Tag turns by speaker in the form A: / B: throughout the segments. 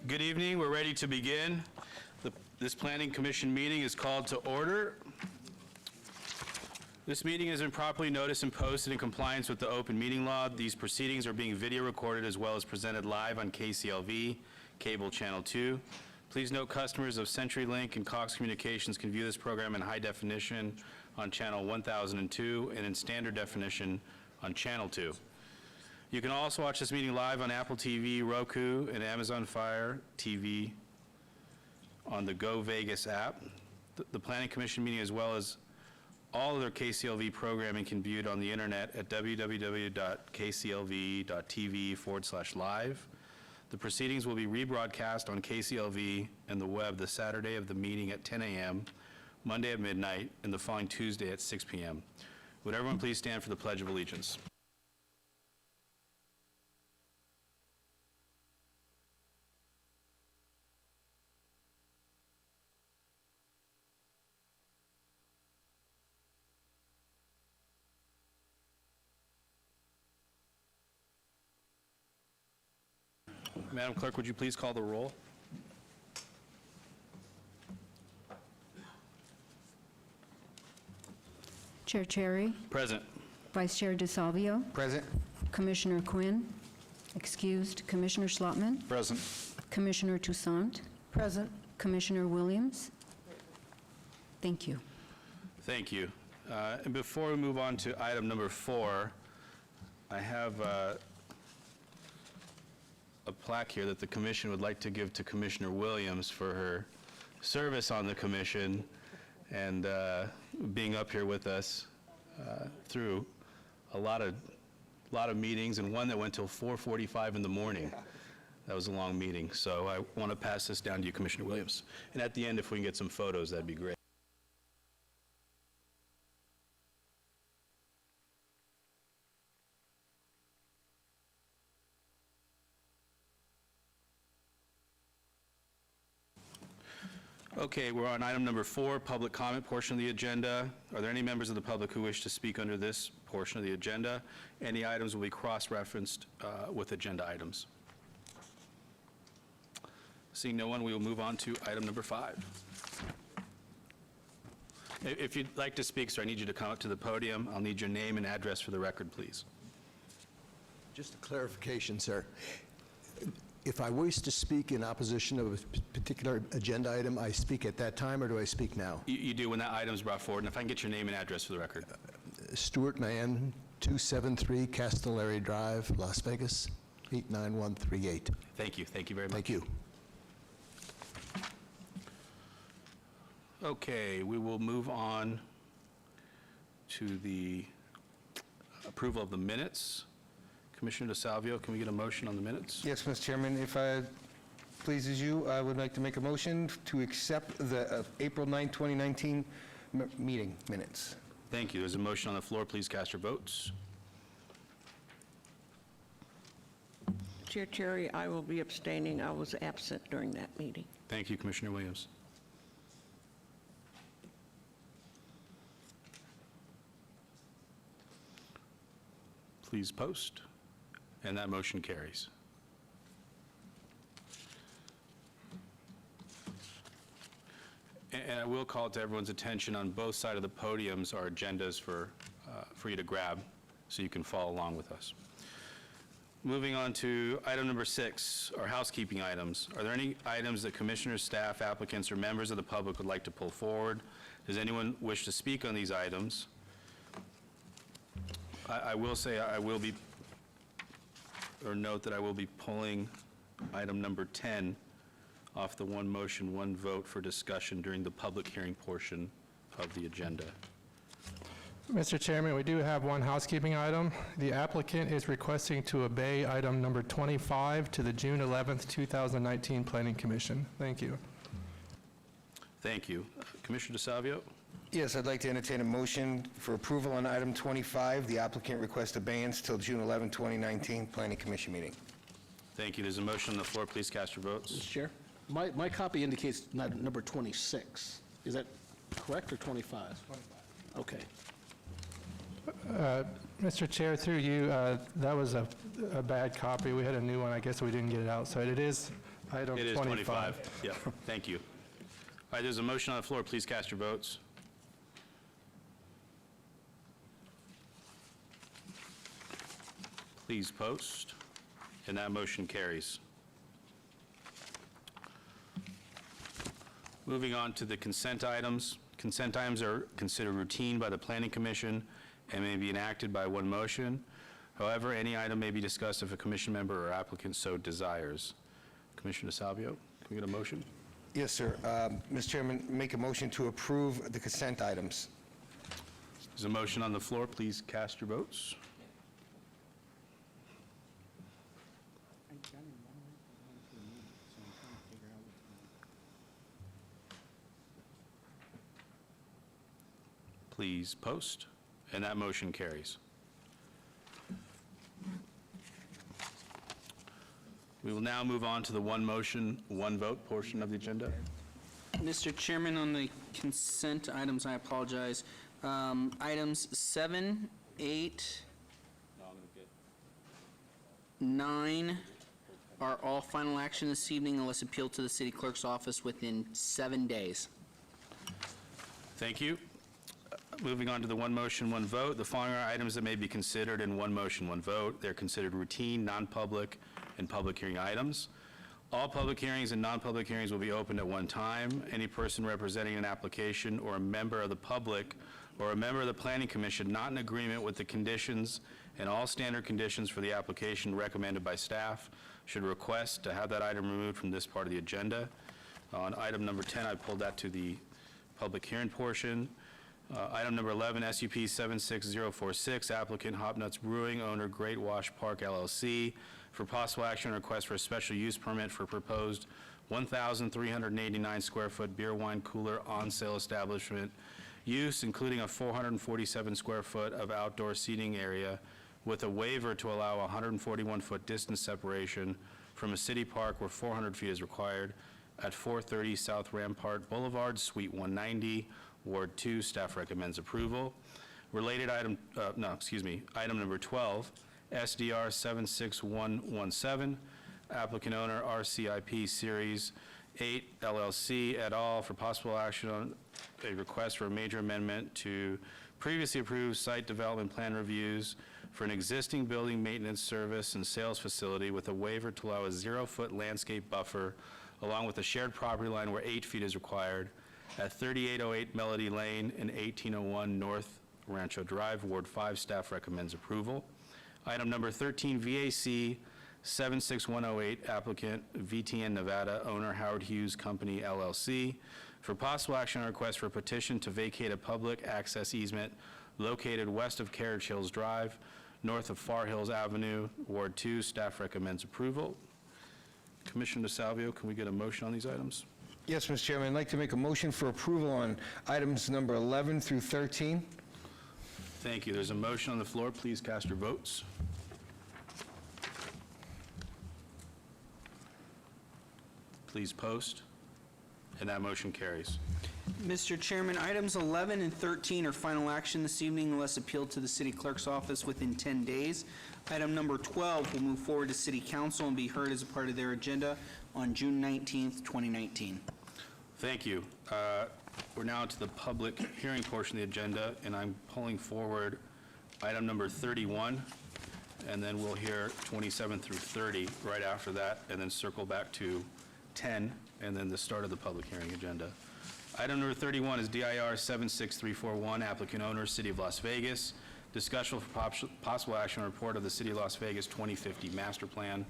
A: Good evening. We're ready to begin. This Planning Commission meeting is called to order. This meeting has been properly noticed and posted in compliance with the open meeting law. These proceedings are being video recorded as well as presented live on KCLV, Cable Channel 2. Please note customers of CenturyLink and Cox Communications can view this program in high definition on Channel 1002 and in standard definition on Channel 2. You can also watch this meeting live on Apple TV, Roku, and Amazon Fire TV on the Go Vegas app. The Planning Commission meeting, as well as all other KCLV programming, can be viewed on the internet at www.kclv.tv/live. The proceedings will be rebroadcast on KCLV and the web the Saturday of the meeting at 10 a.m., Monday at midnight, and the following Tuesday at 6 p.m. Would everyone please stand for the Pledge of Allegiance? Madam Clerk, would you please call the roll?
B: Chair Cherry.
A: Present.
B: Vice Chair DeSalvio.
C: Present.
B: Commissioner Quinn. Excused. Commissioner Schlottman.
C: Present.
B: Commissioner Toussaint. Present. Commissioner Williams. Thank you.
A: Thank you. And before we move on to item number 4, I have a plaque here that the commission would like to give to Commissioner Williams for her service on the commission and being up here with us through a lot of meetings, and one that went till 4:45 in the morning. That was a long meeting. So I want to pass this down to you, Commissioner Williams. And at the end, if we can get some photos, that'd be great. Okay, we're on item number 4, public comment portion of the agenda. Are there any members of the public who wish to speak under this portion of the agenda? Any items will be cross-referenced with agenda items. Seeing no one, we will move on to item number 5. If you'd like to speak, sir, I need you to come up to the podium. I'll need your name and address for the record, please.
D: Just a clarification, sir. If I wish to speak in opposition of a particular agenda item, I speak at that time, or do I speak now?
A: You do when that item is brought forward. And if I can get your name and address for the record.
D: Stuart Mann, 273 Castellari Drive, Las Vegas, 89138.
A: Thank you. Thank you very much.
D: Thank you.
A: Okay, we will move on to the approval of the minutes. Commissioner DeSalvio, can we get a motion on the minutes?
C: Yes, Mr. Chairman, if it pleases you, I would like to make a motion to accept the April 9, 2019 meeting minutes.
A: Thank you. There's a motion on the floor. Please cast your votes.
E: Chair Cherry, I will be abstaining. I was absent during that meeting.
A: Thank you, Commissioner Williams. Please post. And that motion carries. And I will call to everyone's attention, on both sides of the podiums are agendas for you to grab so you can follow along with us. Moving on to item number 6, our housekeeping items. Are there any items that commissioners, staff, applicants, or members of the public would like to pull forward? Does anyone wish to speak on these items? I will say I will be, or note that I will be pulling item number 10 off the one motion, one vote for discussion during the public hearing portion of the agenda.
F: Mr. Chairman, we do have one housekeeping item. The applicant is requesting to obey item number 25 to the June 11th, 2019 Planning Commission. Thank you.
A: Thank you. Commissioner DeSalvio?
C: Yes, I'd like to entertain a motion for approval on item 25. The applicant requests abeyance till June 11, 2019 Planning Commission meeting.
A: Thank you. There's a motion on the floor. Please cast your votes.
G: Mr. Chair, my copy indicates number 26. Is that correct, or 25? 25. Okay.
F: Mr. Chair, through you, that was a bad copy. We had a new one. I guess we didn't get it out. So it is Item 25.
A: It is 25. Yeah, thank you. All right, there's a motion on the floor. Please cast your votes. Please post, and that motion carries. Moving on to the consent items. Consent items are considered routine by the Planning Commission and may be enacted by one motion. However, any item may be discussed if a commission member or applicant so desires. Commissioner DeSalvio, can we get a motion?
C: Yes, sir. Mr. Chairman, make a motion to approve the consent items.
A: There's a motion on the floor. Please cast your votes. Please post, and that motion carries. We will now move on to the one motion, one vote portion of the agenda.
H: Mr. Chairman, on the consent items, I apologize. Items 7, 8, 9 are all final action this evening unless appealed to the city clerk's office within 7 days.
A: Thank you. Moving on to the one motion, one vote. The following are items that may be considered in one motion, one vote. They're considered routine, non-public, and public hearing items. All public hearings and non-public hearings will be opened at one time. Any person representing an application or a member of the public or a member of the Planning Commission not in agreement with the conditions and all standard conditions for the application recommended by staff should request to have that item removed from this part of the agenda. On item number 10, I pulled that to the public hearing portion. Item number 11, SUP 76046, applicant Hopnuts Brewing, owner Great Wash Park LLC, for possible action on request for a special use permit for proposed 1,389 square foot beer wine cooler on sale establishment use, including a 447 square foot of outdoor seating area with a waiver to allow 141 foot distance separation from a city park where 400 feet is required at 430 South Rampart Boulevard, Suite 190, Ward 2. Staff recommends approval. Related item, item number 12, SDR 76117, applicant owner RCIP Series 8 LLC et al. For possible action on a request for a major amendment to previously approved site development plan reviews for an existing building maintenance service and sales facility with a waiver to allow a 0-foot landscape buffer along with a shared property line where 8 feet is required at 3808 Melody Lane and 1801 North Rancho Drive, Ward 5. Staff recommends approval. Item number 13, VAC 76108, applicant VTN Nevada, owner Howard Hughes Company LLC, for possible action on request for a petition to vacate a public access easement located west of Carriage Hills Drive, north of Far Hills Avenue, Ward 2. Staff recommends approval. Commissioner DeSalvio, can we get a motion on these items?
C: Yes, Mr. Chairman, I'd like to make a motion for approval on items number 11 through 13.
A: Thank you. There's a motion on the floor. Please cast your votes. Please post, and that motion carries.
H: Mr. Chairman, items 11 and 13 are final action this evening unless appealed to the city clerk's office within 10 days. Item number 12 will move forward to city council and be heard as a part of their agenda on June 19th, 2019.
A: Thank you. We're now to the public hearing portion of the agenda, and I'm pulling forward item number 31, and then we'll hear 27 through 30 right after that, and then circle back to 10, and then the start of the public hearing agenda. Item number 31 is DIR 76341, applicant owner, City of Las Vegas. Discussion for possible action on report of the City of Las Vegas 2050 Master Plan.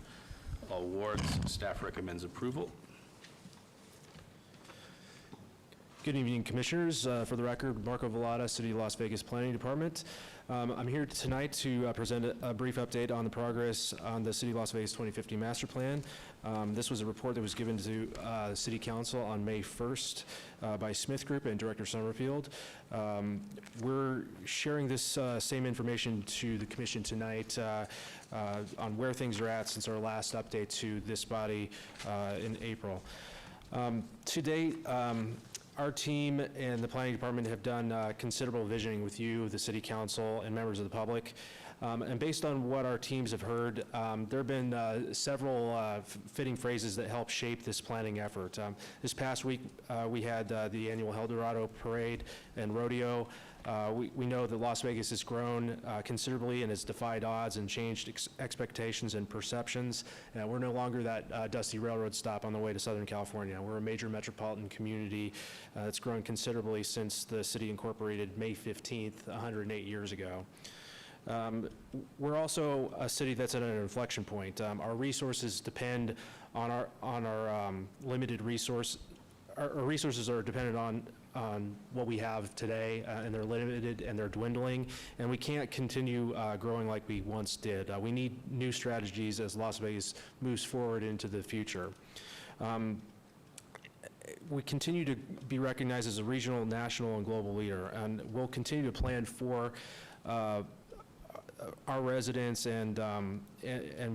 A: All wards, staff recommends approval.
I: Good evening, Commissioners. For the record, Marco Vallada, City of Las Vegas Planning Department. I'm here tonight to present a brief update on the progress on the City of Las Vegas 2050 Master Plan. This was a report that was given to the City Council on May 1st by Smith Group and Director Summerfield. We're sharing this same information to the Commission tonight on where things are at since our last update to this body in April. To date, Our team and the planning department have done considerable visioning with you, the city council, and members of the public. And based on what our teams have heard, there have been several fitting phrases that help shape this planning effort. This past week, we had the annual El Dorado Parade and Rodeo. We know that Las Vegas has grown considerably and has defied odds and changed expectations and perceptions. We're no longer that dusty railroad stop on the way to Southern California. We're a major metropolitan community that's grown considerably since the city incorporated May 15th, 108 years ago. We're also a city that's at an inflection point. Our resources depend on our limited resource. Our resources are dependent on what we have today, and they're limited and they're dwindling, and we can't continue growing like we once did. We need new strategies as Las Vegas moves forward into the future. We continue to be recognized as a regional, national, and global leader, and we'll continue to plan for our residents, and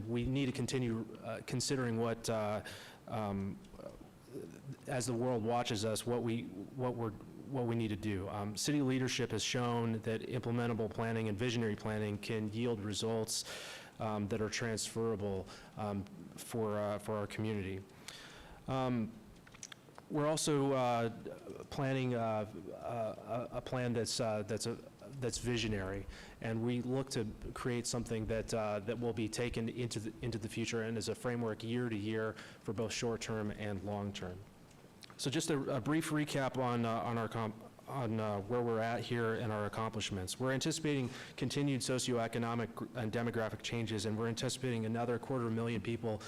I: we need to continue considering what, as the world watches us, what we need to do. City leadership has shown that implementable planning and visionary planning can yield results that are transferable for our community. We're also planning a plan that's visionary, and we look to create something that will be taken into the future and as a framework year to year for both short term and long term. So just a brief recap on where we're at here and our accomplishments. We're anticipating continued socioeconomic and demographic changes, and we're anticipating another 250,000 people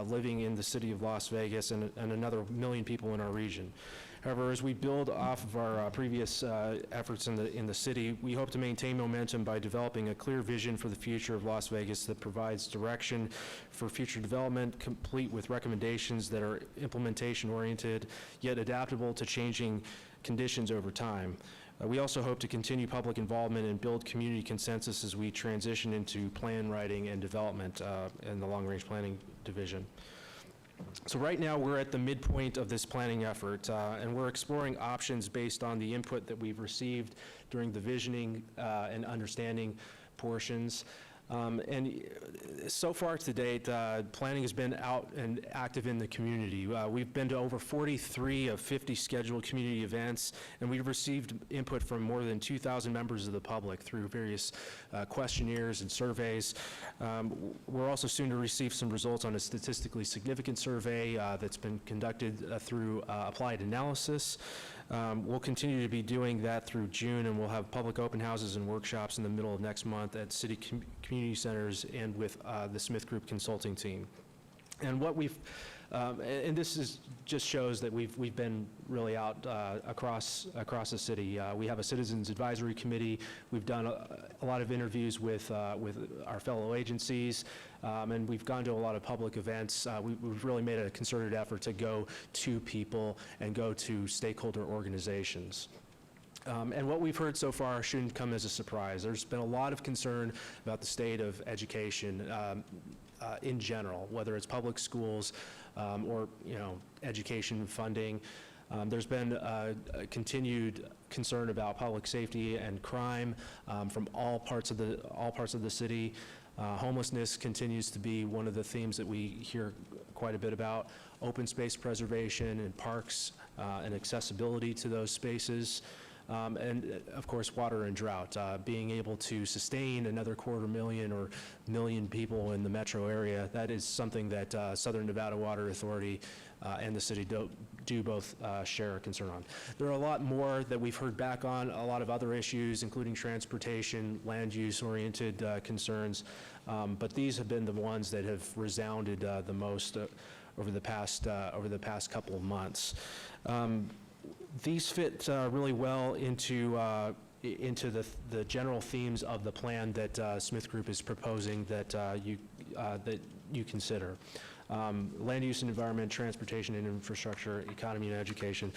I: living in the city of Las Vegas and another 1 million people in our region. However, as we build off of our previous efforts in the city, we hope to maintain momentum by developing a clear vision for the future of Las Vegas that provides direction for future development, complete with recommendations that are implementation-oriented, yet adaptable to changing conditions over time. We also hope to continue public involvement and build community consensus as we transition into plan writing and development in the long-range planning division. So right now, we're at the midpoint of this planning effort, and we're exploring options based on the input that we've received during the visioning and understanding portions. And so far to date, planning has been out and active in the community. We've been to over 43 of 50 scheduled community events, and we've received input from more than 2,000 members of the public through various questionnaires and surveys. We're also soon to receive some results on a statistically significant survey that's been conducted through applied analysis. We'll continue to be doing that through June, and we'll have public open houses and workshops in the middle of next month at city community centers and with the Smith Group consulting team. And what we've, and this just shows that we've been really out across the city. We have a citizens advisory committee. We've done a lot of interviews with our fellow agencies, and we've gone to a lot of public events. We've really made a concerted effort to go to people and go to stakeholder organizations. And what we've heard so far shouldn't come as a surprise. There's been a lot of concern about the state of education in general, whether it's public schools or education funding. There's been a continued concern about public safety and crime from all parts of the city. Homelessness continues to be one of the themes that we hear quite a bit about. Open space preservation and parks and accessibility to those spaces. And of course, water and drought. Being able to sustain another 250,000 or 1 million people in the metro area, that is something that Southern Nevada Water Authority and the city do both share a concern on. There are a lot more that we've heard back on, a lot of other issues, including transportation, land use-oriented concerns, but these have been the ones that have resounded the most over the past couple of months. These fit really well into the general themes of the plan that Smith Group is proposing that you consider. Land use and environment, transportation and infrastructure, economy and education.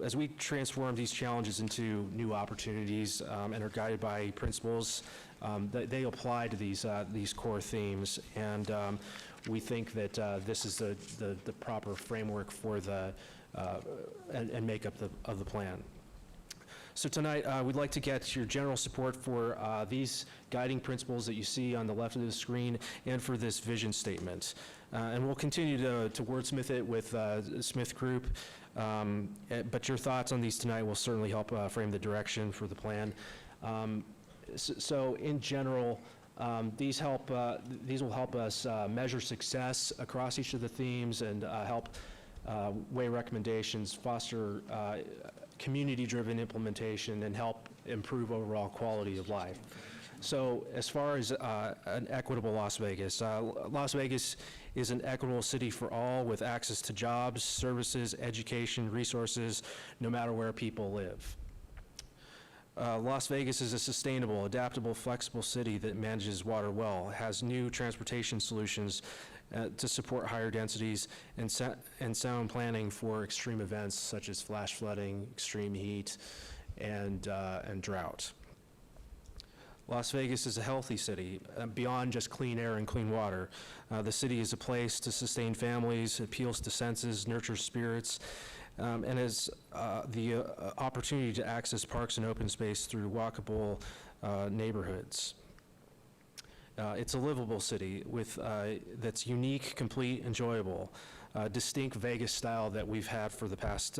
I: As we transform these challenges into new opportunities and are guided by principles, they apply to these core themes, and we think that this is the proper framework for the and makeup of the plan. So tonight, we'd like to get your general support for these guiding principles that you see on the left of the screen and for this vision statement. And we'll continue to wordsmith it with Smith Group, but your thoughts on these tonight will certainly help frame the direction for the plan. So in general, these will help us measure success across each of the themes and help weigh recommendations, foster community-driven implementation, and help improve overall quality of life. So as far as an equitable Las Vegas, Las Vegas is an equitable city for all with access to jobs, services, education, resources, no matter where people live. Las Vegas is a sustainable, adaptable, flexible city that manages water well, has new transportation solutions to support higher densities, and sound planning for extreme events such as flash flooding, extreme heat, and drought. Las Vegas is a healthy city, beyond just clean air and clean water. The city is a place to sustain families, appeals to senses, nurtures spirits, and has the opportunity to access parks and open space through walkable neighborhoods. It's a livable city with that's unique, complete, enjoyable, distinct Vegas style that we've had for the past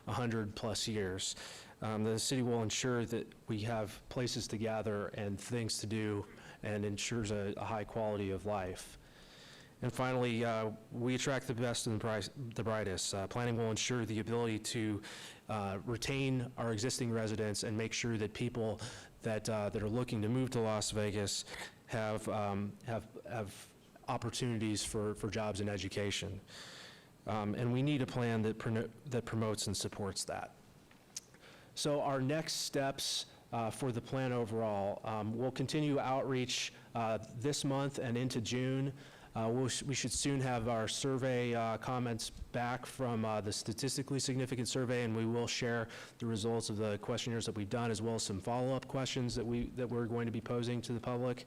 I: 100+ years. The city will ensure that we have places to gather and things to do, and ensures a high quality of life. And finally, we attract the best and the brightest. Planning will ensure the ability to retain our existing residents and make sure that people that are looking to move to Las Vegas have opportunities for jobs and education. And we need a plan that promotes and supports that. So our next steps for the plan overall, we'll continue outreach this month and into June. We should soon have our survey comments back from the statistically significant survey, and we will share the results of the questionnaires that we've done, as well as some follow-up questions that we're going to be posing to the public.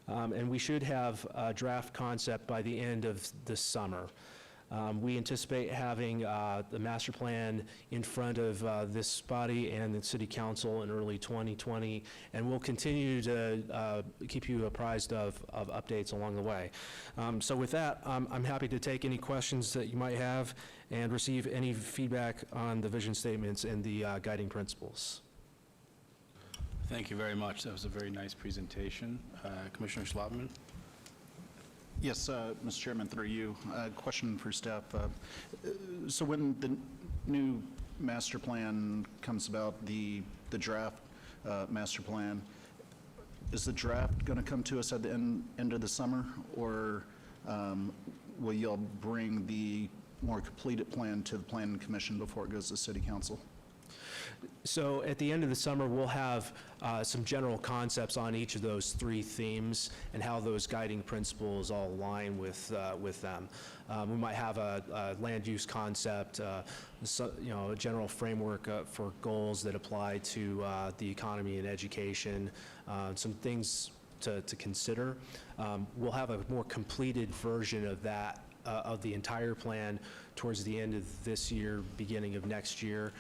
I: And we should have a draft concept by the end of this summer. We anticipate having the master plan in front of this body and the city council in early 2020, and we'll continue to keep you apprised of updates along the way. So with that, I'm happy to take any questions that you might have and receive any feedback on the vision statements and the guiding principles.
A: Thank you very much. That was a very nice presentation. Commissioner Schlottman?
J: Yes, Mr. Chairman, through you. Question for staff. So when the new master plan comes about, the draft master plan, is the draft going to come to us at the end of the summer, or will y'all bring the more completed plan to the Planning Commission before it goes to City Council?
I: So at the end of the summer, we'll have some general concepts on each of those three themes and how those guiding principles all align with them. We might have a land use concept, a general framework for goals that apply to the economy and education, some things to consider. We'll have a more completed version of that, of the entire plan towards the end of this year, beginning of next year.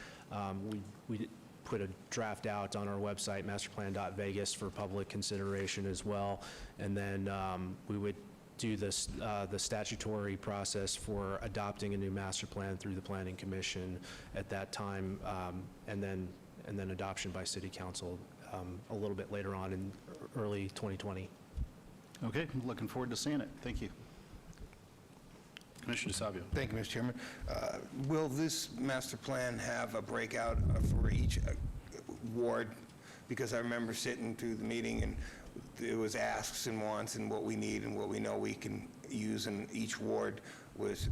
I: We put a draft out on our website, masterplan.vegas, for public consideration as well. And then we would do this, the statutory process for adopting a new master plan through the Planning Commission at that time, and then adoption by City Council a little bit later on in early 2020.
J: Okay, looking forward to seeing it. Thank you.
A: Commissioner DeSalvio?
C: Thank you, Mr. Chairman. Will this master plan have a breakout for each ward? Because I remember sitting through the meeting, and it was asks and wants and what we need and what we know we can use, and each ward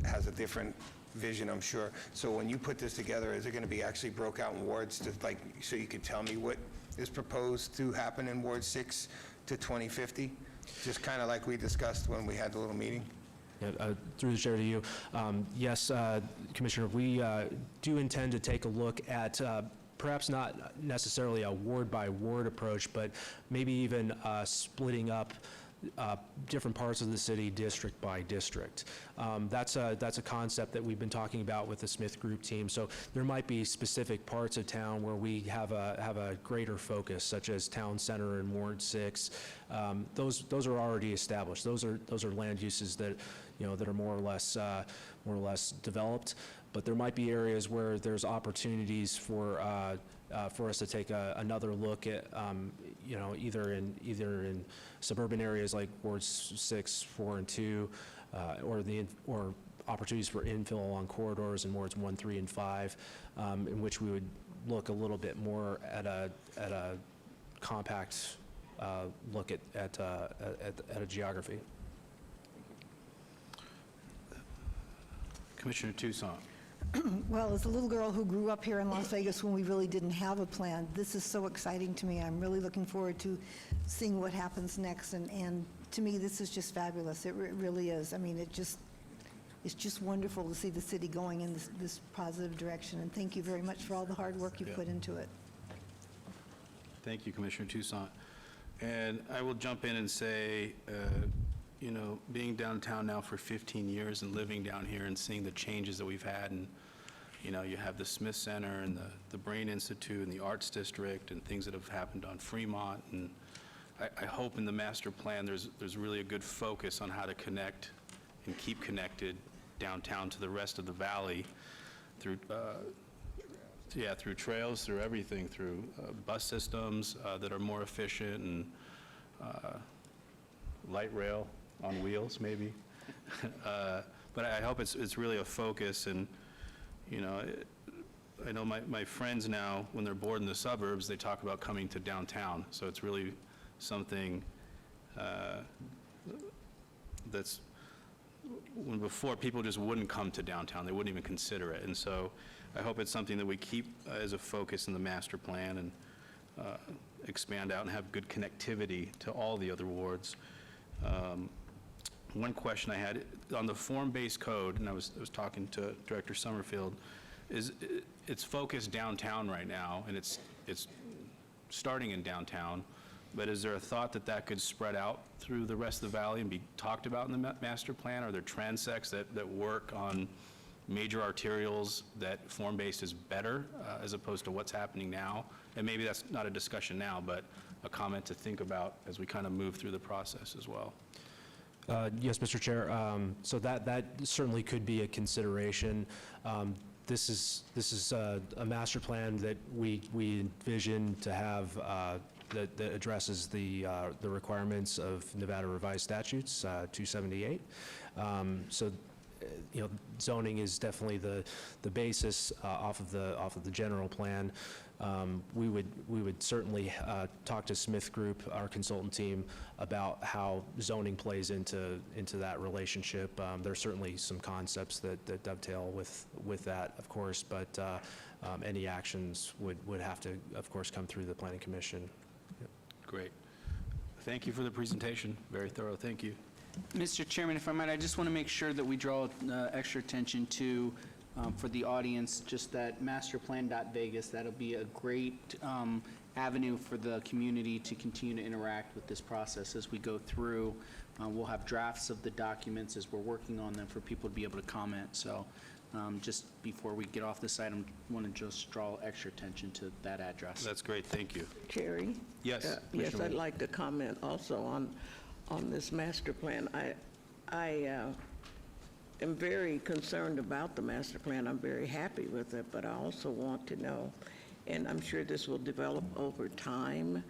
C: has a different vision, I'm sure. So when you put this together, is it going to be actually broke out in wards, so you could tell me what is proposed to happen in Ward 6 to 2050? Just kind of like we discussed when we had the little meeting?
I: Yeah, through the chair to you. Yes, Commissioner, we do intend to take a look at perhaps not necessarily a ward-by-ward approach, but maybe even splitting up different parts of the city, district by district. That's a concept that we've been talking about with the Smith Group team. So there might be specific parts of town where we have a greater focus, such as Town Center and Ward 6. Those are already established. Those are land uses that, that are more or less developed. But there might be areas where there's opportunities for us to take another look at, either in suburban areas like Wards 6, 4, and 2, or opportunities for infill along corridors in Wards 1, 3, and 5, in which we would look a little bit more at a compact look at a geography.
A: Commissioner Toussaint.
K: Well, as a little girl who grew up here in Las Vegas when we really didn't have a plan, this is so exciting to me. I'm really looking forward to seeing what happens next, and to me, this is just fabulous. It really is. I mean, it's just wonderful to see the city going in this positive direction, and thank you very much for all the hard work you put into it.
A: Thank you, Commissioner Toussaint. And I will jump in and say, being downtown now for 15 years and living down here and seeing the changes that we've had, and, you have the Smith Center and the Brain Institute and the Arts District and things that have happened on Fremont. And I hope in the master plan there's really a good focus on how to connect and keep connected downtown to the rest of the valley through through trails, through everything, through bus systems that are more efficient, and light rail on wheels, maybe. But I hope it's really a focus, and, I know my friends now, when they're bored in the suburbs, they talk about coming to downtown. So it's really something that's, when before people just wouldn't come to downtown, they wouldn't even consider it. And so I hope it's something that we keep as a focus in the master plan, and expand out and have good connectivity to all the other wards. One question I had on the form-based code, and I was talking to Director Summerfield, is it's focused downtown right now, and it's starting in downtown, but is there a thought that could spread out through the rest of the valley and be talked about in the master plan? Are there transects that work on major arterials that form-based is better as opposed to what's happening now? And maybe that's not a discussion now, but a comment to think about as we kind of move through the process as well.
I: Yes, Mr. Chair. So that certainly could be a consideration. This is a master plan that we envision to have that addresses the requirements of Nevada Revised Statutes 278. So, zoning is definitely the basis off of the general plan. We would certainly talk to Smith Group, our consultant team, about how zoning plays into that relationship. There's certainly some concepts that dovetail with that, of course, but any actions would have to, of course, come through the Planning Commission. Yep.
A: Great. Thank you for the presentation. Very thorough. Thank you.
H: Mr. Chairman, if I might, I just want to make sure that we draw extra attention to, for the audience, just that masterplan.vegas. That'll be a great avenue for the community to continue to interact with this process as we go through. We'll have drafts of the documents as we're working on them for people to be able to comment. So just before we get off this item, I want to just draw extra attention to that address.
A: That's great. Thank you.
E: Terry?
A: Yes.
E: Yes,
A: Commissioner
E: I'd
A: Wade.
E: like to comment also on this master plan. I am very concerned about the master plan. I'm very happy with it, but I also want to know, and I'm sure this will develop over time,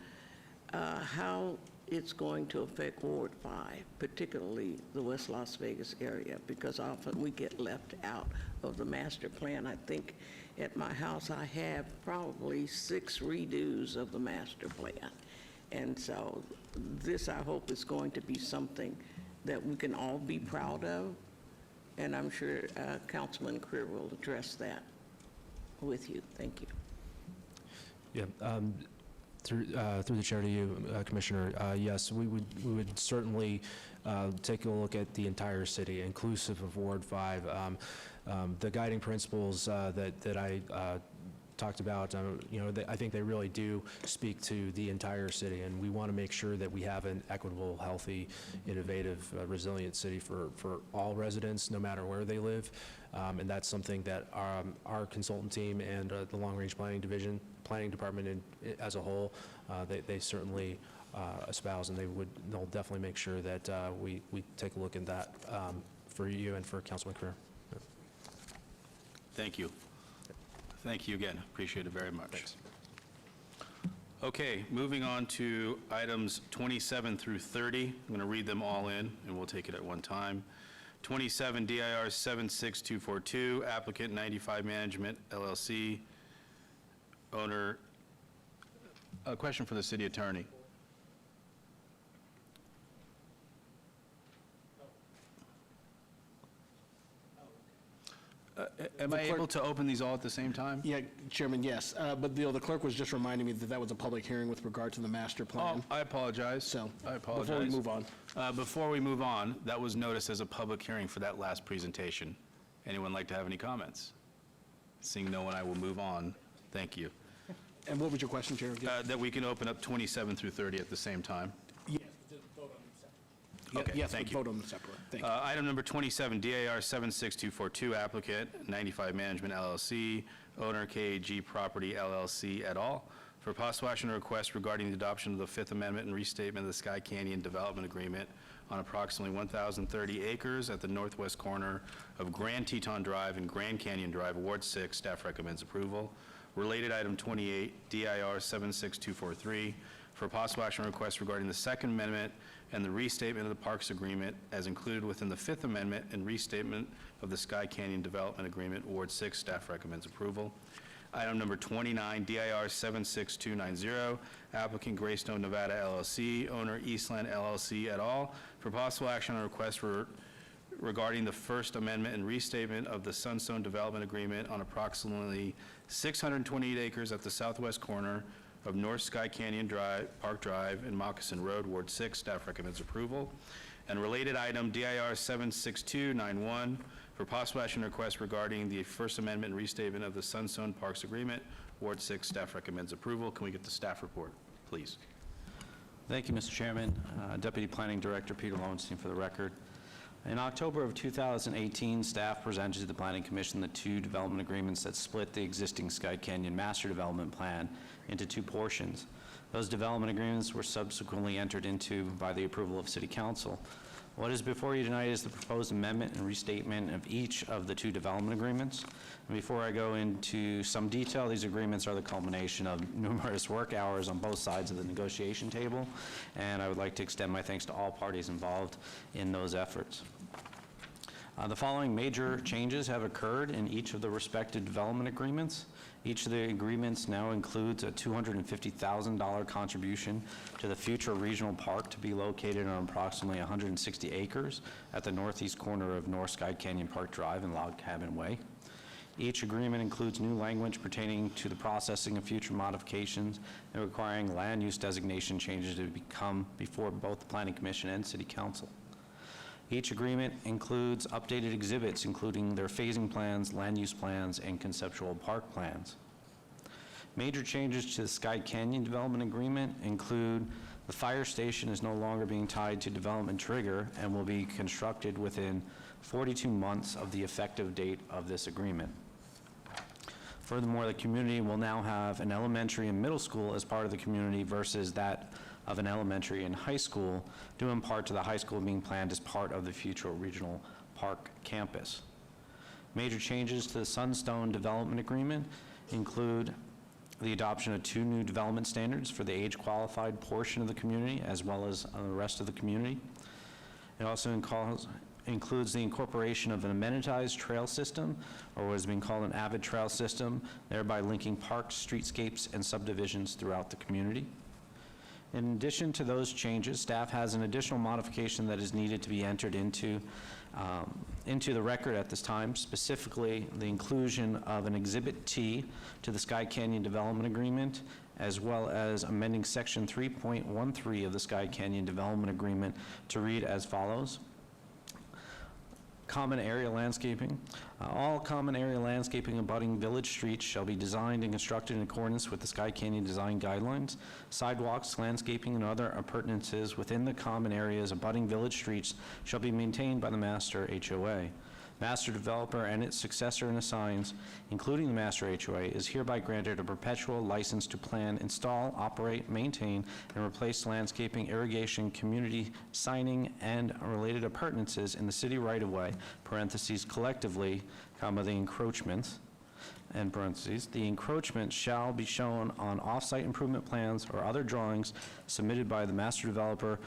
E: how it's going to affect Ward 5, particularly the West Las Vegas area, because often we get left out of the master plan. I think at my house I have probably 6 redos of the master plan. And so this, I hope, is going to be something that we can all be proud of, and I'm sure Councilman Creer will address that with you. Thank you.
I: Yeah. Through the chair to you, Commissioner, yes, we would certainly take a look at the entire city, inclusive of Ward 5. The guiding principles that I talked about, I think they really do speak to the entire city, and we want to make sure that we have an equitable, healthy, innovative, resilient city for all residents, no matter where they live. And that's something that our consultant team and the Long Range Planning Department as a whole, they certainly espouse, and they'll definitely make sure that we take a look at that for you and for Councilman Kerr.
A: Thank you. Thank you again. Appreciate it very much.
I: Thanks.
A: Okay, moving on to items 27 through 30. I'm going to read them all in, and we'll take it at one time. 27, DIR 76242, applicant 95 Management LLC, owner. A question for the city attorney. Am I able to open these all at the same time?
G: Yeah, Chairman, yes. But the clerk was just reminding me that that was a public hearing with regard to the master
A: Oh,
G: plan.
A: I apologize.
G: So,
A: I apologize.
G: before we move on.
A: Before we move on, that was noticed as a public hearing for that last presentation. Anyone like to have any comments? Seeing no one, I will move on. Thank you.
G: And what was your question, Chair?
A: That we can open up 27 through 30 at the same time.
G: Yes, just vote on them separately.
A: Okay,
G: Yes,
A: thank
G: but
A: you.
G: vote on them separately. Thank you.
A: Item number 27, DAR 76242, applicant 95 Management LLC, owner KAG Property LLC et al., for possible action or request regarding the adoption of the Fifth Amendment and restatement of the Sky Canyon Development Agreement on approximately 1,030 acres at the northwest corner of Grand Teton Drive and Grand Canyon Drive, Ward 6. Staff recommends approval. Related item 28, DIR 76243, for possible action or request regarding the Second Amendment and the restatement of the Parks Agreement as included within the Fifth Amendment and restatement of the Sky Canyon Development Agreement, Ward 6. Staff recommends approval. Item number 29, DIR 76290, applicant Greystone Nevada LLC, owner Eastland LLC et al., for possible action on request regarding the First Amendment and restatement of the Sunstone Development Agreement on approximately 628 acres at the southwest corner of North Sky Canyon Drive, Park Drive, and Moccasin Road, Ward 6. Staff recommends approval. And related item, DIR 76291, for possible action request regarding the First Amendment and restatement of the Sunstone Parks Agreement, Ward 6. Staff recommends approval. Can we get the staff report, please?
L: Thank you, Mr. Chairman. Deputy Planning Director Peter Lowenstein for the record. In October of 2018, staff presented to the Planning Commission the two development agreements that split the existing Sky Canyon Master Development Plan into two portions. Those development agreements were subsequently entered into by the approval of City Council. What is before you tonight is the proposed amendment and restatement of each of the two development agreements. And before I go into some detail, these agreements are the culmination of numerous work hours on both sides of the negotiation table, and I would like to extend my thanks to all parties involved in those efforts. The following major changes have occurred in each of the respective development agreements. Each of the agreements now includes a $250,000 contribution to the future regional park to be located on approximately 160 acres at the northeast corner of North Sky Canyon Park Drive and Log Cabin Way. Each agreement includes new language pertaining to the processing of future modifications and requiring land use designation changes to become before both the Planning Commission and City Council. Each agreement includes updated exhibits, including their phasing plans, land use plans, and conceptual park plans. Major changes to the Sky Canyon Development Agreement include the fire station is no longer being tied to development trigger and will be constructed within 42 months of the effective date of this agreement. Furthermore, the community will now have an elementary and middle school as part of the community versus that of an elementary and high school, due in part to the high school being planned as part of the future regional park campus. Major changes to the Sunstone Development Agreement include the adoption of two new development standards for the age-qualified portion of the community as well as the rest of the community. It also includes the incorporation of an amenitized trail system, or what is being called an avid trail system, thereby linking parks, streetscapes, and subdivisions throughout the community. In addition to those changes, staff has an additional modification that is needed to be entered into the record at this time, specifically the inclusion of an Exhibit T to the Sky Canyon Development Agreement, as well as amending Section 3.13 of the Sky Canyon Development Agreement to read as follows. Common area landscaping. All common area landscaping abutting village streets shall be designed and constructed in accordance with the Sky Canyon Design Guidelines. Sidewalks, landscaping, and other appurtenances within the common areas abutting village streets shall be maintained by the master HOA. Master developer and its successor and assigns, including the master HOA, is hereby granted a perpetual license to plan, install, operate, maintain, and replace landscaping, irrigation, community signing, and related appurtenances in the city right-of-way, parentheses, collectively, comma, the encroachments, and parentheses, the encroachment shall be shown on off-site improvement plans or other drawings submitted by the master developer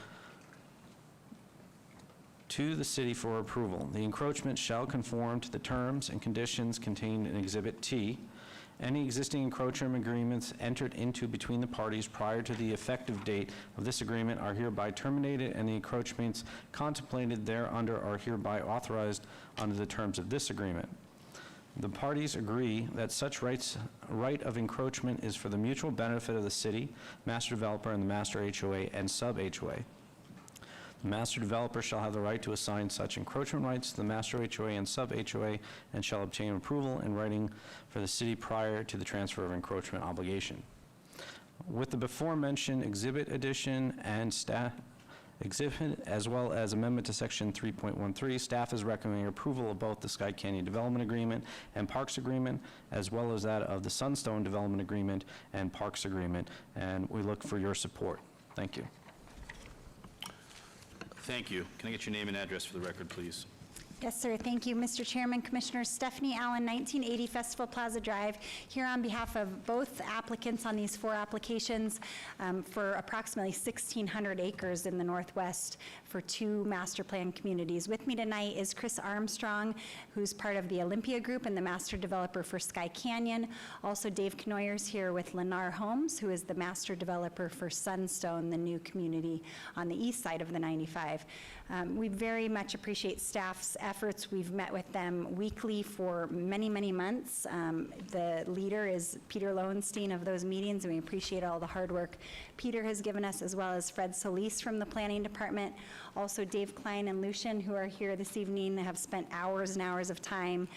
L: to the city for approval. The encroachment shall conform to the terms and conditions contained in Exhibit T. Any existing encroachment agreements entered into between the parties prior to the effective date of this agreement are hereby terminated, and the encroachments contemplated thereunder are hereby authorized under the terms of this agreement. The parties agree that such right of encroachment is for the mutual benefit of the city, master developer, and the master HOA and sub-HOA. The master developer shall have the right to assign such encroachment rights to the master HOA and sub-HOA and shall obtain approval in writing for the city prior to the transfer of encroachment obligation. With the before-mentioned exhibit addition and staff exhibit, as well as amendment to section 3.13, staff is recommending approval of both the Sky Canyon Development Agreement and Parks Agreement, as well as that of the Sunstone Development Agreement and Parks Agreement, and we look for your support. Thank you.
A: Thank you. Can I get your name and address for the record, please?
M: Yes, sir. Thank you, Mr. Chairman, Commissioners. Stephanie Allen, 1980 Festival Plaza Drive, here on behalf of both applicants on these 4 applications for approximately 1,600 acres in the Northwest for 2 master plan communities. With me tonight is Chris Armstrong, who's part of the Olympia Group and the master developer for Sky Canyon. Also, Dave Knoyer's here with Lennar Homes, who is the master developer for Sunstone, the new community on the east side of the 95. We very much appreciate staff's efforts. We've met with them weekly for many, many months. The leader is Peter Lowenstein of those meetings, and we appreciate all the hard work Peter has given us, as well as Fred Solis from the Planning Department. Also, Dave Klein and Lucian, who are here this evening, have spent hours and hours of time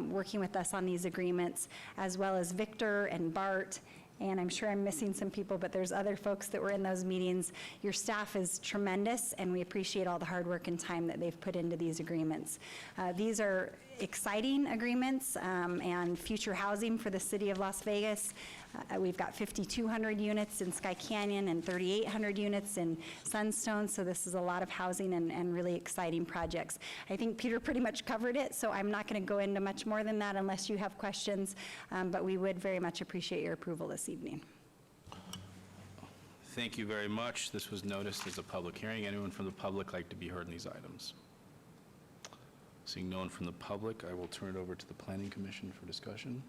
M: working with us on these agreements, as well as Victor and Bart. And I'm sure I'm missing some people, but there's other folks that were in those meetings. Your staff is tremendous, and we appreciate all the hard work and time that they've put into these agreements. These are exciting agreements and future housing for the city of Las Vegas. We've got 5,200 units in Sky Canyon and 3,800 units in Sunstone, so this is a lot of housing and really exciting projects. I think Peter pretty much covered it, so I'm not going to go into much more than that unless you have questions, but we would very much appreciate your approval this evening.
A: Thank you very much. This was noticed as a public hearing. Anyone from the public like to be heard in these items? Seeing no one from the public, I will turn it over to the Planning Commission for discussion.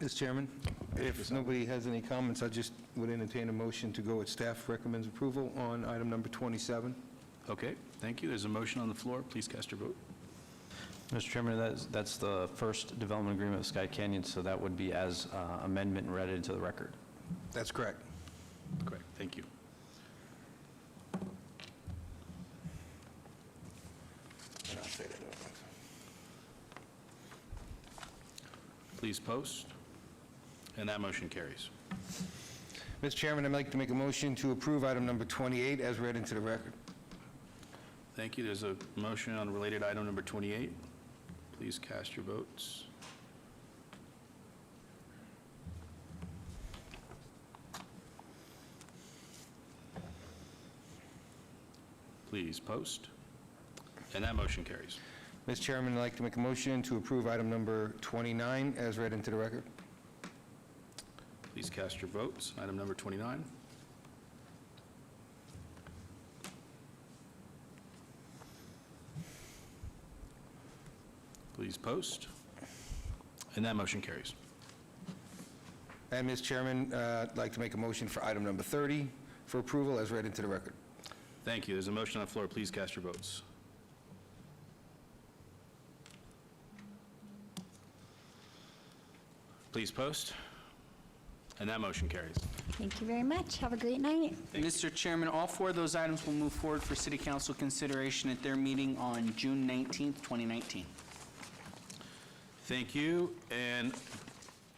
C: Mr. Chairman, if nobody has any comments, I just would entertain a motion to go with staff recommends approval on item number 27.
A: Okay, thank you. There's a motion on the floor. Please cast your vote.
L: Mr. Chairman, that's the first development agreement with Sky Canyon, so that would be as amendment read into the record.
C: That's correct.
A: Correct, thank you.
C: And I'll say that.
A: Please post. And that motion carries.
C: Mr. Chairman, I'd like to make a motion to approve item number 28 as read into the record.
A: Thank you. There's a motion on related item number 28. Please cast your votes. Please post. And that motion carries.
C: Mr. Chairman, I'd like to make a motion to approve item number 29 as read into the record.
A: Please cast your votes. Item number 29. Please post. And that motion carries.
C: And, Mr. Chairman, I'd like to make a motion for item number 30 for approval as read into the record.
A: Thank you. There's a motion on the floor. Please cast your votes. Please post. And that motion carries.
M: Thank you very much. Have a great night.
H: Mr. Chairman, all four of those items will move forward for city council consideration at their meeting on June 19th, 2019.
A: Thank you. And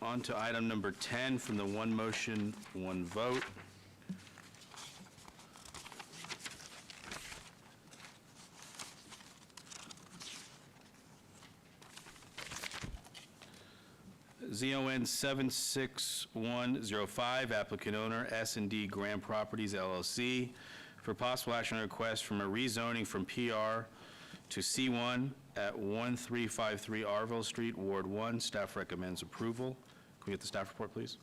A: on to item number 10 from the one motion, one vote. ZON 76105, applicant owner S&D Graham Properties LLC, for possible action on request from a rezoning from PR to C1 at 1353 Arville Street, Ward 1. Staff recommends approval. Can we get the staff report, please?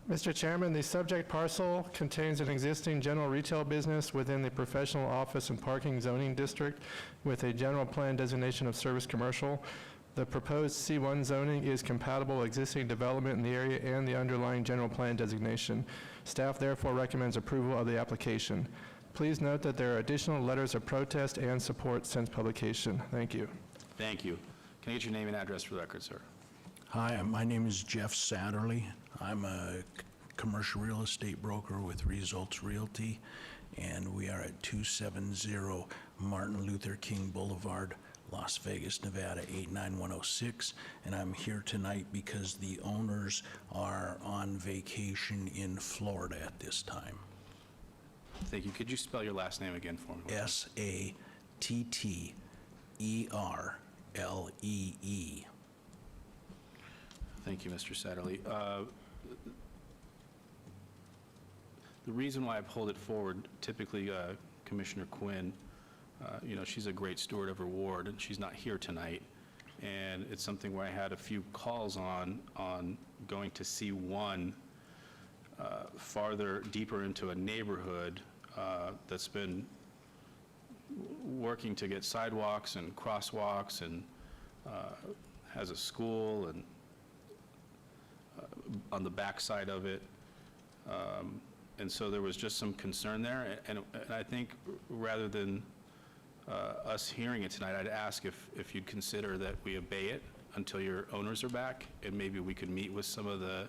F: Mr. Chairman, the subject parcel contains an existing general retail business within the professional office and parking zoning district with a general plan designation of service commercial. The proposed C1 zoning is compatible with existing development in the area and the underlying general plan designation. Staff therefore recommends approval of the application. Please note that there are additional letters of protest and support since publication. Thank you.
A: Thank you. Can I get your name and address for the record, sir?
N: Hi, my name is Jeff Satterley. I'm a commercial real estate broker with Results Realty, and we are at 270 Martin Luther King Boulevard, Las Vegas, Nevada 89106, and I'm here tonight because the owners are on vacation in Florida at this time.
A: Thank you. Could you spell your last name again for me?
N: Satterlee.
A: Thank you, Mr. Satterley. The reason why I pulled it forward, typically Commissioner Quinn, she's a great steward of her ward, and she's not here tonight. And it's something where I had a few calls on going to C1 farther, deeper into a neighborhood that's been working to get sidewalks and crosswalks and has a school and on the backside of it. And so there was just some concern there. And I think rather than us hearing it tonight, I'd ask if you'd consider that we obey it until your owners are back, and maybe we could meet with some of the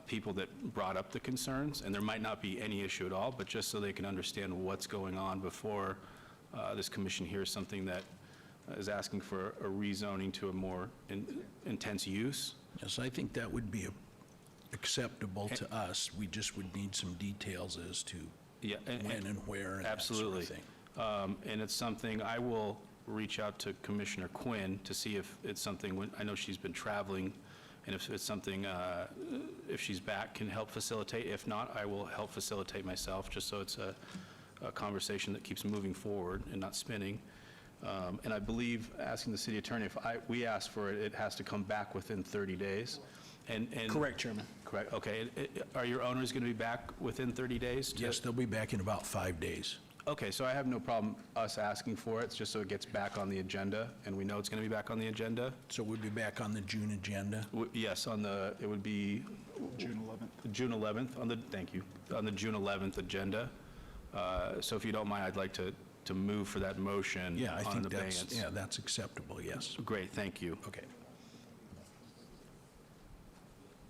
A: people that brought up the concerns. And there might not be any issue at all, but just so they can understand what's going on before this commission hears something that is asking for a rezoning to a more intense use.
N: Yes, I think that would be acceptable to us. We just would need some details as to when and where and that sort
A: absolutely.
N: of thing.
A: And it's something, I will reach out to Commissioner Quinn to see if it's something, I know she's been traveling, and if it's something, if she's back, can help facilitate. If not, I will help facilitate myself, just so it's a conversation that keeps moving forward and not spinning. And I believe, asking the city attorney, if we ask for it, it has to come back within 30 days. And
G: Correct, Chairman.
A: Correct, okay. Are your owners going to be back within 30 days?
N: Yes, they'll be back in about 5 days.
A: Okay, so I have no problem us asking for it, it's just so it gets back on the agenda, and we know it's going to be back on the agenda.
N: So we'll be back on the June agenda?
A: Yes, it would be...
J: June 11th.
A: June 11th, thank you, on the June 11th agenda. So if you don't mind, I'd like to move for that motion
N: Yeah, I
A: on
N: think
A: abeyance.
N: that's acceptable, yes.
A: Great, thank you.
N: Okay.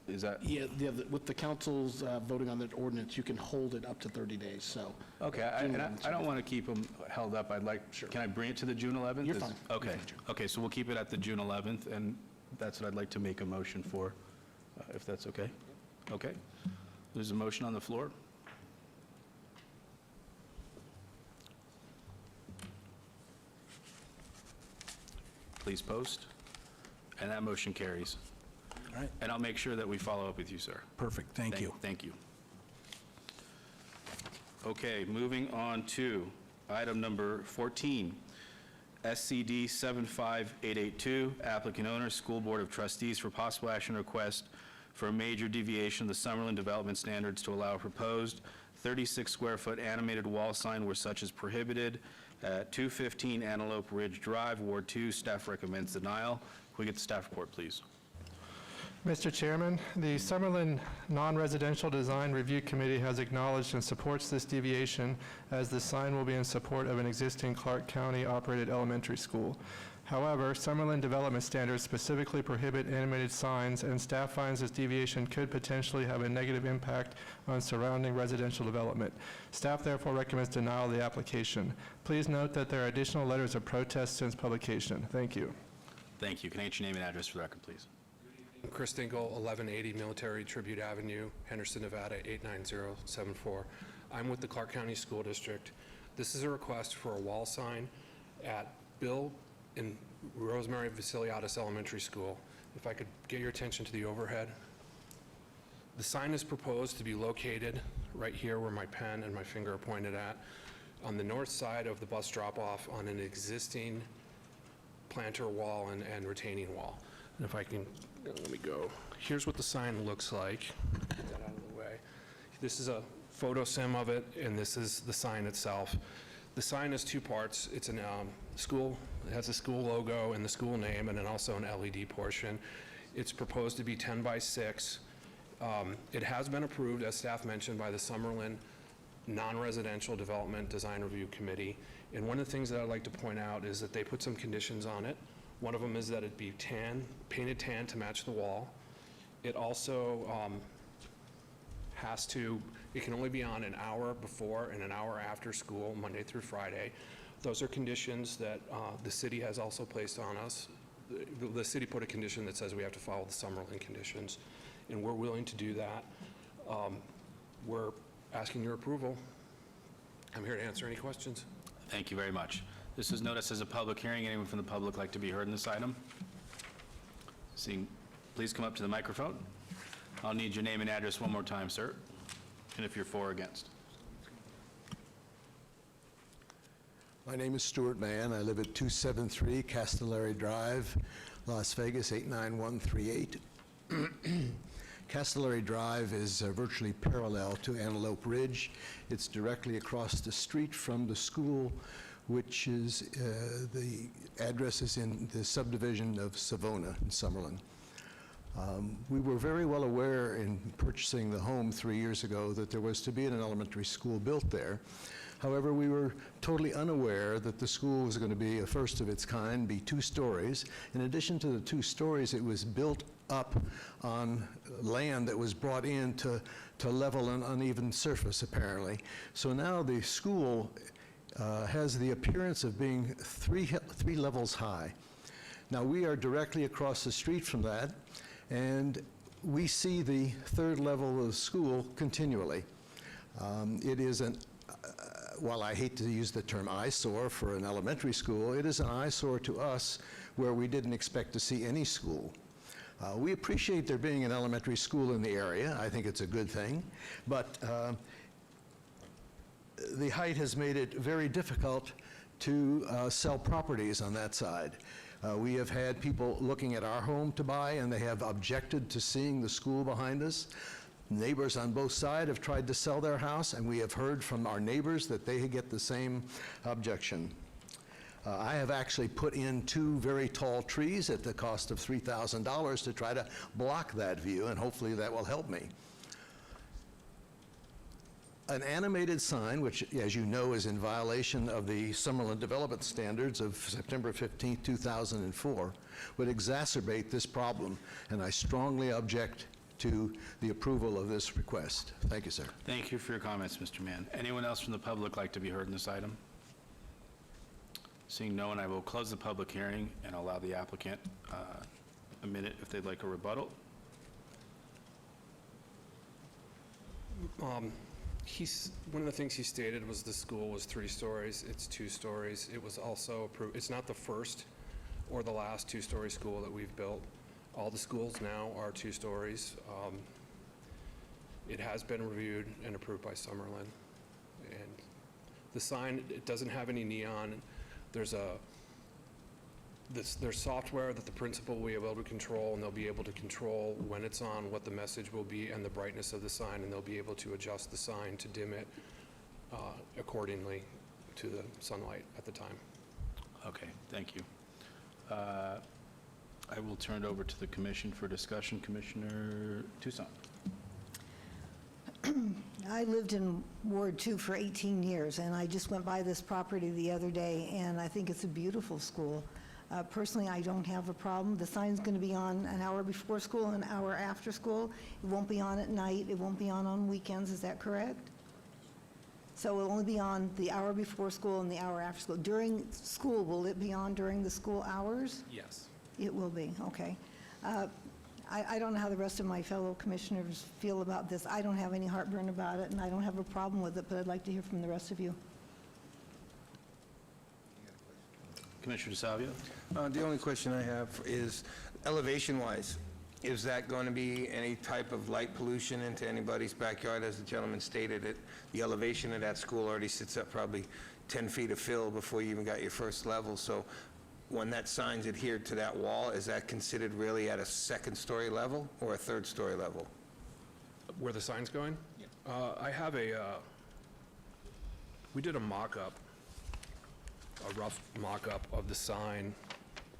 A: Is that...
G: Yeah, with the council's voting on that ordinance, you can hold it up to 30 days, so.
A: Okay, I don't want to keep them held up. I'd like, can I bring it to the June 11th?
G: You're fine.
A: Okay, okay, so we'll keep it at the June 11th, and that's what I'd like to make a motion for, if that's okay? Okay. There's a motion on the floor. Please post. And that motion carries.
N: All right,
A: And I'll make sure that we follow up with you, sir.
N: perfect, thank you.
A: Thank you. Okay, moving on to item number 14, SCD 75882, applicant owner, School Board of Trustees, for possible action request for a major deviation of the Summerlin Development Standards to allow a proposed 36-square-foot animated wall sign where such is prohibited at 215 Antelope Ridge Drive, Ward 2. Staff recommends denial. Can we get the staff report, please?
F: Mr. Chairman, the Summerlin Non-Residential Design Review Committee has acknowledged and supports this deviation, as the sign will be in support of an existing Clark County-operated elementary school. However, Summerlin development standards specifically prohibit animated signs, and staff finds this deviation could potentially have a negative impact on surrounding residential development. Staff therefore recommends denial of the application. Please note that there are additional letters of protest since publication. Thank you.
A: Thank you. Can I get your name and address for the record, please?
O: Chris Dingle, 1180 Military Tribute Avenue, Henderson, Nevada, 89074. I'm with the Clark County School District. This is a request for a wall sign at Bill and Rosemary Vasiliadis Elementary School. If I could get your attention to the overhead. The sign is proposed to be located right here where my pen and my finger are pointed at, on the north side of the bus drop-off on an existing planter wall and retaining wall. And if I can, let me go. Here's what the sign looks like. Get that out of the way. This is a photo sim of it, and this is the sign itself. The sign is two parts. It's an school. It has a school logo and the school name, and then also an LED portion. It's proposed to be 10 by 6. It has been approved, as staff mentioned, by the Summerlin Non-Residential Development Design Review Committee. And one of the things that I'd like to point out is that they put some conditions on it. One of them is that it be tan, painted tan to match the wall. It also it can only be on an hour before and an hour after school, Monday through Friday. Those are conditions that the city has also placed on us. The city put a condition that says we have to follow the Summerlin conditions, and we're willing to do that. We're asking your approval. I'm here to answer any questions.
A: Thank you very much. This is noticed as a public hearing. Anyone from the public like to be heard in this item? Seeing, please come up to the microphone. I'll need your name and address one more time, sir, and if you're for or against.
D: My name is Stuart Mann. I live at 273 Castellari Drive, Las Vegas, 89138. Castellari Drive is virtually parallel to Antelope Ridge. It's directly across the street from the school, which is, the address is in the subdivision of Savona in Summerlin. We were very well aware in purchasing the home 3 years ago that there was to be an elementary school built there. However, we were totally unaware that the school was going to be a first of its kind, be 2 stories. In addition to the 2 stories, it was built up on land that was brought in to level an uneven surface, apparently. So now the school has the appearance of being three levels high. Now, we are directly across the street from that, and we see the 3rd level of the school continually. It is while I hate to use the term eyesore for an elementary school, it is an eyesore to us where we didn't expect to see any school. We appreciate there being an elementary school in the area. I think it's a good thing. But the height has made it very difficult to sell properties on that side. We have had people looking at our home to buy, and they have objected to seeing the school behind us. Neighbors on both sides have tried to sell their house, and we have heard from our neighbors that they get the same objection. I have actually put in 2 very tall trees at the cost of $3,000 to try to block that view, and hopefully that will help me. An animated sign, which, as you know, is in violation of the Summerlin Development Standards of September 15, 2004, would exacerbate this problem, and I strongly object to the approval of this request. Thank you, sir.
A: Thank you for your comments, Mr. Mann. Anyone else from the public like to be heard in this item? Seeing no one, I will close the public hearing and allow the applicant a minute if they'd like a rebuttal.
O: One of the things he stated was the school was 3 stories. It's 2 stories. It was also approved. It's not the first or the last 2-story school that we've built. All the schools now are 2 stories. It has been reviewed and approved by Summerlin. And the sign, it doesn't have any neon. There's software that the principal will be able to control, and they'll be able to control when it's on, what the message will be, and the brightness of the sign, and they'll be able to adjust the sign to dim it accordingly to the sunlight at the time.
A: Okay, thank you. I will turn it over to the commission for discussion. Commissioner Toussaint.
K: I lived in Ward 2 for 18 years, and I just went by this property the other day, and I think it's a beautiful school. Personally, I don't have a problem. The sign's going to be on an hour before school, an hour after school. It won't be on at night, it won't be on weekends, is that correct? So it'll only be on the hour before school and the hour after school. During school, will it be on during the school hours?
O: Yes.
K: It will be, okay. I don't know how the rest of my fellow commissioners feel about this. I don't have any heartburn about it, and I don't have a problem with it, but I'd like to hear from the rest of you.
A: Commissioner DeSalvio?
C: The only question I have is, elevation-wise, is that going to be any type of light pollution into anybody's backyard? As the gentleman stated, the elevation of that school already sits up probably 10 feet of fill before you even got your first level. So when that sign's adhered to that wall, is that considered really at a second-story level or a third-story level?
O: Where the sign's going? I have we did a mock-up, a rough mock-up of the sign,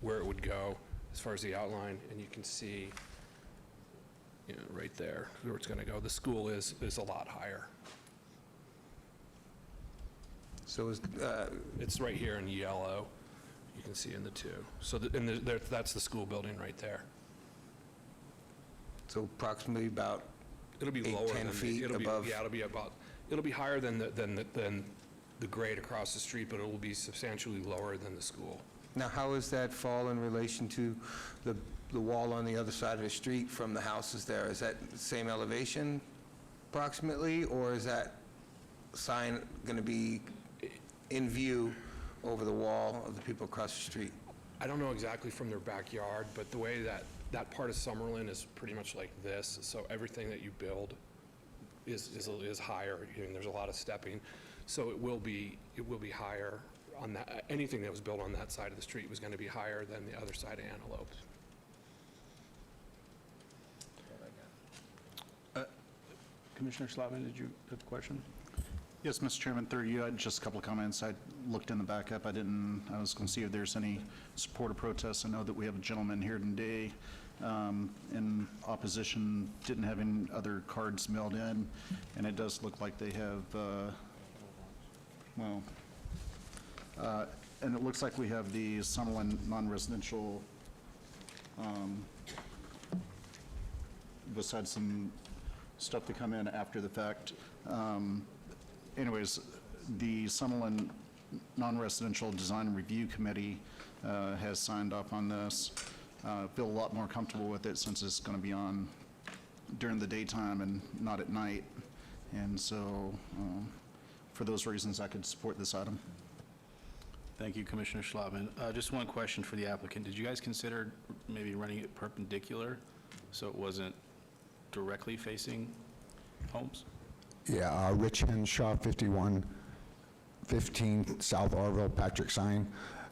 O: where it would go as far as the outline, and you can see, right there, where it's going to go. The school is a lot higher.
C: So
O: it's right here in yellow. You can see in the two. So that's the school building right there.
C: So approximately about
O: It'll be
C: 8,
O: lower
C: 10
O: than
C: feet above?
O: It'll be higher than the grade across the street, but it will be substantially lower than the school.
C: Now, how does that fall in relation to the wall on the other side of the street from the houses there? Is that the same elevation approximately, or is that sign going to be in view over the wall of the people across the street?
O: I don't know exactly from their backyard, but the way that part of Summerlin is pretty much like this, so everything that you build is higher. There's a lot of stepping, so it will be higher on that. Anything that was built on that side of the street was going to be higher than the other side of Antelope.
A: Commissioner Slotman, did you have a question?
J: Yes, Mr. Chairman, through you, I had just a couple of comments. I looked in the backup. I was going to see if there's any support or protest. I know that we have a gentleman here today in opposition, didn't have any other cards mailed in, and it does look like they have, and it looks like we have the Summerlin non-residential, besides some stuff to come in after the fact. Anyways, the Summerlin Non-Residential Design Review Committee has signed off on this. Feel a lot more comfortable with it since it's going to be on during the daytime and not at night. And so, for those reasons, I could support this item.
A: Thank you, Commissioner Schlotman. Just one question for the applicant. Did you guys consider maybe running it perpendicular so it wasn't directly facing homes?
P: Yeah, Rich Henshaw, 5115 South Orville, Patrick Sign.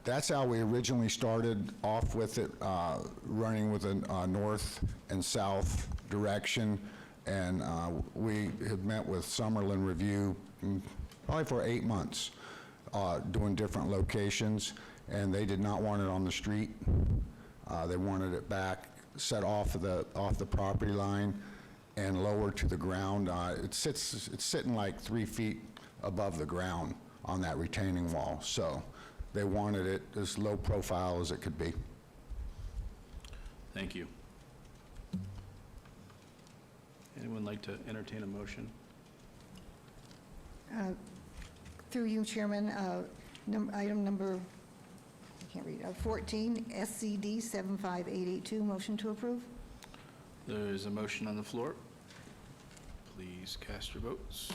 P: That's how we originally started off with it, running with a north and south direction. And we had met with Summerlin Review probably for 8 months, doing different locations, and they did not want it on the street. They wanted it back, set off the property line, and lower to the ground. It's sitting like 3 feet above the ground on that retaining wall. So they wanted it as low profile as it could be.
A: Thank you. Anyone like to entertain a motion?
K: Through you, Chairman, item number, I can't read, 14, SCD 75882, motion to approve.
A: There's a motion on the floor. Please cast your votes.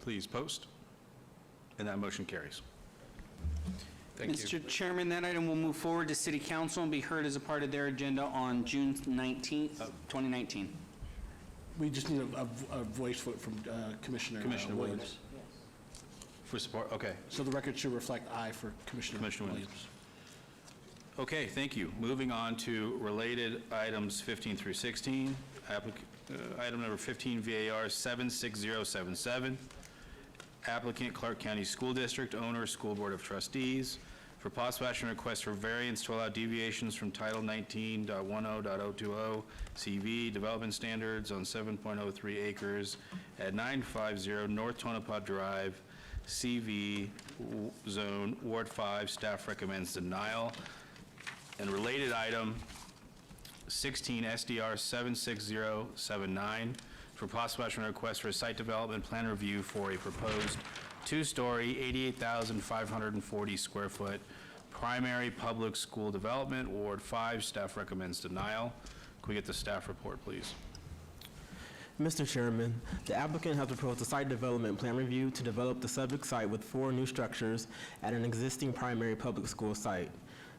A: Please post. And that motion carries.
O: Thank you.
H: Mr. Chairman, that item will move forward to City Council and be heard as a part of their agenda on June 19th, 2019.
G: We just need a voice vote from Commissioner
A: Williams. For support, okay.
G: So the record should reflect aye for Commissioner Williams.
A: Okay, thank you. Moving on to related items 15 through 16. Item number 15, VAR 76077. applicant Clark County School District, owner, School Board of Trustees, for possible action request for variance to allow deviations from Title 19.10.020 CV development standards on 7.03 acres at 950 North Tonopah Drive, CV Zone, Ward 5. Staff recommends denial. And related item, 16 SDR 76079, for possible action request for a site development plan review for a proposed two-story, 88,540 square foot primary public school development, Ward 5. Staff recommends denial. Can we get the staff report, please?
Q: Mr. Chairman, the applicant has proposed a site development plan review to develop the subject site with 4 new structures at an existing primary public school site.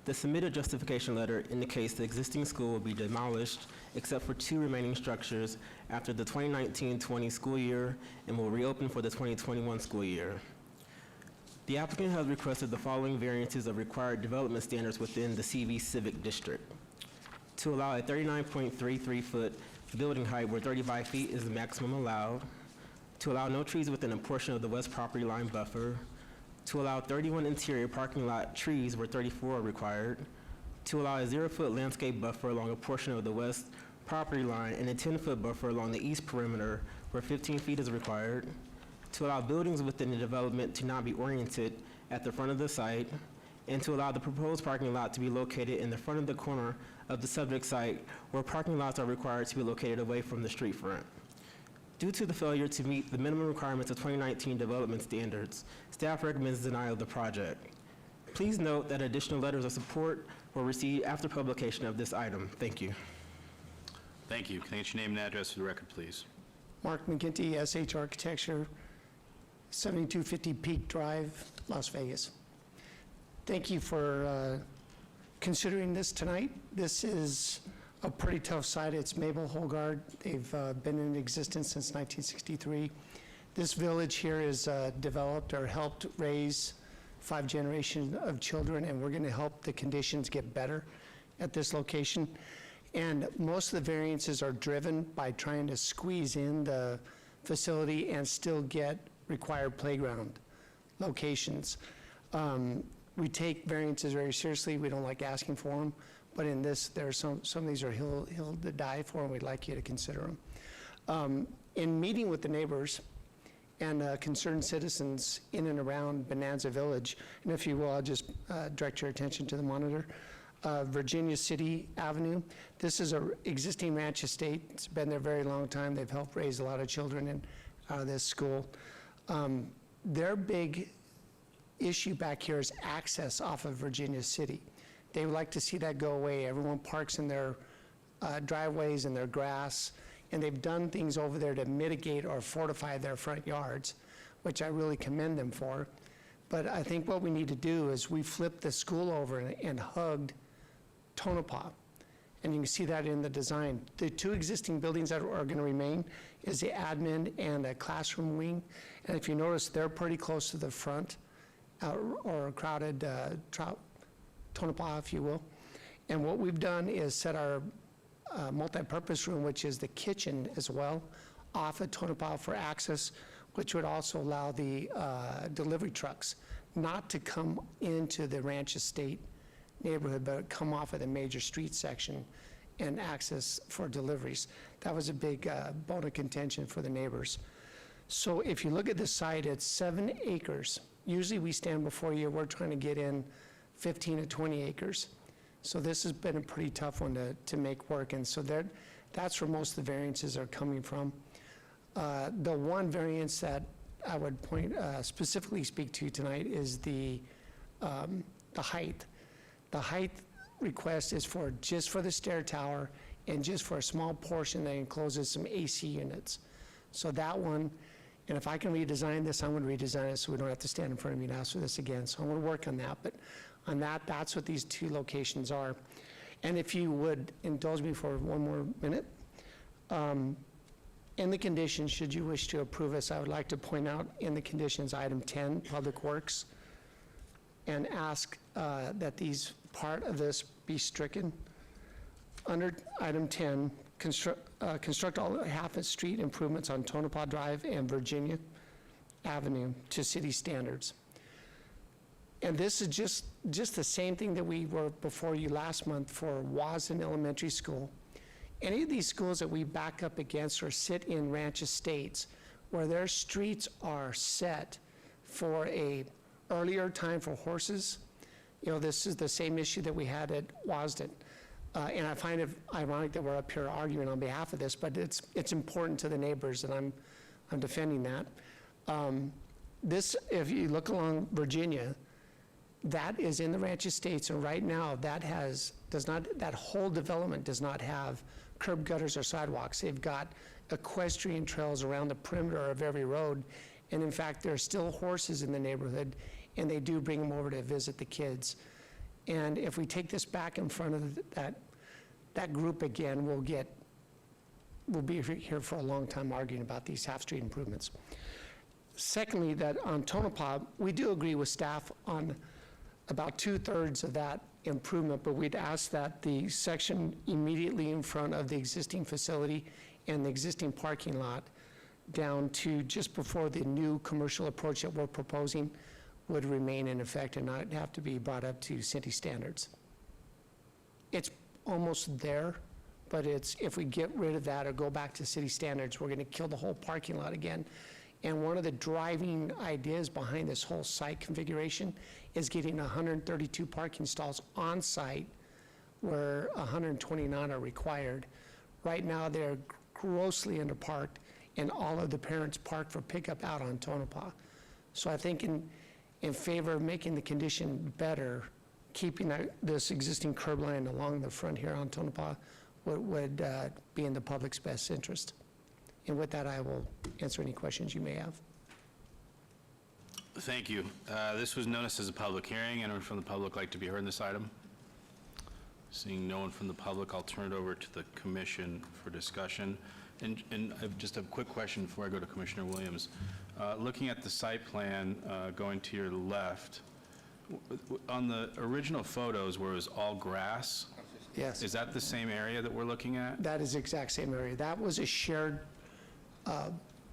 Q: The submitted justification letter indicates the existing school will be demolished except for 2 remaining structures after the 2019-20 school year and will reopen for the 2021 school year. The applicant has requested the following variances of required development standards within the CV Civic District. To allow a 39.33-foot building height where 35 feet is the maximum allowed, to allow no trees within a portion of the west property line buffer, to allow 31 interior parking lot trees where 34 are required, to allow a 0-foot landscape buffer along a portion of the west property line and a 10-foot buffer along the east perimeter where 15 feet is required, to allow buildings within the development to not be oriented at the front of the site, and to allow the proposed parking lot to be located in the front of the corner of the subject site where parking lots are required to be located away from the street front. Due to the failure to meet the minimum requirements of 2019 development standards, staff recommends denial of the project. Please note that additional letters of support were received after publication of this item. Thank you.
A: Thank you. Can I get your name and address for the record, please?
R: Mark McGinty, SH Architecture, 7250 Peak Drive, Las Vegas. Thank you for considering this tonight. This is a pretty tough site. It's Mabel Holgard. They've been in existence since 1963. This village here is developed or helped raise 5 generations of children, and we're going to help the conditions get better at this location. And most of the variances are driven by trying to squeeze in the facility and still get required playground locations. We take variances very seriously. We don't like asking for them. But in this, there are some of these are hill to die for, and we'd like you to consider them. In meeting with the neighbors and concerned citizens in and around Bonanza Village, and if you will, I'll just direct your attention to the monitor. Virginia City Avenue. This is an existing ranch estate. It's been there a very long time. They've helped raise a lot of children out of this school. Their big issue back here is access off of Virginia City. They would like to see that go away. Everyone parks in their driveways and their grass, and they've done things over there to mitigate or fortify their front yards, which I really commend them for. But I think what we need to do is we flipped the school over and hugged Tonopah, and you can see that in the design. The 2 existing buildings that are going to remain is the admin and a classroom wing, and if you notice, they're pretty close to the front, or a crowded Tonopah, if you will. And what we've done is set our multi-purpose room, which is the kitchen as well, off of Tonopah for access, which would also allow the delivery trucks not to come into the Ranch Estate neighborhood, but come off of the major street section and access for deliveries. That was a big bone of contention for the neighbors. So if you look at the site, it's 7 acres. Usually we stand before you, we're trying to get in 15 to 20 acres. So this has been a pretty tough one to make work, and so that's where most of the variances are coming from. The one variance that I would specifically speak to tonight is the height. The height request is just for the stair tower and just for a small portion that encloses some AC units. So that one, and if I can redesign this, I'm going to redesign it so we don't have to stand in front of you and ask for this again. So I'm going to work on that. But on that, that's what these 2 locations are. And if you would indulge me for one more minute, in the conditions, should you wish to approve this, I would like to point out in the conditions, item 10, Public Works, and ask that part of this be stricken. Under item 10, construct all half-street improvements on Tonopah Drive and Virginia Avenue to city standards. And this is just the same thing that we were before you last month for Wasden Elementary School. Any of these schools that we back up against or sit in ranch estates where their streets are set for a earlier time for horses, this is the same issue that we had at Wasden. And I find it ironic that we're up here arguing on behalf of this, but it's important to the neighbors, and I'm defending that. This, if you look along Virginia, that is in the ranch estates, and right now that whole development does not have curb gutters or sidewalks. They've got equestrian trails around the perimeter of every road, and in fact, there are still horses in the neighborhood, and they do bring them over to visit the kids. And if we take this back in front of that group again, we'll be here for a long time arguing about these half-street improvements. Secondly, that on Tonopah, we do agree with staff on about 2/3 of that improvement, but we'd ask that the section immediately in front of the existing facility and the existing parking lot down to just before the new commercial approach that we're proposing would remain in effect and not have to be brought up to city standards. It's almost there, but if we get rid of that or go back to city standards, we're going to kill the whole parking lot again. And one of the driving ideas behind this whole site configuration is getting 132 parking stalls on site where 129 are required. Right now, they're grossly underparked, and all of the parents park for pickup out on Tonopah. So I think in favor of making the condition better, keeping this existing curb line along the front here on Tonopah would be in the public's best interest. And with that, I will answer any questions you may have.
A: Thank you. This was noticed as a public hearing. Anyone from the public like to be heard in this item? Seeing no one from the public, I'll turn it over to the commission for discussion. And I have just a quick question before I go to Commissioner Williams. Looking at the site plan, going to your left, on the original photos where it was all grass,
R: Yes.
A: is that the same area that we're looking at?
R: That is the exact same area. That was a shared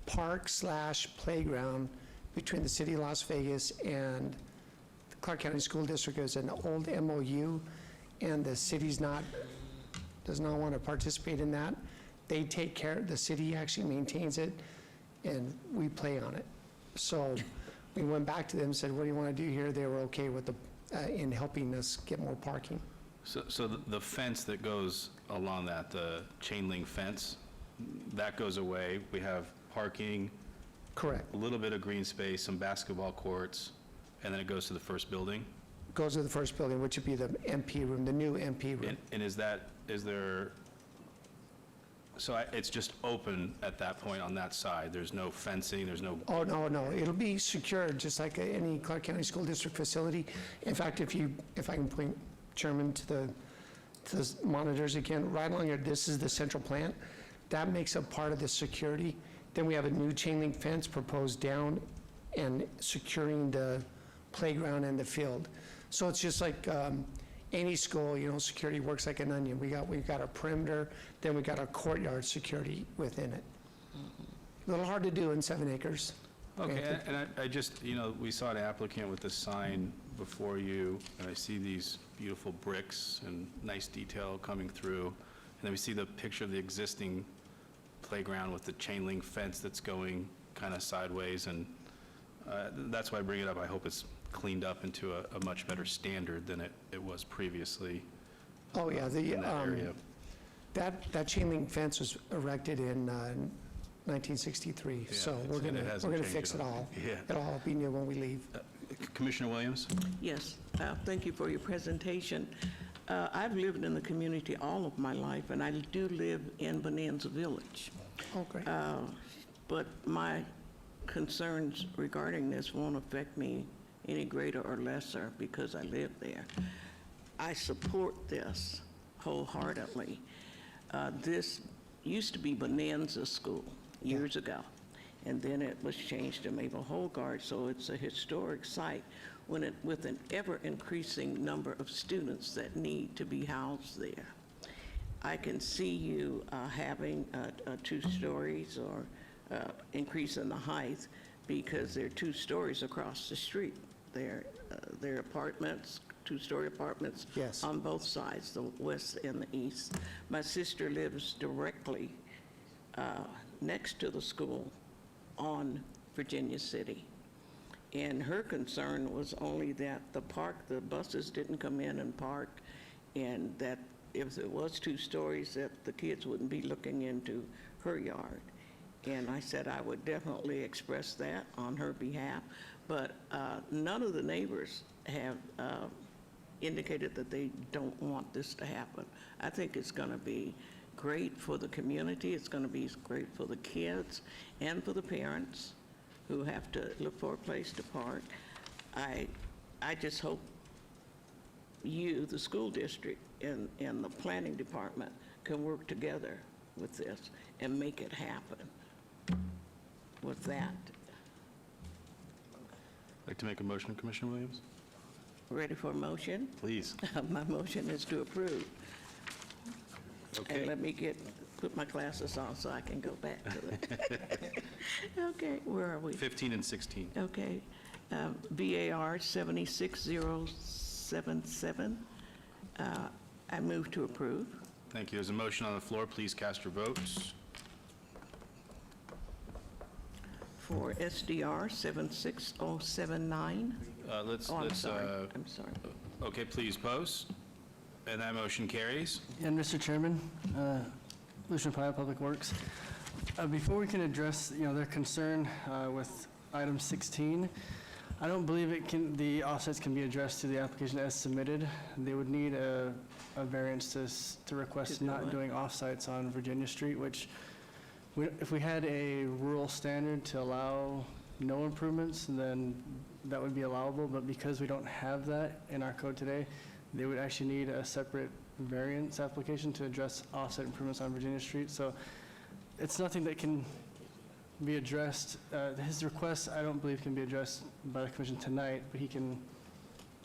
R: park/playground between the city of Las Vegas and the Clark County School District. It was an old MOU, and the city does not want to participate in that. They take care, the city actually maintains it, and we play on it. So we went back to them and said, what do you want to do here? They were okay with in helping us get more parking.
A: So the fence that goes along that, the chain link fence, that goes away. We have parking.
R: Correct.
A: A little bit of green space, some basketball courts, and then it goes to the first building?
R: Goes to the first building, which would be the MP room, the new MP room.
A: And is there, so it's just open at that point on that side? There's no fencing, there's no...
R: Oh, no. It'll be secured, just like any Clark County School District facility. In fact, if I can point, Chairman, to the monitors again, right along here, this is the central plant. That makes up part of the security. Then we have a new chain link fence proposed down and securing the playground and the field. So it's just like any school, security works like an onion. We got our perimeter, then we got our courtyard security within it. A little hard to do in 7 acres.
A: Okay, and I just, we saw an applicant with a sign before you, and I see these beautiful bricks and nice detail coming through. And then we see the picture of the existing playground with the chain link fence that's going kind of sideways, and that's why I bring it up. I hope it's cleaned up into a much better standard than it was previously.
R: Oh, yeah,
A: in that area.
R: that chain link fence was erected in 1963, so we're gonna fix it all.
A: Yeah.
R: It'll all be new when we leave.
A: Commissioner Williams?
E: Yes, thank you for your presentation. I've lived in the community all of my life, and I do live in Bonanza Village.
R: Oh, great.
E: But my concerns regarding this won't affect me any greater or lesser because I live there. I support this wholeheartedly. This used to be Bonanza School years ago, and then it was changed to Mabel Holgard, so it's a historic site with an ever-increasing number of students that need to be housed there. I can see you having 2 stories or increasing the height, because they're 2 stories across the street. They're apartments, 2-story apartments
R: Yes.
E: on both sides, the west and the east. My sister lives directly next to the school on Virginia City. And her concern was only that the buses didn't come in and park, and that if it was 2 stories, that the kids wouldn't be looking into her yard. And I said I would definitely express that on her behalf, but none of the neighbors have indicated that they don't want this to happen. I think it's going to be great for the community, it's going to be great for the kids and for the parents who have to look for a place to park. I just hope you, the school district, and the planning department can work together with this and make it happen. With that,
A: Like to make a motion, Commissioner Williams?
E: ready for a motion?
A: Please.
E: My motion is to approve.
A: Okay.
E: And let me put my glasses on so I can go back to it. Okay, where are we?
A: 15 and 16.
E: Okay. BAR 76077. I move to approve.
A: Thank you. There's a motion on the floor. Please cast your votes.
E: For SDR 76079.
A: Let's,
E: Oh, I'm sorry.
A: Okay, please post. And that motion carries.
S: And Mr. Chairman, Lucian Pyle, Public Works. Before we can address, their concern with item 16, I don't believe the offsets can be addressed to the application as submitted. They would need a variance to request not doing offsites on Virginia Street, which if we had a rural standard to allow no improvements, then that would be allowable, but because we don't have that in our code today, they would actually need a separate variance application to address offset improvements on Virginia Street. So it's nothing that can be addressed. His request, I don't believe, can be addressed by the commission tonight, but he can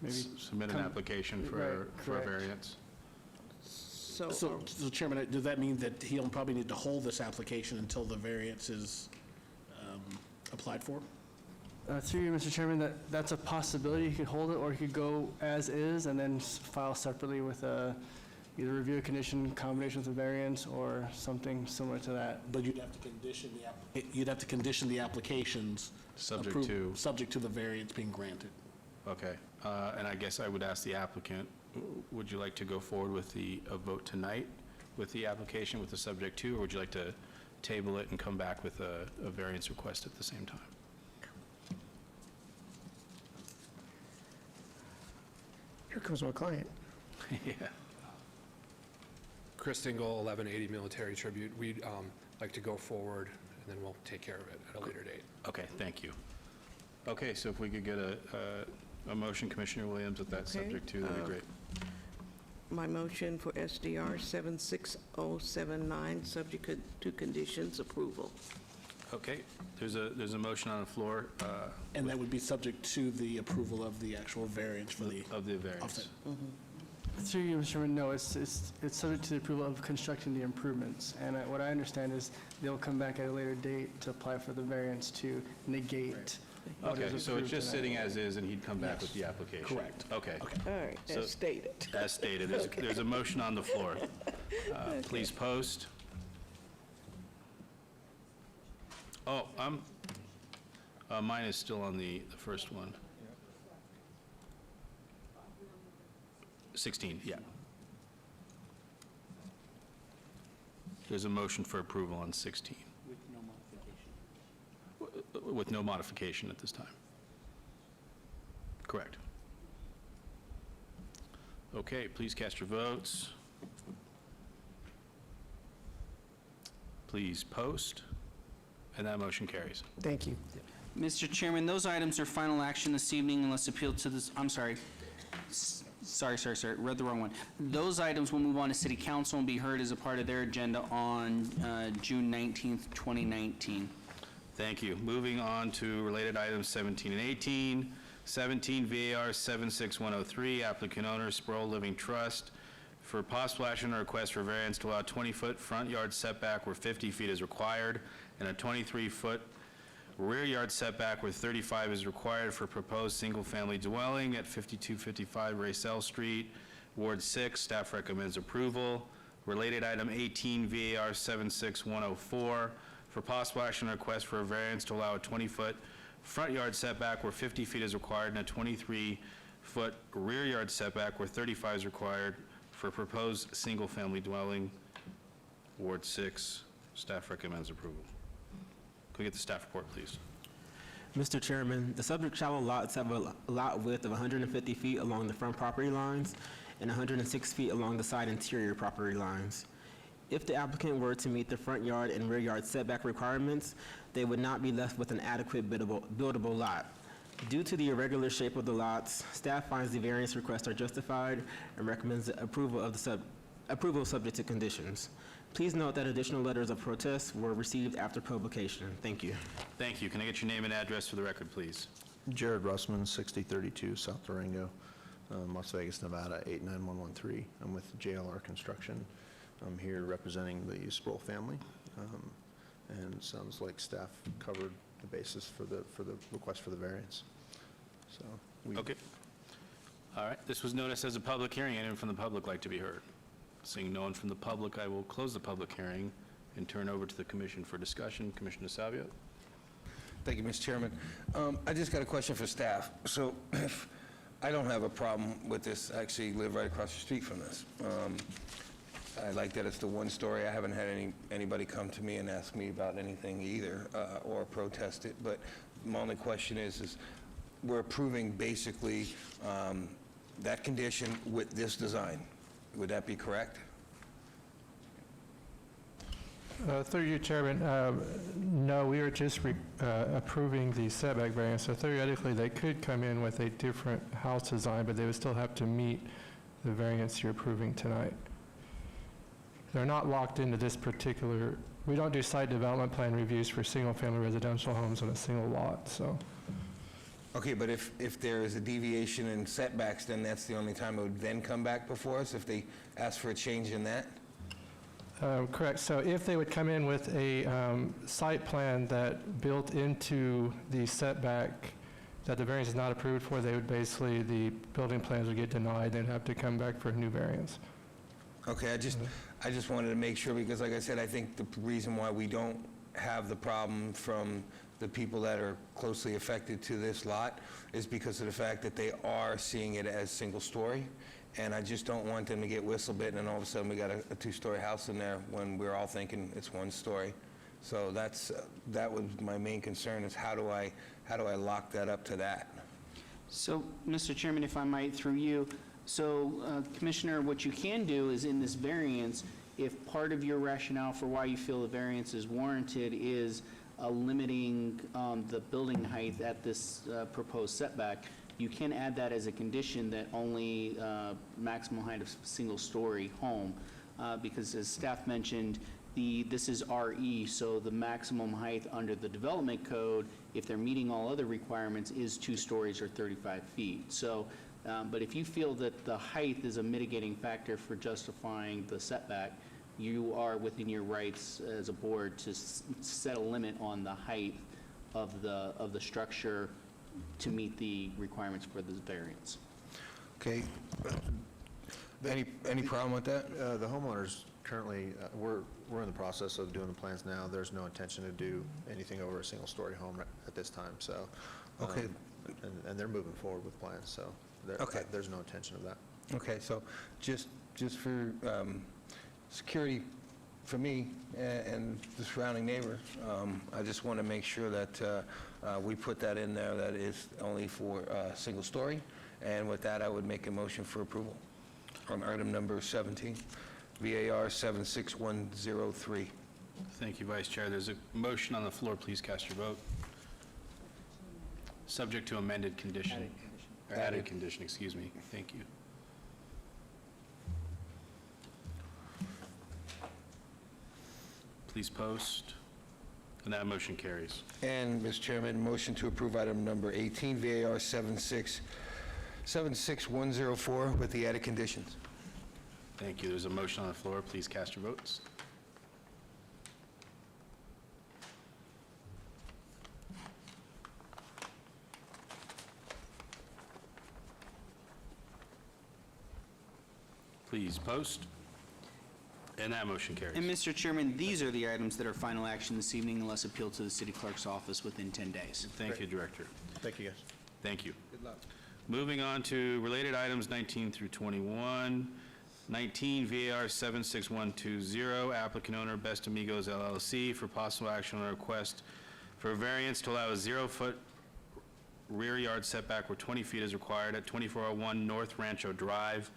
S: maybe
A: Submit an application for a
S: correct.
A: variance.
E: So
G: Chairman, does that mean that he'll probably need to hold this application until the variance is applied for?
S: Through you, Mr. Chairman, that's a possibility. He could hold it, or he could go as is and then file separately with either review a condition combination with a variance or something similar to that.
G: But you'd have to condition the applications
A: Subject
G: to the variance being granted.
A: Okay. And I guess I would ask the applicant, would you like to go forward with a vote tonight with the application with the subject to, or would you like to table it and come back with a variance request at the same time?
R: Here comes my client.
A: Yeah.
O: Chris Dingle, 1180 Military Tribute. We'd like to go forward, and then we'll take care of it at a later date.
A: Okay, thank you. Okay, so if we could get a motion, Commissioner Williams, with that subject to, that'd be great.
E: my motion for SDR 76079, subject to conditions approval.
A: Okay, there's a motion on the floor.
G: And that would be subject to the approval of the actual variance for the...
A: Of the variance.
G: offset.
S: Through you, Mr. Chairman, no, it's subject to the approval of constructing the improvements. And what I understand is they'll come back at a later date to apply for the variance to negate. what
A: Okay,
S: is
A: so it's
S: approved
A: just
S: tonight.
A: sitting as is, and he'd come back with
G: Yes.
A: the application?
G: Correct.
A: Okay.
E: All right,
A: So-
E: as stated.
A: As stated, there's a motion on the floor. Please post. Oh, mine is still on the first one. 16, yeah. There's a motion for approval on 16.
G: With no modification.
A: With no modification at this time. Correct. Okay, please cast your votes. Please post, and that motion carries.
R: Thank you.
H: Mr. Chairman, those items are final action this evening unless appealed to this, I'm sorry. Sorry, read the wrong one. Those items will move on to City Council and be heard as a part of their agenda on June 19th, 2019.
A: Thank you. Moving on to related items 17 and 18. 17, VAR 76103, applicant owner Sproul Living Trust, for possible action on a request for variance to allow 20-foot front yard setback where 50 feet is required, and a 23-foot rear yard setback where 35 is required for proposed single-family dwelling at 5255 Racel Street, Ward 6. Staff recommends approval. Related item 18, VAR 76104, for possible action on request for a variance to allow a 20-foot front yard setback where 50 feet is required and a 23-foot rear yard setback where 35 is required for proposed single-family dwelling, Ward 6. Staff recommends approval. Can we get the staff report, please?
Q: Mr. Chairman, the subject shallow lots have a lot width of 150 feet along the front property lines and 106 feet along the side interior property lines. If the applicant were to meet the front yard and rear yard setback requirements, they would not be left with an adequate buildable lot. Due to the irregular shape of the lots, staff finds the variance requests are justified and recommends approval of approval subject to conditions. Please note that additional letters of protest were received after publication. Thank you.
A: Thank you. Can I get your name and address for the record, please?
T: Jared Russman, 6032 South Durango, Las Vegas, Nevada, 89113. I'm with JLR Construction. I'm here representing the Sproul family, and it sounds like staff covered the basis for the request for the variance. So
A: Okay. All right. This was noticed as a public hearing. Anyone from the public like to be heard? Seeing no one from the public, I will close the public hearing and turn over to the commission for discussion. Commissioner Savio.
C: Thank you, Mr. Chairman. I just got a question for staff. So I don't have a problem with this. I actually live right across the street from this. I like that it's the one story. I haven't had anybody come to me and ask me about anything either, or protest it. But my only question is we're approving basically that condition with this design. Would that be correct?
F: Through you, Chairman, no, we are just approving the setback variance. So theoretically, they could come in with a different house design, but they would still have to meet the variance you're approving tonight. They're not locked into this particular, we don't do site development plan reviews for single-family residential homes on a single lot, so.
C: Okay, but if there is a deviation in setbacks, then that's the only time it would then come back before us, if they ask for a change in that?
F: Correct. So if they would come in with a site plan that built into the setback that the variance is not approved for, they would basically, the building plans would get denied. They'd have to come back for a new variance.
C: Okay, I just wanted to make sure, because like I said, I think the reason why we don't have the problem from the people that are closely affected to this lot is because of the fact that they are seeing it as single-story, and I just don't want them to get whistle-bitten and all of a sudden we got a two-story house in there when we're all thinking it's one story. So that was my main concern, is how do I lock that up to that?
H: So, Mr. Chairman, if I might, through you, so Commissioner, what you can do is in this variance, if part of your rationale for why you feel the variance is warranted is limiting the building height at this proposed setback, you can add that as a condition that only maximum height of single-story home, because as staff mentioned, this is RE, so the maximum height under the development code, if they're meeting all other requirements, is 2 stories or 35 feet. So, but if you feel that the height is a mitigating factor for justifying the setback, you are within your rights as a board to set a limit on the height of the structure to meet the requirements for this variance.
C: Okay. Any problem with that?
T: The homeowners currently, we're in the process of doing the plans now. There's no intention to do anything over a single-story home at this time, so.
C: Okay.
T: And they're moving forward with plans, so there's no intention of that.
C: Okay, so just for security for me and the surrounding neighbor, I just want to make sure that we put that in there, that is only for single story. And with that, I would make a motion for approval on item number 17, VAR 76103.
A: Thank you, Vice Chair. There's a motion on the floor. Please cast your vote. Subject to amended condition. Added condition, excuse me. Thank you. Please post. And that motion carries.
C: And, Mr. Chairman, motion to approve item number 18, VAR 76104 with the added conditions.
A: Thank you. There's a motion on the floor. Please cast your votes. please post. And that motion carries.
H: And Mr. Chairman, these are the items that are final action this evening unless appealed to the city clerk's office within 10 days.
A: Thank you, Director.
T: Thank you, guys.
A: Thank you.
C: Good luck.
A: Moving on to related items 19 through 21. 19 VAR 76120, applicant owner Best Amigos LLC for possible action on a request for a variance to allow a 0-foot rear yard setback where 20 feet is required at 2401 North Rancho Drive,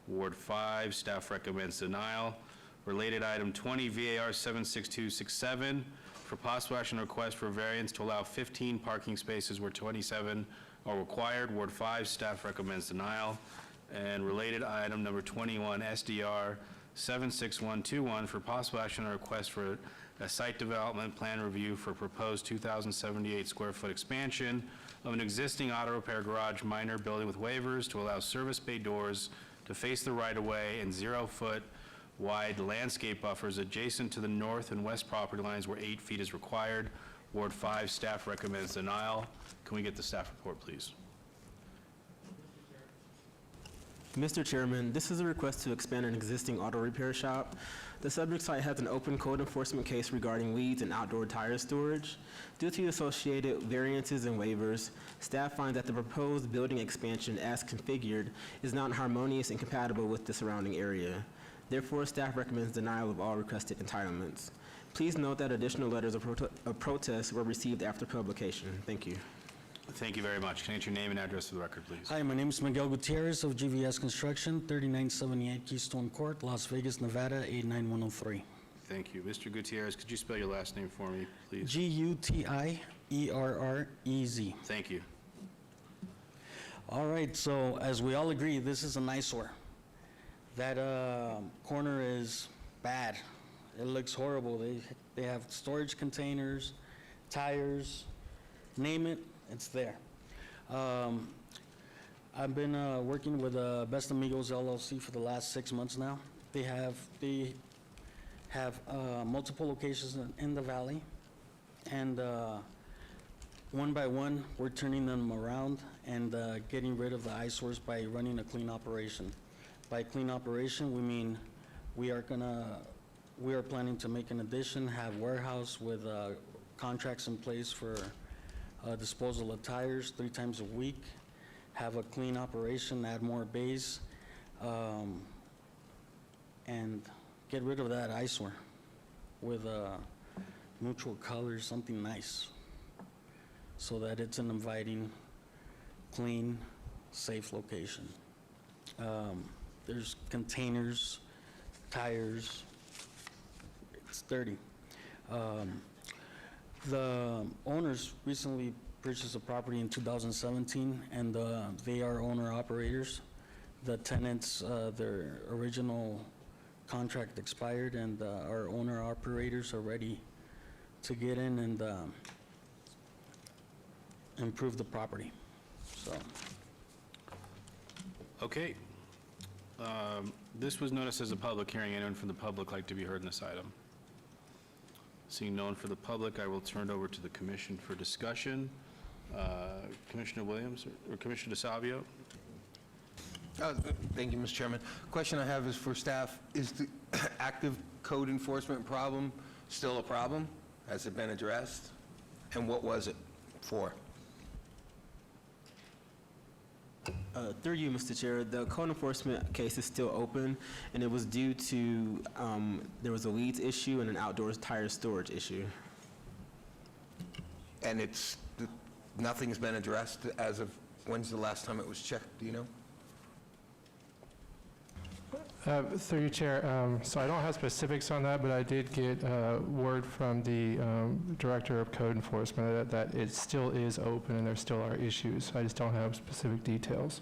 A: Ward 5. Staff recommends denial. Related item 20 VAR 76267 for possible action on a request for a variance to allow 15 parking spaces where 27 are required, Ward 5. Staff recommends denial. And related item number 21 SDR 76121 for possible action on a request for a site development plan review for proposed 2,078 square foot expansion of an existing auto repair garage minor building with waivers to allow service bay doors to face the right-of-way and 0-foot wide landscape buffers adjacent to the north and west property lines where 8 feet is required. Ward 5, staff recommends denial. Can we get the staff report, please?
Q: Mr. Chairman, this is a request to expand an existing auto repair shop. The subject site has an open code enforcement case regarding weeds and outdoor tire storage. Due to associated variances and waivers, staff finds that the proposed building expansion as configured is not harmonious and compatible with the surrounding area. Therefore, staff recommends denial of all requested entitlements. Please note that additional letters of protest were received after publication. Thank you.
A: Thank you very much. Can I get your name and address for the record, please?
U: Hi, my name is Miguel Gutierrez of GVS Construction, 3978 Keystone Court, Las Vegas, Nevada, 89103.
A: Thank you. Mr. Gutierrez, could you spell your last name for me, please?
U: Gutierrez.
A: Thank you.
U: All right, so as we all agree, this is an eyesore. That corner is bad. It looks horrible. They have storage containers, tires, name it, it's there. I've been working with Best Amigos LLC for the last 6 months now. They have multiple locations in the valley, and one by one, we're turning them around and getting rid of the eyesores by running a clean operation. By clean operation, we mean we are planning to make an addition, have warehouse with contracts in place for disposal of tires 3 times a week, have a clean operation, add more bays, and get rid of that eyesore with neutral colors, something nice, so that it's an inviting, clean, safe location. There's containers, tires, it's dirty. The owners recently purchased a property in 2017, and they are owner-operators. The tenants, their original contract expired, and our owner-operators are ready to get in and improve the property, so.
A: Okay. This was noticed as a public hearing. Anyone from the public like to be heard in this item? Seeing no one for the public, I will turn it over to the commission for discussion. Commissioner Williams or Commissioner DeSalvio?
C: Thank you, Mr. Chairman. Question I have is for staff. Is the active code enforcement problem still a problem? Has it been addressed? And what was it for?
Q: Through you, Mr. Chair, the code enforcement case is still open, and it was due to, there was a weeds issue and an outdoor tire storage issue.
C: And nothing's been addressed as of, when's the last time it was checked, do you know?
F: Through you, Chair, so I don't have specifics on that, but I did get word from the Director of Code Enforcement that it still is open and there still are issues. I just don't have specific details.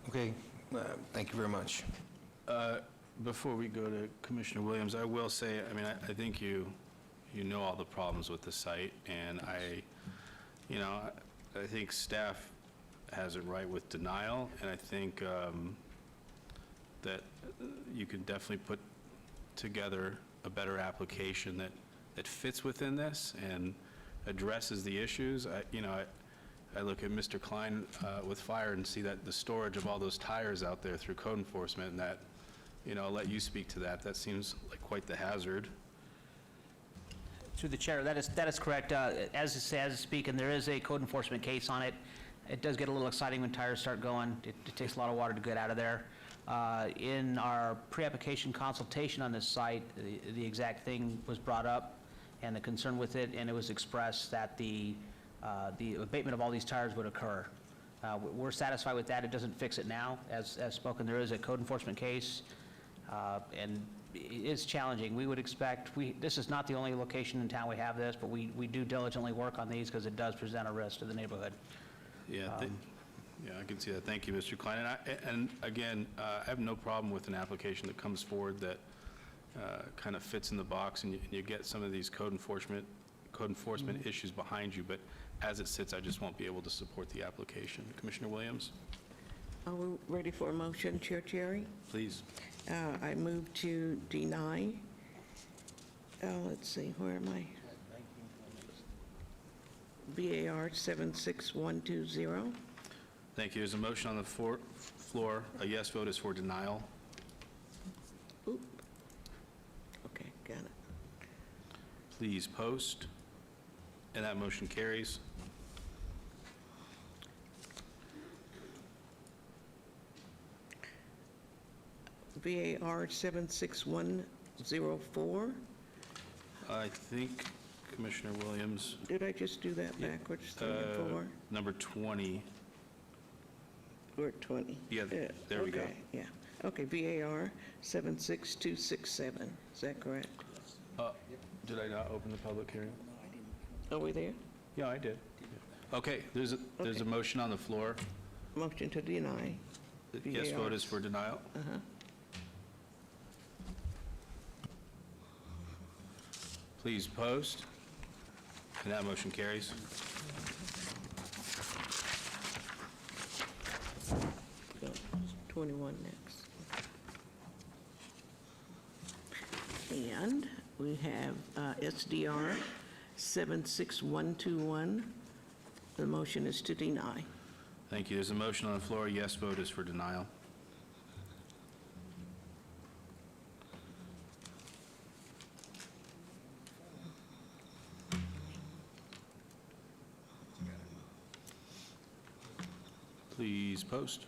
C: Okay, thank you very much.
A: Before we go to Commissioner Williams, I will say, I mean, I think you know all the problems with the site, and I think staff has it right with denial, and I think that you can definitely put together a better application that fits within this and addresses the issues. I I look at Mr. Klein with fire and see that the storage of all those tires out there through code enforcement, and that, I'll let you speak to that. That seems like quite the hazard.
B: Through the chair, that is correct. As it says, speaking, there is a code enforcement case on it. It does get a little exciting when tires start going. It takes a lot of water to get out of there. In our pre-application consultation on this site, the exact thing was brought up and the concern with it, and it was expressed that the abatement of all these tires would occur. We're satisfied with that. It doesn't fix it now. As spoken, there is a code enforcement case, and it is challenging. We would expect, this is not the only location in town we have this, but we do diligently work on these because it does present a risk to the neighborhood.
A: Yeah, I can see that. Thank you, Mr. Klein. And again, I have no problem with an application that comes forward that kind of fits in the box, and you get some of these code enforcement issues behind you, but as it sits, I just won't be able to support the application. Commissioner Williams?
E: Are we ready for a motion, Chair Cherry?
A: Please.
E: I move to deny. Let's see, where am I? BAR 76120.
A: Thank you. There's a motion on the floor. A yes vote is for denial.
E: Oop. Okay, got it.
A: Please post. And that motion carries.
E: BAR 76104.
A: I think, Commissioner Williams,
E: Did I just do that backwards, 3 and 4?
A: number 20.
E: We're at 20.
A: Yeah, there we go.
E: Okay, yeah. Okay, VAR 76267, is that correct?
A: Did I not open the public hearing?
E: Are we there?
A: Yeah, I did. Okay, there's a motion on the floor.
E: Motion to deny.
A: The yes
E: VAR.
A: vote is for denial.
E: Uh-huh.
A: Please post. And that motion carries.
E: Go 21 next. And we have SDR 76121. The motion is to deny.
A: Thank you. There's a motion on the floor. Yes vote is for denial. Please post.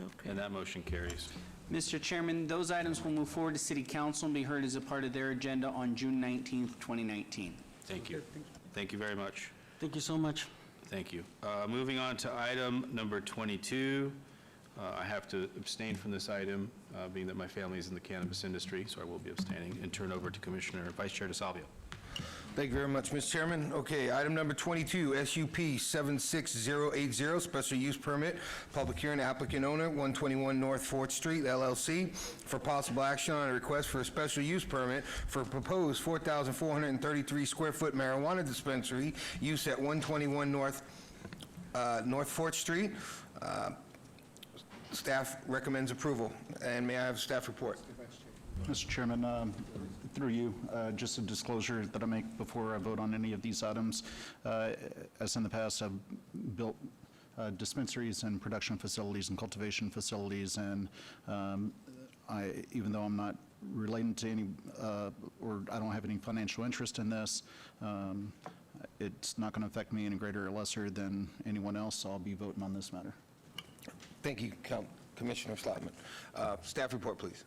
E: Okay.
A: And that motion carries.
H: Mr. Chairman, those items will move forward to City Council and be heard as a part of their agenda on June 19th, 2019.
A: Thank you. Thank you very much.
U: Thank you so much.
A: Thank you. Moving on to item number 22. I have to abstain from this item, being that my family is in the cannabis industry, so I will be abstaining, and turn over to Commissioner Vice Chair DeSalvio.
C: Thank you very much, Mr. Chairman. Okay, item number 22, SUP 76080, special use permit, public hearing, applicant owner, 121 North 4th Street, LLC, for possible action on a request for a special use permit for a proposed 4,433 square foot marijuana dispensary use at 121 North 4th Street. Staff recommends approval. And may I have a staff report?
J: Mr. Chairman, through you, just a disclosure that I make before I vote on any of these items. As in the past, I've built dispensaries and production facilities and cultivation facilities, and even though I'm not related to any, or I don't have any financial interest in this, it's not going to affect me any greater or lesser than anyone else, so I'll be voting on this matter.
C: Thank you, Commissioner Slotman. Staff report, please.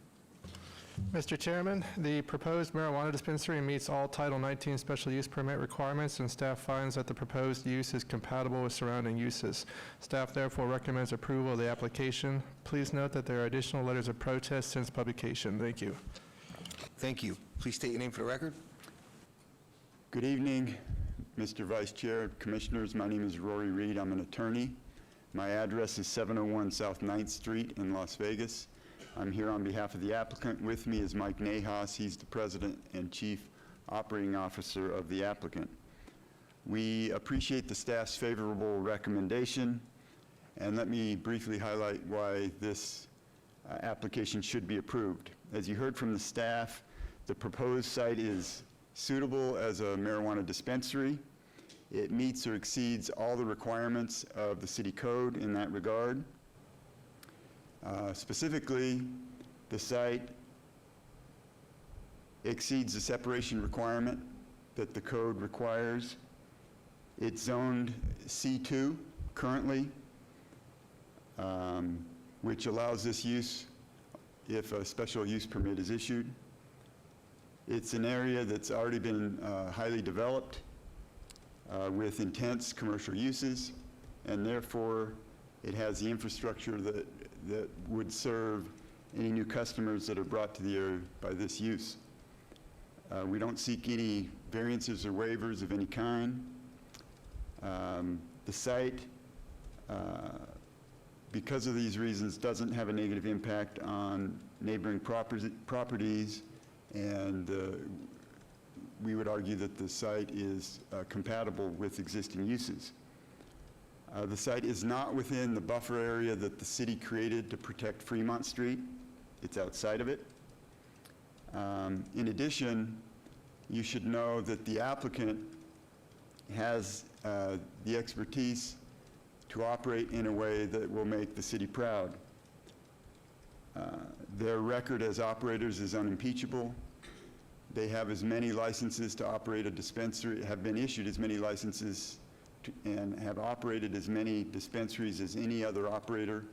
F: Mr. Chairman, the proposed marijuana dispensary meets all Title 19 special use permit requirements, and staff finds that the proposed use is compatible with surrounding uses. Staff therefore recommends approval of the application. Please note that there are additional letters of protest since publication. Thank you.
C: Thank you. Please state your name for the record.
V: Good evening, Mr. Vice Chair, Commissioners. My name is Rory Reed. I'm an attorney. My address is 701 South 9th Street in Las Vegas. I'm here on behalf of the applicant. With me is Mike Nahas. He's the President and Chief Operating Officer of the applicant. We appreciate the staff's favorable recommendation, and let me briefly highlight why this application should be approved. As you heard from the staff, the proposed site is suitable as a marijuana dispensary. It meets or exceeds all the requirements of the city code in that regard. Specifically, the site exceeds the separation requirement that the code requires. It's zoned C2 currently, which allows this use if a special use permit is issued. It's an area that's already been highly developed with intense commercial uses, and therefore it has the infrastructure that would serve any new customers that are brought to the area by this use. We don't seek any variances or waivers of any kind. The site, because of these reasons, doesn't have a negative impact on neighboring properties, and we would argue that the site is compatible with existing uses. The site is not within the buffer area that the city created to protect Fremont Street. It's outside of it. In addition, you should know that the applicant has the expertise to operate in a way that will make the city proud. Their record as operators is unimpeachable. They have as many licenses to operate a dispensary, have been issued as many licenses and have operated as many dispensaries as any other operator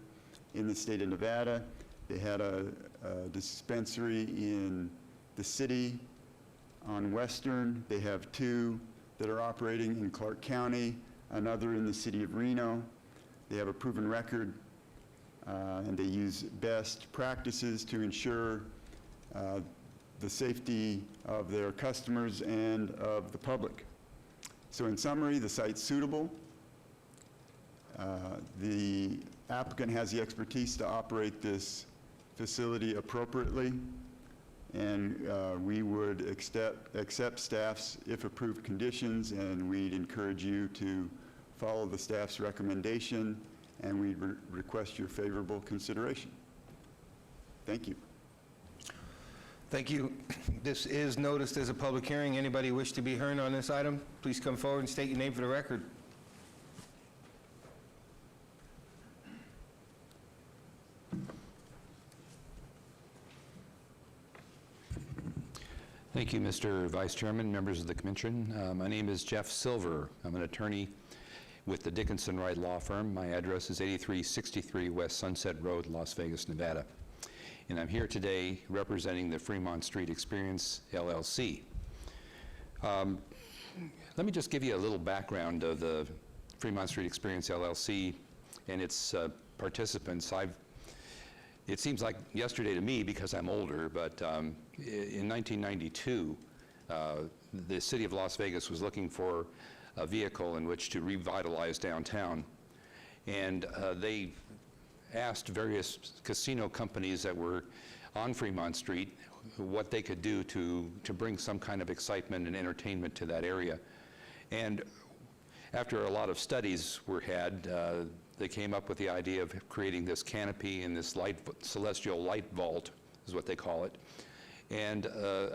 V: in the state of Nevada. They had a dispensary in the city on Western. They have 2 that are operating in Clark County, another in the city of Reno. They have a proven record, and they use best practices to ensure the safety of their customers and of the public. So in summary, the site's suitable. The applicant has the expertise to operate this facility appropriately, and we would accept staff's, if approved, conditions, and we'd encourage you to follow the staff's recommendation, and we'd request your favorable consideration. Thank you.
C: Thank you. This is noticed as a public hearing. Anybody wish to be heard on this item, please come forward and state your name for the record.
I: Thank you, Mr. Vice Chairman, members of the Commission. My name is Jeff Silver. I'm an attorney with the Dickinson Wright Law Firm. My address is 8363 West Sunset Road, Las Vegas, Nevada. And I'm here today representing the Fremont Street Experience, LLC. Let me just give you a little background of the Fremont Street Experience, LLC and its participants. It seems like yesterday to me because I'm older, but in 1992, the city of Las Vegas was looking for a vehicle in which to revitalize downtown. And they asked various casino companies that were on Fremont Street what they could do to bring some kind of excitement and entertainment to that area. And after a lot of studies were had, they came up with the idea of creating this canopy and this celestial light vault, is what they call it. And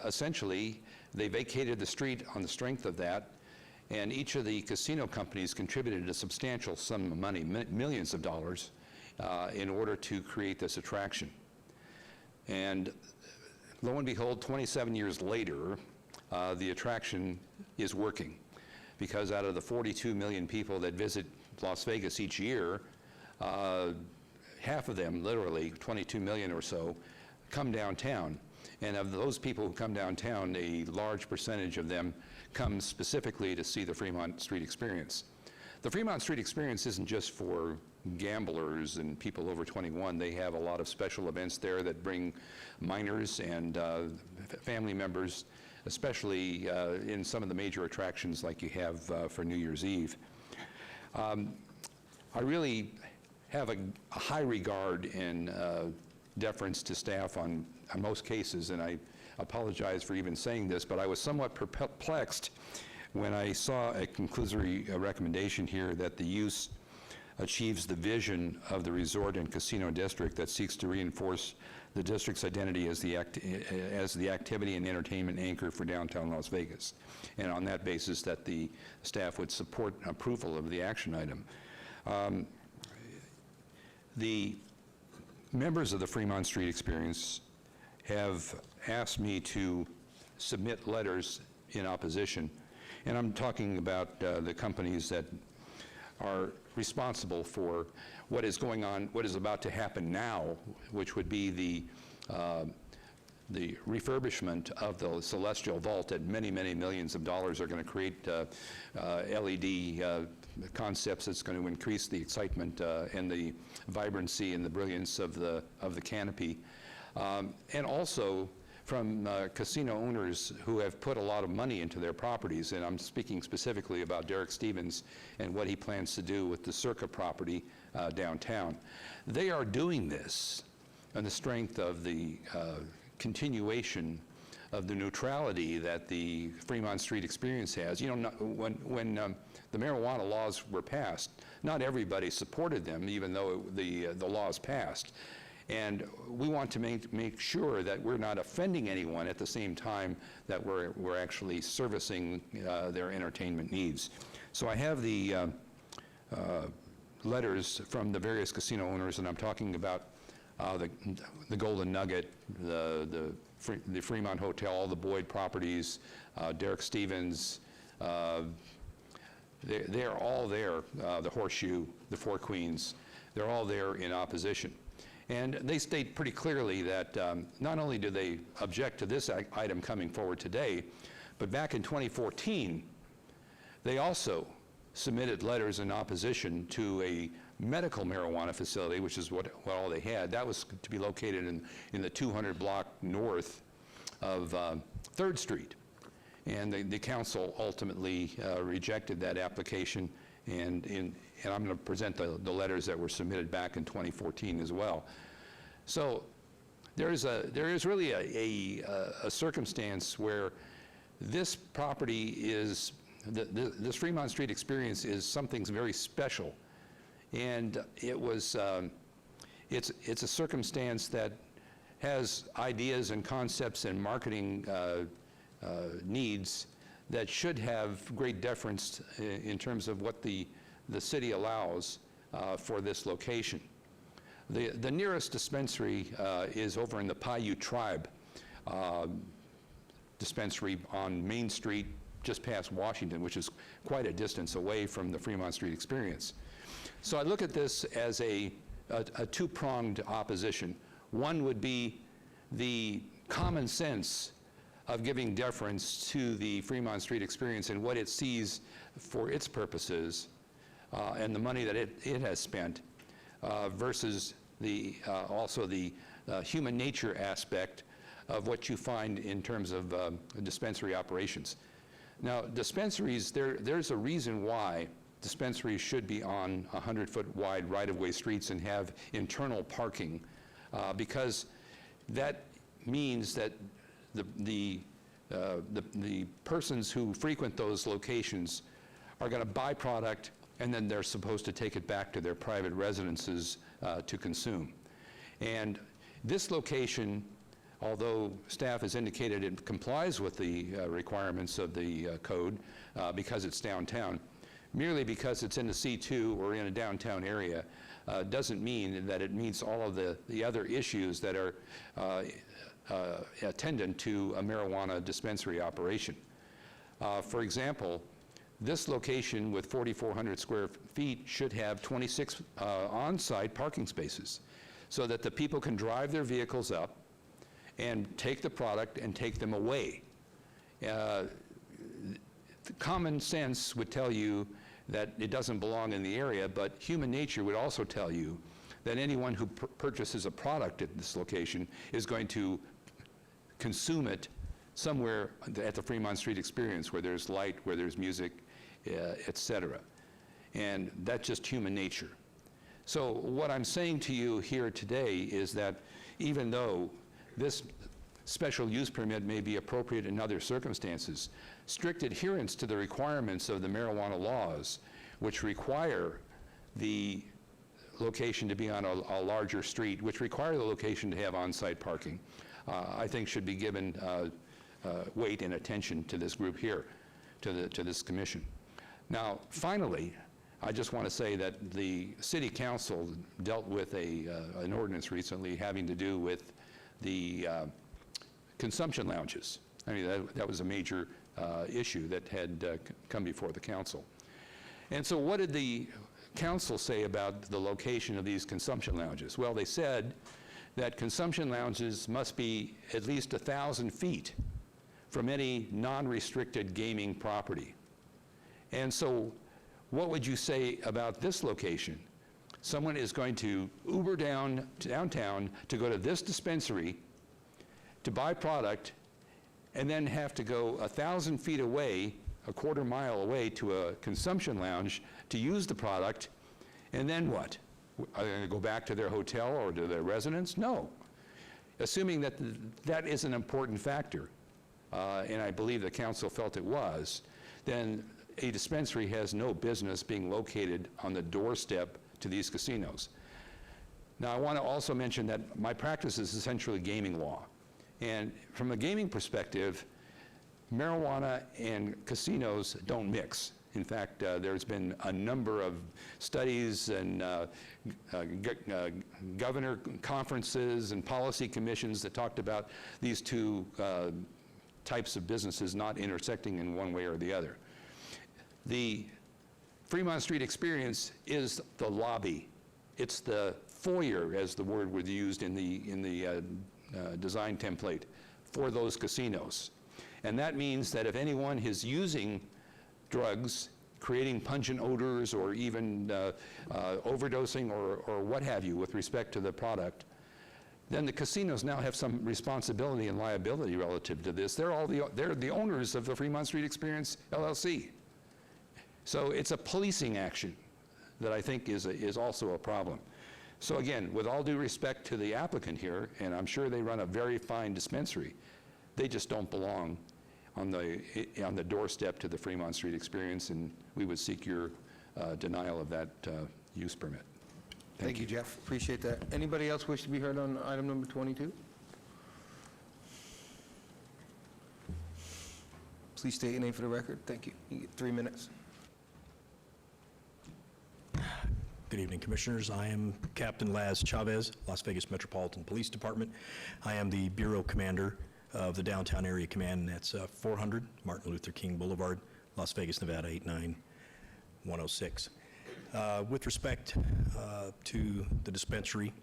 I: essentially, they vacated the street on the strength of that, and each of the casino companies contributed a substantial sum of money, millions of dollars, in order to create this attraction. And lo and behold, 27 years later, the attraction is working, because out of the 42 million people that visit Las Vegas each year, half of them, literally 22 million or so, come downtown. And of those people who come downtown, a large percentage of them come specifically to see the Fremont Street Experience. The Fremont Street Experience isn't just for gamblers and people over 21. They have a lot of special events there that bring minors and family members, especially in some of the major attractions like you have for New Year's Eve. I really have a high regard and deference to staff on most cases, and I apologize for even saying this, but I was somewhat perplexed when I saw a conclusory recommendation here that the use achieves the vision of the resort and casino district that seeks to reinforce the district's identity as the activity and entertainment anchor for downtown Las Vegas. And on that basis, that the staff would support approval of the action item. The members of the Fremont Street Experience have asked me to submit letters in opposition, and I'm talking about the companies that are responsible for what is going on, what is about to happen now, which would be the refurbishment of the Celestial Vault that many, many millions of dollars are going to create LED concepts that's going to increase the excitement and the vibrancy and the brilliance of the canopy. And also from casino owners who have put a lot of money into their properties, and I'm speaking specifically about Derek Stevens and what he plans to do with the Circa property downtown. They are doing this on the strength of the continuation of the neutrality that the Fremont Street Experience has. You know, when the marijuana laws were passed, not everybody supported them, even though the laws passed. And we want to make sure that we're not offending anyone at the same time that we're actually servicing their entertainment needs. So I have the letters from the various casino owners, and I'm talking about the Golden Nugget, the Fremont Hotel, all the Boyd properties, Derek Stevens, they're all there, the Horseshoe, the Four Queens, they're all there in opposition. And they state pretty clearly that not only do they object to this item coming forward today, but back in 2014, they also submitted letters in opposition to a medical marijuana facility, which is what all they had. That was to be located in the 200 block north of 3rd Street. And the council ultimately rejected that application, and I'm going to present the letters that were submitted back in 2014 as well. So there is really a circumstance where this property is, this Fremont Street Experience is something very special, and it's a circumstance that has ideas and concepts and marketing needs that should have great deference in terms of what the city allows for this location. The nearest dispensary is over in the Paiute Tribe dispensary on Main Street, just past Washington, which is quite a distance away from the Fremont Street Experience. So I look at this as a two-pronged opposition. One would be the common sense of giving deference to the Fremont Street Experience and what it sees for its purposes and the money that it has spent versus also the human nature aspect of what you find in terms of dispensary operations. Now, dispensaries, there's a reason why dispensaries should be on 100-foot wide right-of-way streets and have internal parking, because that means that the persons who frequent those locations are going to buy product, and then they're supposed to take it back to their private residences to consume. And this location, although staff has indicated it complies with the requirements of the code because it's downtown, merely because it's in the C2 or in a downtown area doesn't mean that it meets all of the other issues that are attendant to a marijuana dispensary operation. For example, this location with 4,400 square feet should have 26 on-site parking spaces so that the people can drive their vehicles up and take the product and take them away. Common sense would tell you that it doesn't belong in the area, but human nature would also tell you that anyone who purchases a product at this location is going to consume it somewhere at the Fremont Street Experience where there's light, where there's music, et cetera. And that's just human nature. So what I'm saying to you here today is that even though this special use permit may be appropriate in other circumstances, strict adherence to the requirements of the marijuana laws, which require the location to be on a larger street, which require the location to have on-site parking, I think should be given weight and attention to this group here, to this commission. Now, finally, I just want to say that the City Council dealt with an ordinance recently having to do with the consumption lounges. I mean, that was a major issue that had come before the council. And so what did the council say about the location of these consumption lounges? Well, they said that consumption lounges must be at least 1,000 feet from any non-restricted gaming property. And so what would you say about this location? Someone is going to Uber downtown to go to this dispensary to buy product and then have to go 1,000 feet away, a quarter mile away, to a consumption lounge to use the product, and then what? Are they going to go back to their hotel or to their residence? No. Assuming that that is an important factor, and I believe the council felt it was, then a dispensary has no business being located on the doorstep to these casinos. Now, I want to also mention that my practice is essentially gaming law. And from a gaming perspective, marijuana and casinos don't mix. In fact, there's been a number of studies and governor conferences and policy commissions that talked about these two types of businesses not intersecting in one way or the other. The Fremont Street experience is the lobby. It's the foyer, as the word was used in the design template, for those casinos. And that means that if anyone is using drugs, creating pungent odors, or even overdosing or what have you with respect to the product, then the casinos now have some responsibility and liability relative to this. They're the owners of the Fremont Street Experience LLC. So it's a policing action that I think is also a problem. So again, with all due respect to the applicant here, and I'm sure they run a very fine dispensary, they just don't belong on the doorstep to the Fremont Street Experience, and we would seek your denial of that use permit.
C: Thank you, Jeff. Appreciate that. Anybody else wish to be heard on item number 22? Please state your name for the record. Thank you. You get 3 minutes.
L: Good evening, Commissioners. I am Captain Laz Chavez, Las Vegas Metropolitan Police Department. I am the Bureau Commander of the Downtown Area Command, and that's 400 Martin Luther King Boulevard, Las Vegas, Nevada, 89106. With respect to the dispensary,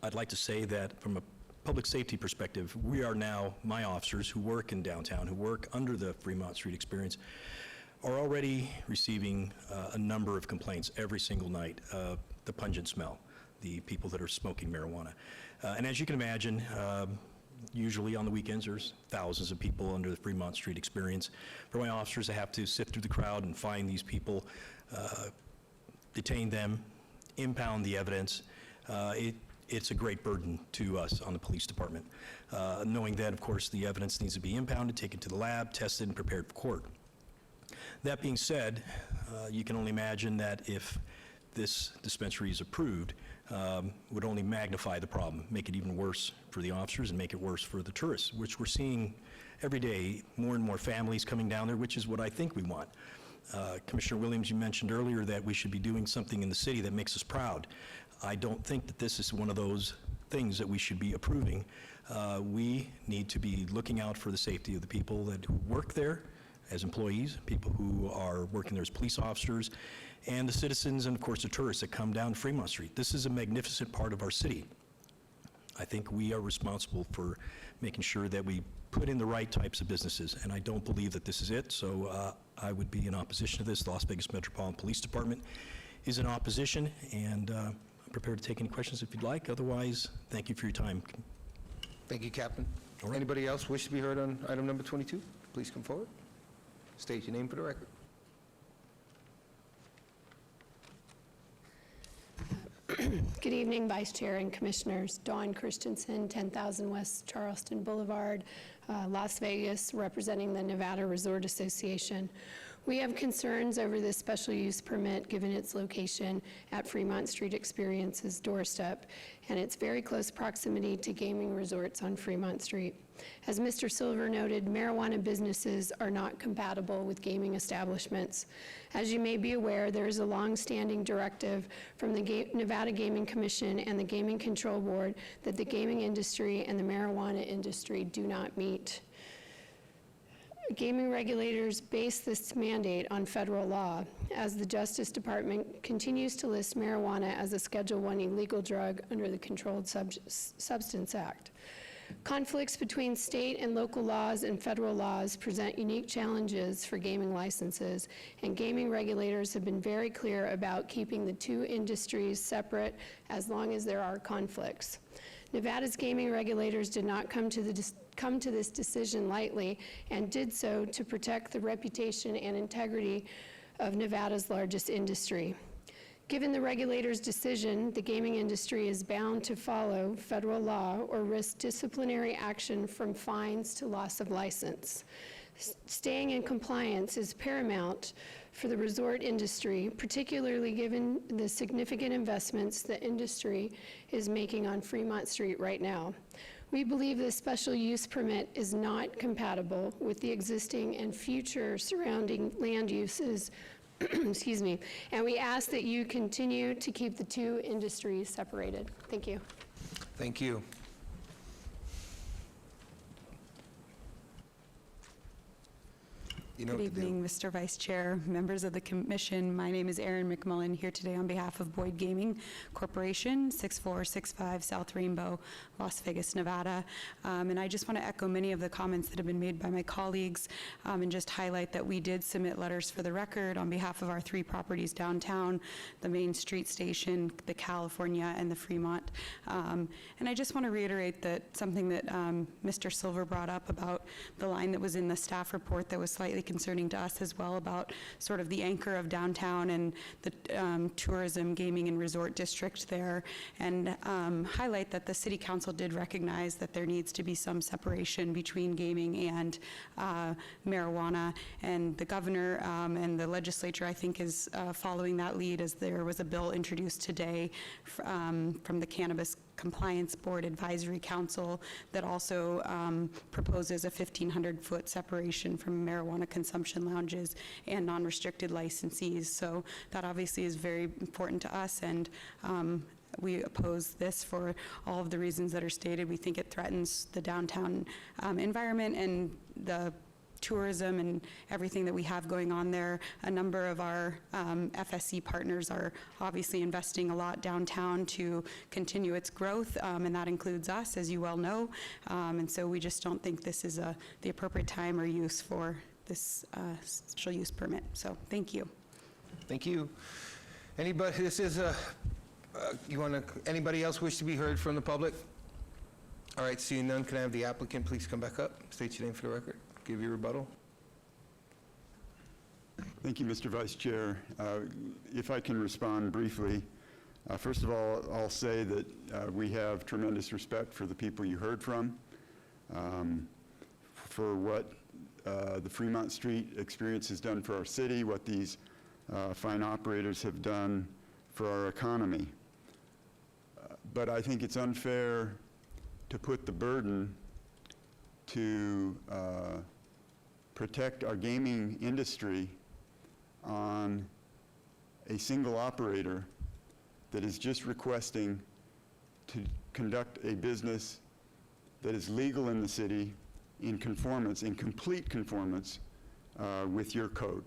L: I'd like to say that from a public safety perspective, we are now, my officers who work in downtown, who work under the Fremont Street Experience, are already receiving a number of complaints every single night, the pungent smell, the people that are smoking marijuana. And as you can imagine, usually on the weekends, there's thousands of people under the Fremont Street Experience. For my officers, I have to sift through the crowd and find these people, detain them, impound the evidence. It's a great burden to us on the police department, knowing that, of course, the evidence needs to be impounded, taken to the lab, tested, and prepared for court. That being said, you can only imagine that if this dispensary is approved, would only magnify the problem, make it even worse for the officers and make it worse for the tourists, which we're seeing every day, more and more families coming down there, which is what I think we want. Commissioner Williams, you mentioned earlier that we should be doing something in the city that makes us proud. I don't think that this is one of those things that we should be approving. We need to be looking out for the safety of the people who work there as employees, people who are working there as police officers, and the citizens, and of course the tourists that come down Fremont Street. This is a magnificent part of our city. I think we are responsible for making sure that we put in the right types of businesses, and I don't believe that this is it, so I would be in opposition to this. The Las Vegas Metropolitan Police Department is in opposition, and I'm prepared to take any questions if you'd like. Otherwise, thank you for your time.
C: Thank you, Captain. Anybody else wish to be heard on item number 22? Please come forward. State your name for the record.
M: Good evening, Vice Chair and Commissioners. Dawn Christensen, 10,000 West Charleston Boulevard, Las Vegas, representing the Nevada Resort Association. We have concerns over this special use permit given its location at Fremont Street Experience's doorstep and its very close proximity to gaming resorts on Fremont Street. As Mr. Silver noted, marijuana businesses are not compatible with gaming establishments. As you may be aware, there is a long-standing directive from the Nevada Gaming Commission and the Gaming Control Board that the gaming industry and the marijuana industry do not meet. Gaming regulators base this mandate on federal law, as the Justice Department continues to list marijuana as a Schedule I illegal drug under the Controlled Substance Act. Conflicts between state and local laws and federal laws present unique challenges for gaming licenses, and gaming regulators have been very clear about keeping the two industries separate as long as there are conflicts. Nevada's gaming regulators did not come to this decision lightly and did so to protect the reputation and integrity of Nevada's largest industry. Given the regulator's decision, the gaming industry is bound to follow federal law or risk disciplinary action from fines to loss of license. Staying in compliance is paramount for the resort industry, particularly given the significant investments the industry is making on Fremont Street right now. We believe this special use permit is not compatible with the existing and future surrounding land uses, excuse me, and we ask that you continue to keep the two industries separated. Thank you.
C: Thank you. You know
D: Good
C: what to do.
D: evening, Mr. Vice Chair, members of the commission. My name is Erin McMullen, here today on behalf of Boyd Gaming Corporation, 6465 South Rainbow, Las Vegas, Nevada. And I just want to echo many of the comments that have been made by my colleagues and just highlight that we did submit letters for the record on behalf of our three properties downtown, the Main Street Station, the California, and the Fremont. And I just want to reiterate that something that Mr. Silver brought up about the line that was in the staff report that was slightly concerning to us as well, about sort of the anchor of downtown and the tourism, gaming, and resort district there, and highlight that the City Council did recognize that there needs to be some separation between gaming and marijuana, and the governor and the legislature, I think, is following that lead, as there was a bill introduced today from the Cannabis Compliance Board Advisory Council that also proposes a 1,500-foot separation from marijuana consumption lounges and non-restricted licensees. So that obviously is very important to us, and we oppose this for all of the reasons that are stated. We think it threatens the downtown environment and the tourism and everything that we have going on there. A number of our FSC partners are obviously investing a lot downtown to continue its growth, and that includes us, as you well know. And so we just don't think this is the appropriate time or use for this special use permit. So thank you.
C: Thank you. Anybody, this is a, anybody else wish to be heard from the public? All right, seeing none, can I have the applicant please come back up? State your name for the record. Give your rebuttal.
V: Thank you, Mr. Vice Chair. If I can respond briefly, first of all, I'll say that we have tremendous respect for the people you heard from, for what the Fremont Street experience has done for our city, what these fine operators have done for our economy. But I think it's unfair to put the burden to protect our gaming industry on a single operator that is just requesting to conduct a business that is legal in the city in conformance, in complete conformance with your code.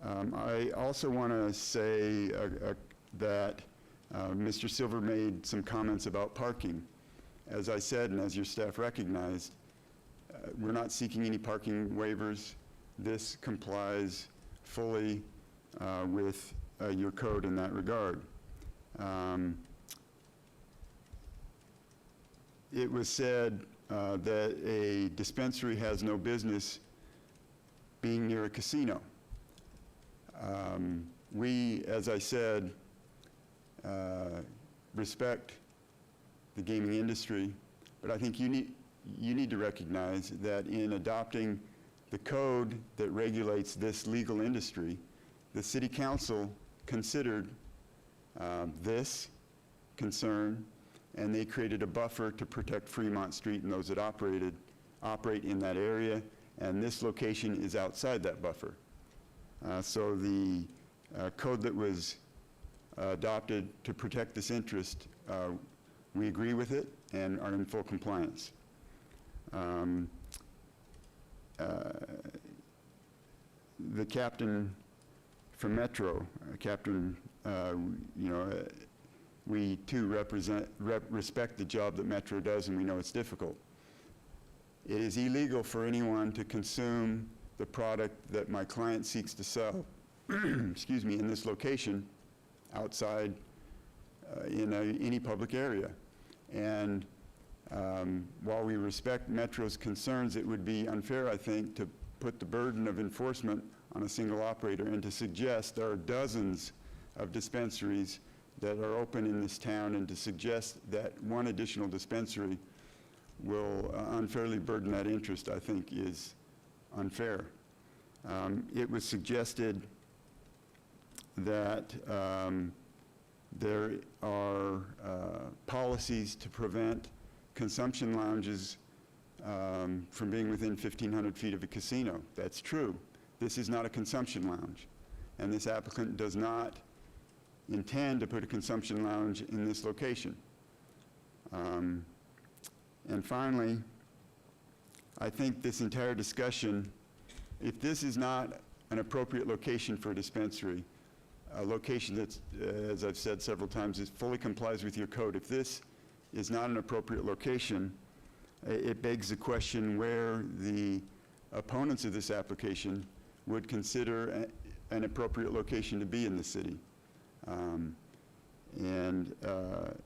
V: I also want to say that Mr. Silver made some comments about parking. As I said, and as your staff recognized, we're not seeking any parking waivers. This complies fully with your code in that regard. It was said that a dispensary has no business being near a casino. We, as I said, respect the gaming industry, but I think you need to recognize that in adopting the code that regulates this legal industry, the city council considered this concern, and they created a buffer to protect Fremont Street and those that operate in that area, and this location is outside that buffer. So the code that was adopted to protect this interest, we agree with it and are in full compliance. The captain from Metro, Captain, we too respect the job that Metro does, and we know it's difficult. It is illegal for anyone to consume the product that my client seeks to sell, excuse me, in this location outside in any public area. And while we respect Metro's concerns, it would be unfair, I think, to put the burden of enforcement on a single operator and to suggest there are dozens of dispensaries that are open in this town, and to suggest that one additional dispensary will unfairly burden that interest, I think, is unfair. It was suggested that there are policies to prevent consumption lounges from being within 1,500 feet of a casino. That's true. This is not a consumption lounge, and this applicant does not intend to put a consumption lounge in this location. And finally, I think this entire discussion, if this is not an appropriate location for a dispensary, a location that's, as I've said several times, is fully complies with your code, if this is not an appropriate location, it begs the question where the opponents of this application would consider an appropriate location to be in the city.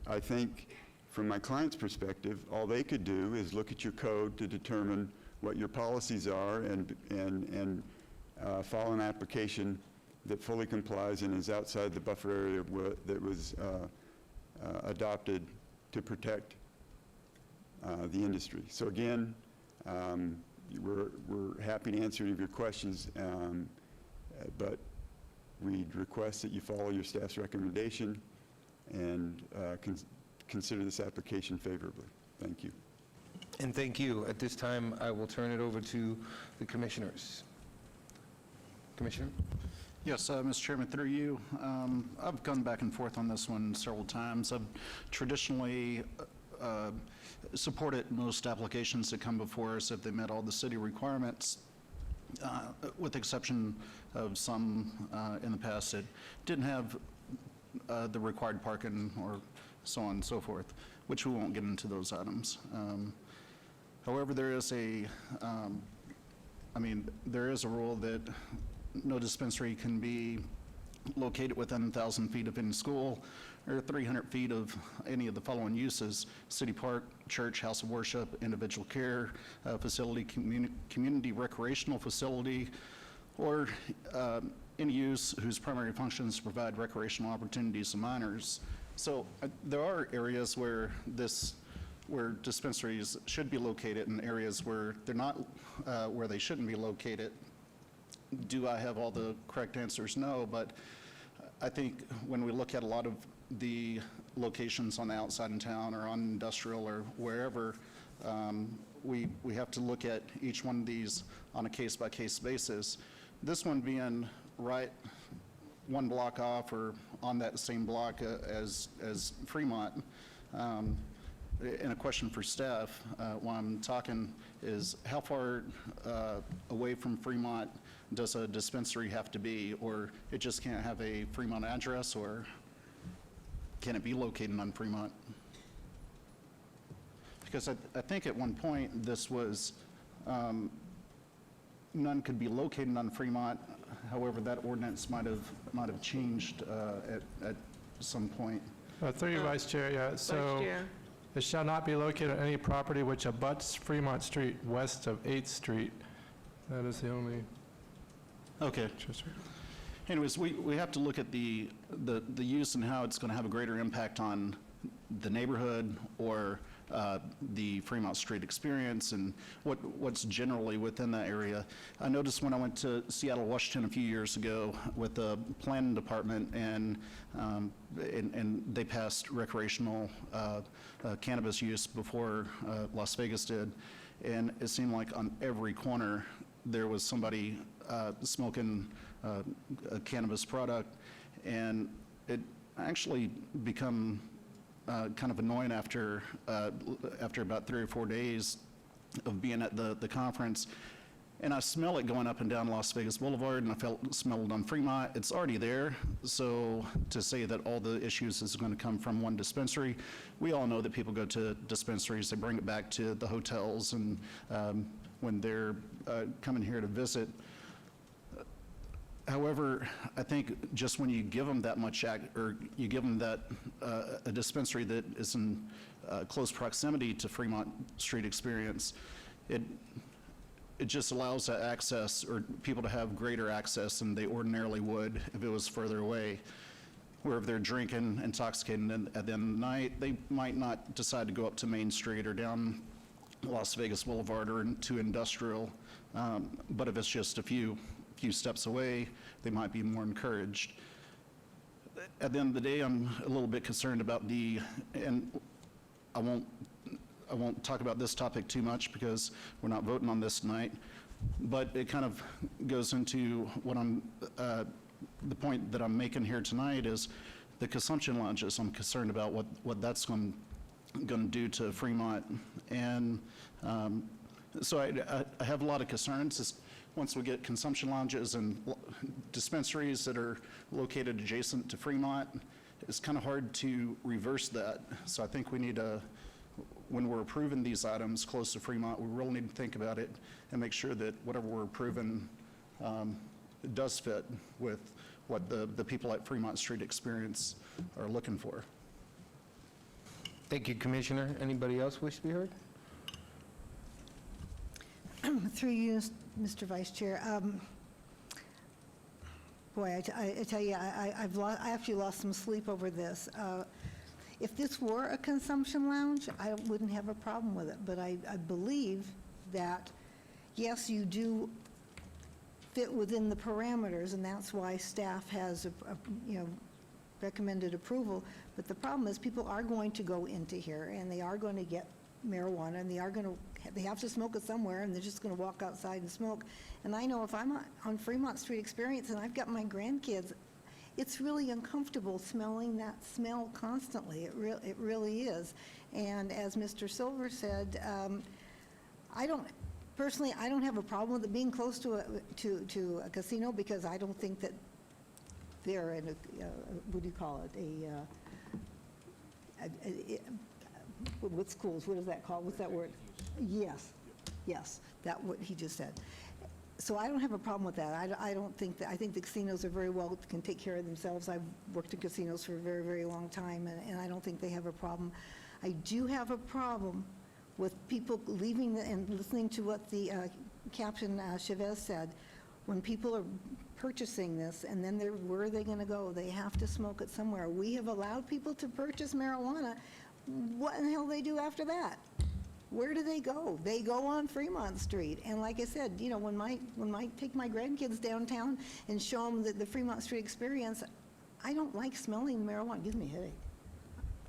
V: I think from my client's perspective, all they could do is look at your code to determine what your policies are and file an application that fully complies and is outside the buffer area that was adopted to protect the industry. So again, we're happy to answer any of your questions, but we'd request that you follow your staff's recommendation and consider this application favorably. Thank you.
C: And thank you. At this time, I will turn it over to the commissioners. Commissioner?
J: Yes, Mr. Chairman, through you, I've gone back and forth on this one several times. I've traditionally supported most applications that come before us if they met all the city requirements, with the exception of some in the past that didn't have the required parking or so on and so forth, which we won't get into those items. However, there is there is a rule that no dispensary can be located within 1,000 feet of any school or 300 feet of any of the following uses: city park, church, house of worship, individual care facility, community recreational facility, or any use whose primary function is to provide recreational opportunities to minors. So there are areas where dispensaries should be located and areas where they're not, where they shouldn't be located. Do I have all the correct answers? No, but I think when we look at a lot of the locations on the outside in town or on industrial or wherever, we have to look at each one of these on a case-by-case basis. This one being right one block off or on that same block as Fremont. And a question for staff while I'm talking is, how far away from Fremont does a dispensary have to be, or it just can't have a Fremont address, or can it be located on Fremont? Because I think at one point this was, none could be located on Fremont. However, that ordinance might have changed at some point.
F: Through you, Vice Chair, yeah. So it shall not be located on any property which abuts Fremont Street west of 8th Street. That is the only.
J: Okay. Anyways, we have to look at the use and how it's going to have a greater impact on the neighborhood or the Fremont Street experience and what's generally within that area. I noticed when I went to Seattle, Washington a few years ago with the planning department, and they passed recreational cannabis use before Las Vegas did, and it seemed like on every corner there was somebody smoking a cannabis product, and it actually become kind of annoying after about 3 or 4 days of being at the conference. And I smell it going up and down Las Vegas Boulevard, and I smelled it on Fremont. It's already there, so to say that all the issues is going to come from one dispensary, we all know that people go to dispensaries, they bring it back to the hotels, and when they're coming here to visit. However, I think just when you give them that much, or you give them that, a dispensary that is in close proximity to Fremont Street experience, it just allows that access, or people to have greater access than they ordinarily would if it was further away. Where if they're drinking, intoxicated at the end of the night, they might not decide to go up to Main Street or down Las Vegas Boulevard or into Industrial. But if it's just a few steps away, they might be more encouraged. At the end of the day, I'm a little bit concerned about and I won't talk about this topic too much because we're not voting on this tonight, but it kind of goes into what the point that I'm making here tonight is the consumption lounges. I'm concerned about what that's going to do to Fremont. And so I have a lot of concerns. Once we get consumption lounges and dispensaries that are located adjacent to Fremont, it's kind of hard to reverse that. So I think we need to, when we're approving these items close to Fremont, we really need to think about it and make sure that whatever we're approving does fit with what the people at Fremont Street experience are looking for.
C: Thank you, Commissioner. Anybody else wish to be heard?
K: Through you, Mr. Vice Chair. Boy, I tell you, I actually lost some sleep over this. If this were a consumption lounge, I wouldn't have a problem with it, but I believe that, yes, you do fit within the parameters, and that's why staff has, recommended approval. But the problem is people are going to go into here, and they are going to get marijuana, and they have to smoke it somewhere, and they're just going to walk outside and smoke. And I know if I'm on Fremont Street experience and I've got my grandkids, it's really uncomfortable smelling that smell constantly. It really is. And as Mr. Silver said, personally, I don't have a problem with it being close to a casino, because I don't think that they're in what do you call it? With schools, what is that called? What's that word? Yes, that what he just said. So I don't have a problem with that. I don't think that, I think the casinos are very well, can take care of themselves. I've worked in casinos for a very, very long time, and I don't think they have a problem. I do have a problem with people leaving and listening to what the Captain Chavez said. When people are purchasing this, and then where are they going to go? They have to smoke it somewhere. We have allowed people to purchase marijuana. What in the hell do they do after that? Where do they go? They go on Fremont Street. And like I said, when I take my grandkids downtown and show them the Fremont Street experience, I don't like smelling marijuana. It gives me a headache.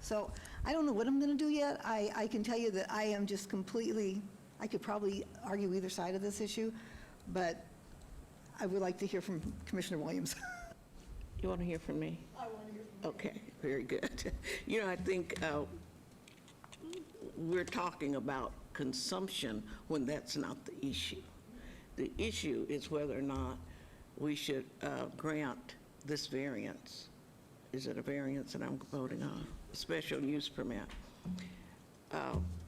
K: So I don't know what I'm going to do yet. I can tell you that I am just completely, I could probably argue either side of this issue, but I would like to hear from Commissioner Williams.
E: You want to hear from me?
K: I want to hear from you.
E: Okay, very good. I think we're talking about consumption when that's not the issue. The issue is whether or not we should grant this variance. Is it a variance that I'm voting on? Special use permit.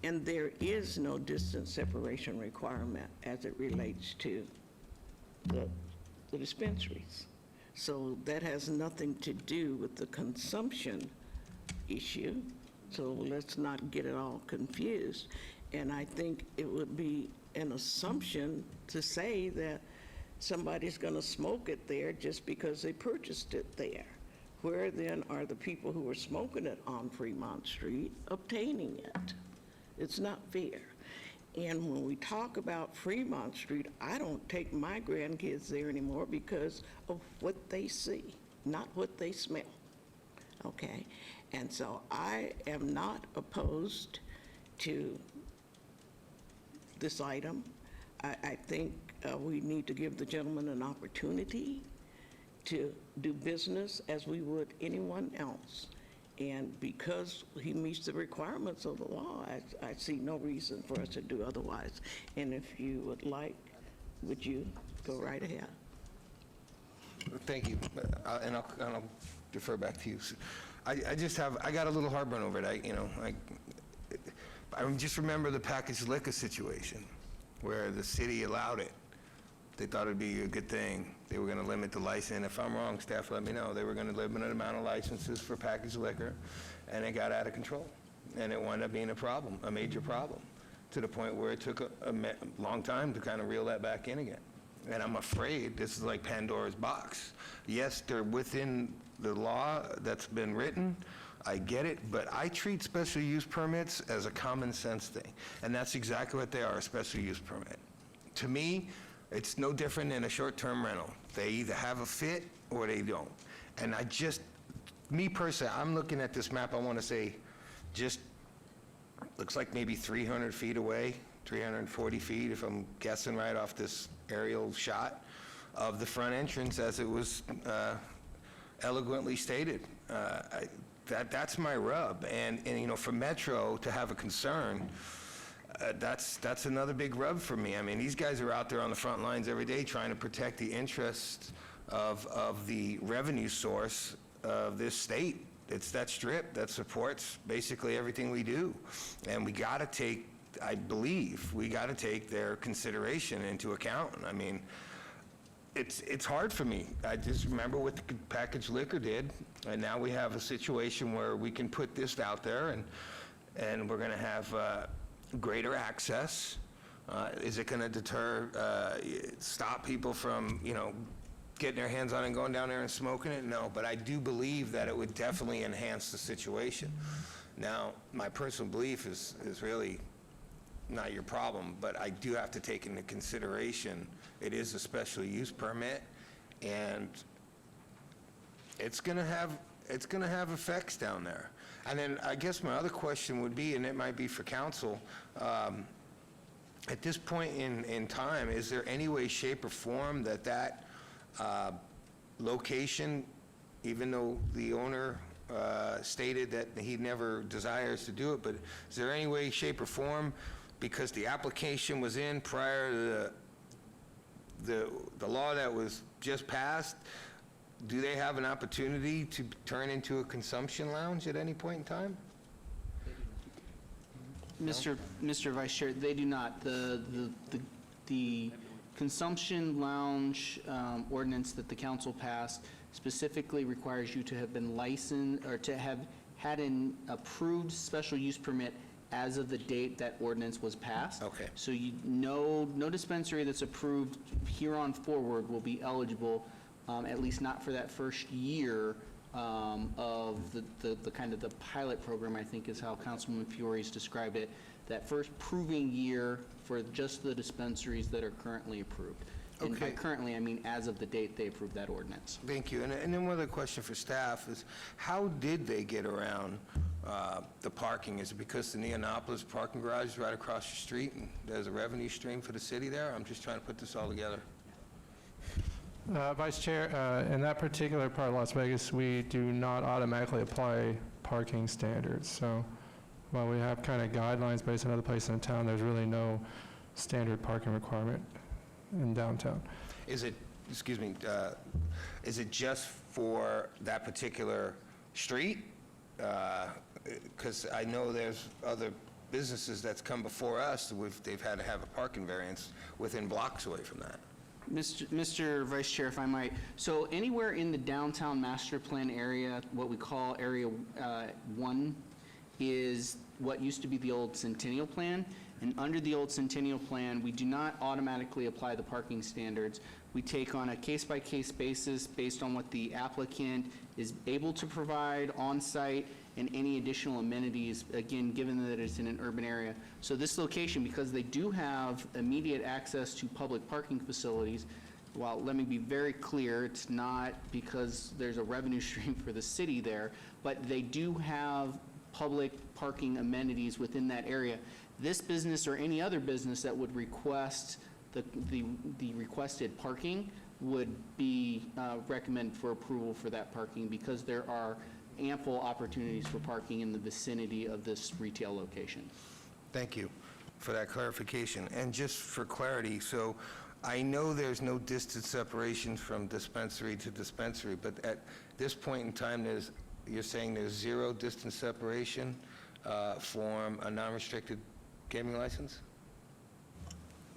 E: And there is no distance separation requirement as it relates to the dispensaries. So that has nothing to do with the consumption issue. So let's not get it all confused. And I think it would be an assumption to say that somebody's going to smoke it there just because they purchased it there. Where then are the people who are smoking it on Fremont Street obtaining it? It's not fair. And when we talk about Fremont Street, I don't take my grandkids there anymore because of what they see, not what they smell. Okay? And so I am not opposed to this item. I think we need to give the gentleman an opportunity to do business as we would anyone else. And because he meets the requirements of the law, I see no reason for us to do otherwise. And if you would like, would you go right ahead?
C: Thank you, and I'll defer back to you. I got a little heartburn over it. I just remember the packaged liquor situation where the city allowed it. They thought it'd be a good thing. They were gonna limit the license. If I'm wrong, staff, let me know. They were gonna limit the amount of licenses for packaged liquor, and it got out of control. And it wound up being a problem, a major problem, to the point where it took a long time to kind of reel that back in again. And I'm afraid this is like Pandora's box. Yes, they're within the law that's been written, I get it, but I treat special use permits as a common sense thing. And that's exactly what they are, a special use permit. To me, it's no different than a short-term rental. They either have a fit or they don't. And me personally, I'm looking at this map, I want to say, just looks like maybe 300 feet away, 340 feet, if I'm guessing right off this aerial shot of the front entrance as it was eloquently stated. That's my rub. And for Metro to have a concern, that's another big rub for me. I mean, these guys are out there on the front lines every day trying to protect the interests of the revenue source of this state. It's that strip that supports basically everything we do. And we got to take, I believe, we got to take their consideration into account. I mean, it's hard for me. I just remember what the packaged liquor did, and now we have a situation where we can put this out there, and we're going to have greater access. Is it going to deter, stop people from, getting their hands on it and going down there and smoking it? No, but I do believe that it would definitely enhance the situation. Now, my personal belief is really not your problem, but I do have to take into consideration it is a special use permit, and it's going to have effects down there. And then I guess my other question would be, and it might be for council, at this point in time, is there any way, shape, or form that location, even though the owner stated that he never desires to do it, but is there any way, shape, or form, because the application was in prior to the law that was just passed, do they have an opportunity to turn into a consumption lounge at any point in time?
H: Mr. Vice Chair, they do not. The consumption lounge ordinance that the council passed specifically requires you to have been licensed or to have had an approved special use permit as of the date that ordinance was passed.
C: Okay.
H: So no dispensary that's approved here on forward will be eligible, at least not for that first year of the kind of the pilot program, I think is how Councilman Fiore's described it, that first proving year for just the dispensaries that are currently approved. And by
C: Okay.
H: currently, I mean as of the date they approved that ordinance.
C: Thank you. And then one other question for staff is, how did they get around the parking? Is it because the Neonopolis parking garage is right across the street and there's a revenue stream for the city there? I'm just trying to put this all together.
F: Vice Chair, in that particular part of Las Vegas, we do not automatically apply parking standards. So while we have kind of guidelines based on other places in town, there's really no standard parking requirement in downtown.
C: Is it, excuse me, is it just for that particular street? Because I know there's other businesses that's come before us, they've had to have a parking variance within blocks away from that.
H: Mr. Vice Chair, if I might, so anywhere in the downtown master plan area, what we call Area 1, is what used to be the old Centennial Plan. And under the old Centennial Plan, we do not automatically apply the parking standards. We take on a case-by-case basis based on what the applicant is able to provide on-site and any additional amenities, again, given that it's in an urban area. So this location, because they do have immediate access to public parking facilities, well, let me be very clear, it's not because there's a revenue stream for the city there, but they do have public parking amenities within that area. This business or any other business that would request the requested parking would be recommended for approval for that parking because there are ample opportunities for parking in the vicinity of this retail location.
C: Thank you for that clarification. And just for clarity, so I know there's no distance separation from dispensary to dispensary, but at this point in time, you're saying there's 0 distance separation for a non-restricted gaming license?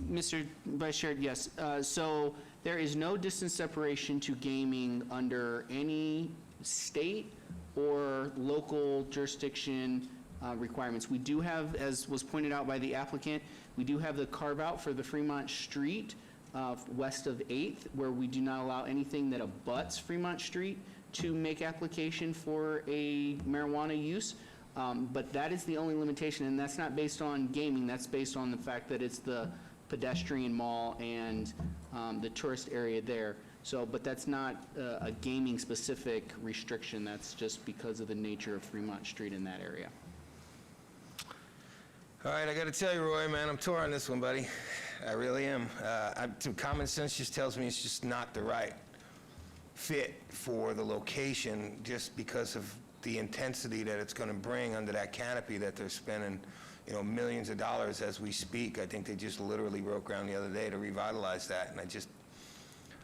H: Mr. Vice Chair, yes. So there is no distance separation to gaming under any state or local jurisdiction requirements. We do have, as was pointed out by the applicant, we do have the carve-out for the Fremont Street west of 8th, where we do not allow anything that abuts Fremont Street to make application for a marijuana use. But that is the only limitation, and that's not based on gaming. That's based on the fact that it's the pedestrian mall and the tourist area there. So, but that's not a gaming-specific restriction. That's just because of the nature of Fremont Street in that area.
C: All right, I got to tell you, Roy, man, I'm torn on this one, buddy. I really am. Common sense just tells me it's just not the right fit for the location, just because of the intensity that it's going to bring under that canopy that they're spending, millions of dollars as we speak. I think they just literally broke ground the other day to revitalize that, and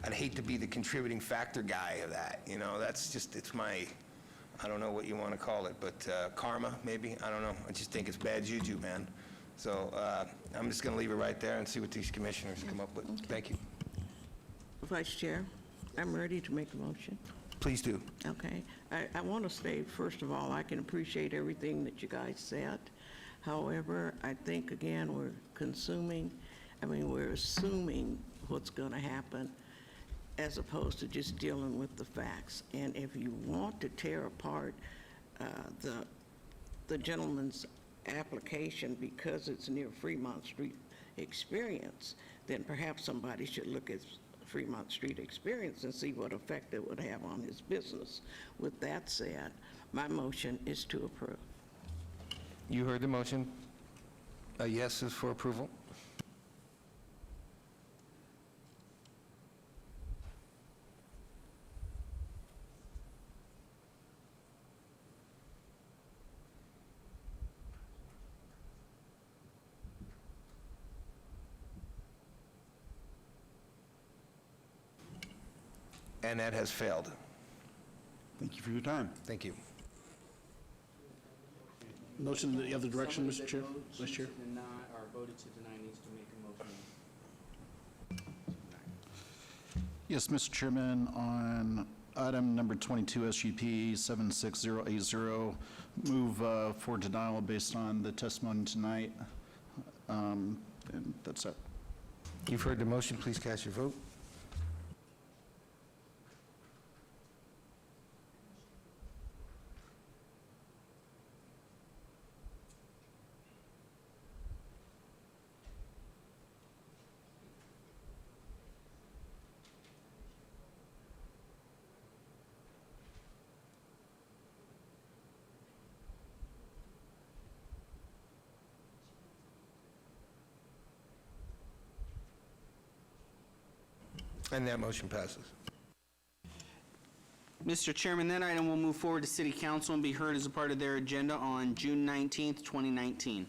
C: I'd hate to be the contributing factor guy of that. That's just, it's my, I don't know what you want to call it, but karma, maybe? I don't know. I just think it's bad juju, man. So I'm just going to leave it right there and see what these commissioners come up with.
E: Okay.
C: Thank you.
E: Vice Chair, I'm ready to make a motion.
C: Please do.
E: Okay. I want to say, first of all, I can appreciate everything that you guys said. However, I think, again, we're assuming what's going to happen as opposed to just dealing with the facts. And if you want to tear apart the gentleman's application because it's near Fremont Street Experience, then perhaps somebody should look at Fremont Street Experience and see what effect it would have on his business. With that said, my motion is to approve.
C: You heard the motion. A yes is for approval. And that has failed.
V: Thank you for your time.
C: Thank you.
G: Motion in the other direction, Mr. Chair, Vice Chair.
H: Voted to deny needs to make a motion.
J: Yes, Mr. Chairman, on item number 22, SUP 76080, move for denial based on the testimony tonight. And that's it.
C: You've heard the motion. Please cast your vote. And that motion passes.
H: Mr. Chairman, that item will move forward to City Council and be heard as a part of their agenda on June 19th, 2019.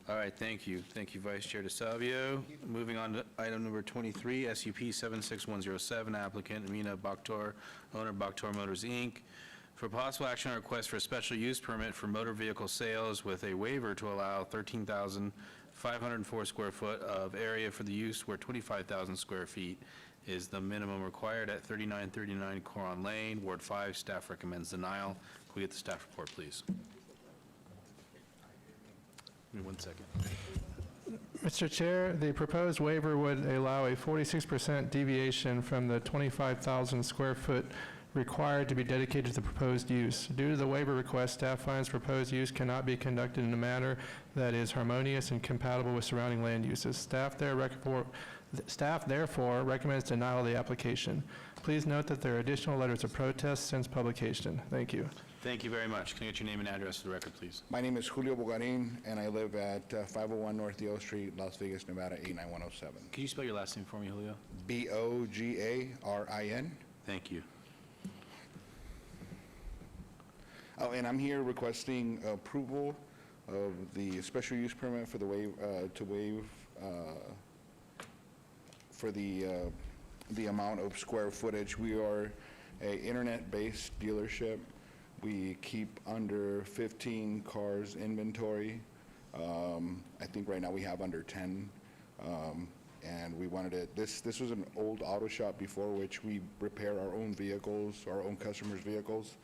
A: All right, thank you. Thank you, Vice Chair DeSalvio. Moving on to item number 23, SUP 76107, applicant Amina Bakhtor, owner Bakhtor Motors, Inc., for possible action on request for a special use permit for motor vehicle sales with a waiver to allow 13,504 square foot of area for the use where 25,000 square feet is the minimum required at 3939 Coron Lane, Ward 5. Staff recommends denial. Can we get the staff report, please? Give me 1 second.
F: Mr. Chair, the proposed waiver would allow a 46% deviation from the 25,000 square foot required to be dedicated to the proposed use. Due to the waiver request, staff finds proposed use cannot be conducted in a manner that is harmonious and compatible with surrounding land uses. Staff therefore recommends denial of the application. Please note that there are additional letters of protest since publication. Thank you.
A: Thank you very much. Can I get your name and address for the record, please?
N: My name is Julio Bogarin, and I live at 501 North Dio Street, Las Vegas, Nevada, 89107.
A: Can you spell your last name for me, Julio?
N: Bogarin.
A: Thank you.
N: Oh, and I'm here requesting approval of the special use permit for the waive for the amount of square footage. We are a internet-based dealership. We keep under 15 cars inventory. I think right now we have under 10. And we wanted it, this was an old auto shop before, which we repair our own vehicles, our own customers' vehicles.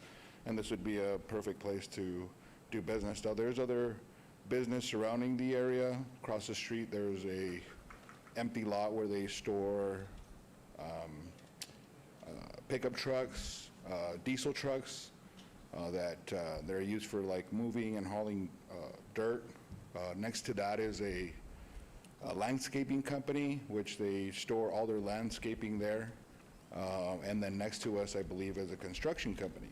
N: And this would be a perfect place to do business. Now, there's other business surrounding the area. Across the street, there's a empty lot where they store pickup trucks, diesel trucks that they're used for like moving and hauling dirt. Next to that is a landscaping company, which they store all their landscaping there. And then next to us, I believe, is a construction company.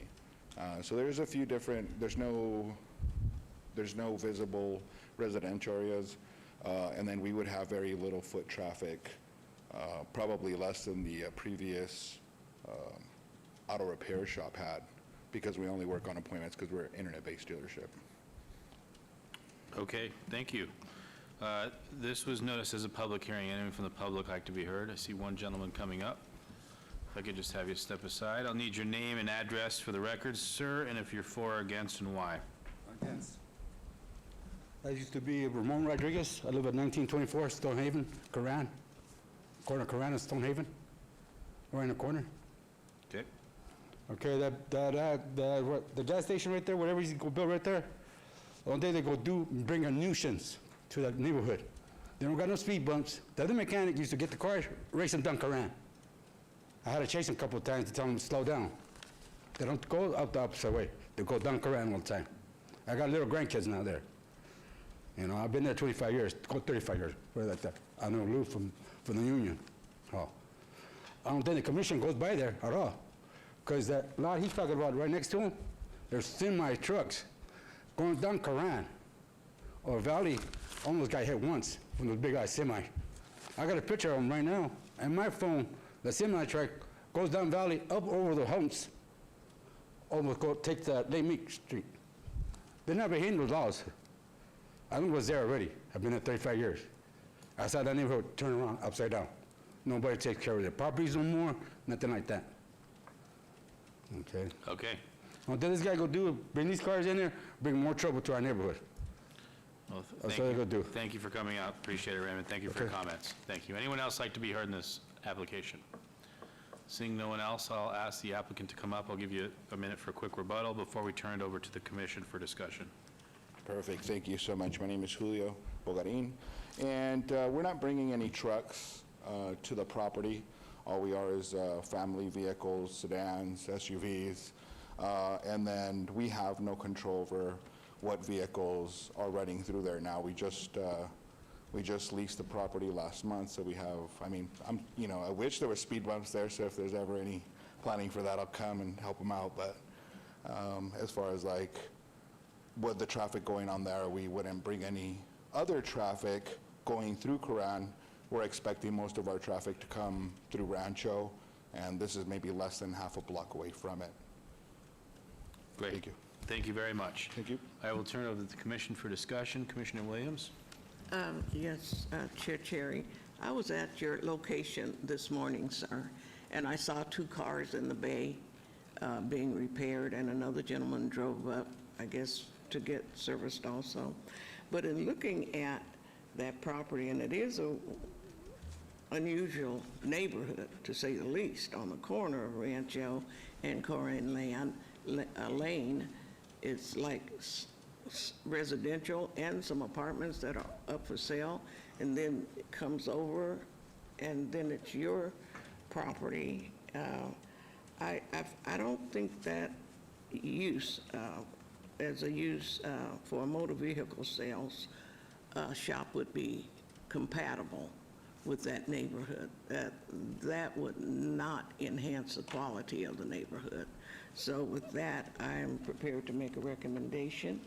N: So there's a few different, there's no visible residential areas. And then we would have very little foot traffic, probably less than the previous auto repair shop had, because we only work on appointments because we're an internet-based dealership.
A: Okay, thank you. This was noticed as a public hearing. Anyone from the public like to be heard? I see one gentleman coming up. If I could just have you step aside. I'll need your name and address for the record, sir, and if you're for or against and why.
P: Against. I used to be Ramon Rodriguez. I live at 1924 Stonehaven, Coran. Corner Coran and Stonehaven. Right in the corner.
A: Okay.
P: Okay, the gas station right there, whatever he's going to build right there, one day they go bring a nuisance to that neighborhood. They don't got no speed bumps. The other mechanic used to get the car, race them down Coran. I had to chase them a couple of times to tell them to slow down. They don't go out the opposite way. They go down Coran all the time. I got little grandkids now there. You know, I've been there 25 years, 35 years, where that I know Lou from the union. Oh. I don't think the commission goes by there at all. Because that lot he's talking about right next to him, there's semi-trucks going down Coran. Or Valley almost got hit once from those big-ass semi. I got a picture of them right now. And my phone, the semi-truck goes down Valley, up over the humps, almost take the Lake Street. They never hit those laws. I was there already. I've been there 35 years. I saw that neighborhood turn around, upside down. Nobody takes care of their properties no more, nothing like that. Okay.
A: Okay.
P: What did this guy go do? Bring these cars in there, bring more trouble to our neighborhood.
A: Well,
P: That's what they go do.
A: Thank you for coming out. Appreciate it, Raymond. Thank you for your comments. Thank you. Anyone else like to be heard in this application? Seeing no one else, I'll ask the applicant to come up. I'll give you a minute for a quick rebuttal before we turn it over to the commission for discussion.
N: Perfect. Thank you so much. My name is Julio Bogarin, and we're not bringing any trucks to the property. All we are is family vehicles, sedans, SUVs, and then we have no control over what vehicles are running through there now. We just leased the property last month, so we have, I mean, I wish there were speed bumps there, so if there's ever any planning for that, I'll come and help them out, but as far as like with the traffic going on there, we wouldn't bring any other traffic going through Coran. We're expecting most of our traffic to come through Rancho, and this is maybe less than half a block away from it.
A: Great.
N: Thank you.
A: Thank you very much.
N: Thank you.
A: I will turn it over to the commission for discussion. Commissioner Williams?
E: Yes, Chair Cherry. I was at your location this morning, sir, and I saw 2 cars in the bay being repaired, and another gentleman drove up, I guess, to get serviced also. But in looking at that property, and it is unusual neighborhood, to say the least, on the corner of Rancho and Corinne Lane. It's like residential and some apartments that are up for sale, and then it comes over, and then it's your property. I don't think that use as a use for a motor vehicle sales shop would be compatible with that neighborhood. That would not enhance the quality of the neighborhood. So with that, I am prepared to make a recommendation.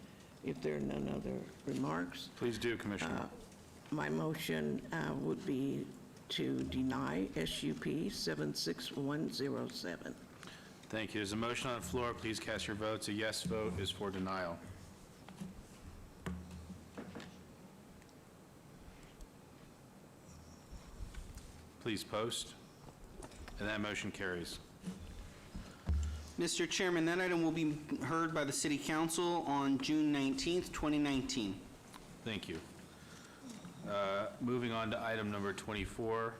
E: If there are none other remarks,
A: Please do, Commissioner.
E: my motion would be to deny SUP 76107.
A: Thank you. There's a motion on the floor. Please cast your votes. A yes vote is for denial. Please post. And that motion carries.
H: Mr. Chairman, that item will be heard by the City Council on June 19th, 2019.
A: Thank you. Moving on to item number 24,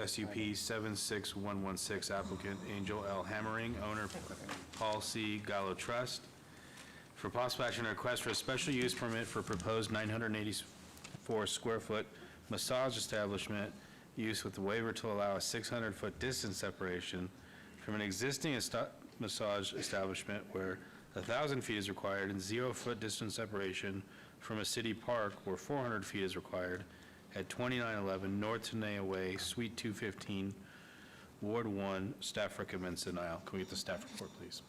A: SUP 76116, applicant Angel L. Hammering, owner Paul C. Gallo Trust, for possible action on a request for a special use permit for proposed 984 square foot massage establishment use with the waiver to allow a 600-foot distance separation from an existing massage establishment where 1,000 feet is required, and 0-foot distance separation from a city park where 400 feet is required at 2911 North Tenaya Way, Suite 215, Ward 1. Staff recommends denial. Can we get the staff report, please?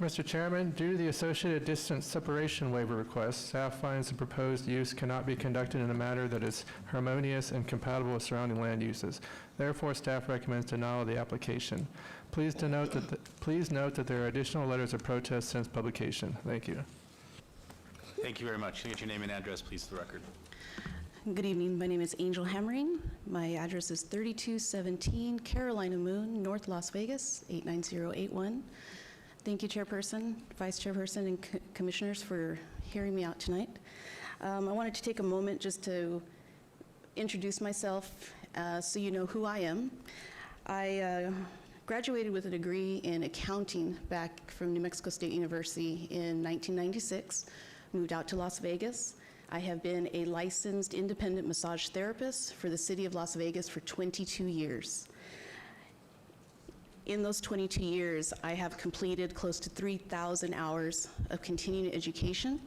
F: Mr. Chairman, due to the associated distance separation waiver request, staff finds the proposed use cannot be conducted in a manner that is harmonious and compatible with surrounding land uses. Therefore, staff recommends denial of the application. Please note that there are additional letters of protest since publication. Thank you.
A: Thank you very much. Can I get your name and address, please, for the record?
O: Good evening. My name is Angel Hammering. My address is 3217 Carolina Moon, North Las Vegas, 89081. Thank you, Chairperson, Vice Chairperson, and Commissioners for hearing me out tonight. I wanted to take a moment just to introduce myself so you know who I am. I graduated with a degree in accounting back from New Mexico State University in 1996, moved out to Las Vegas. I have been a licensed independent massage therapist for the city of Las Vegas for 22 years. In those 22 years, I have completed close to 3,000 hours of continuing education,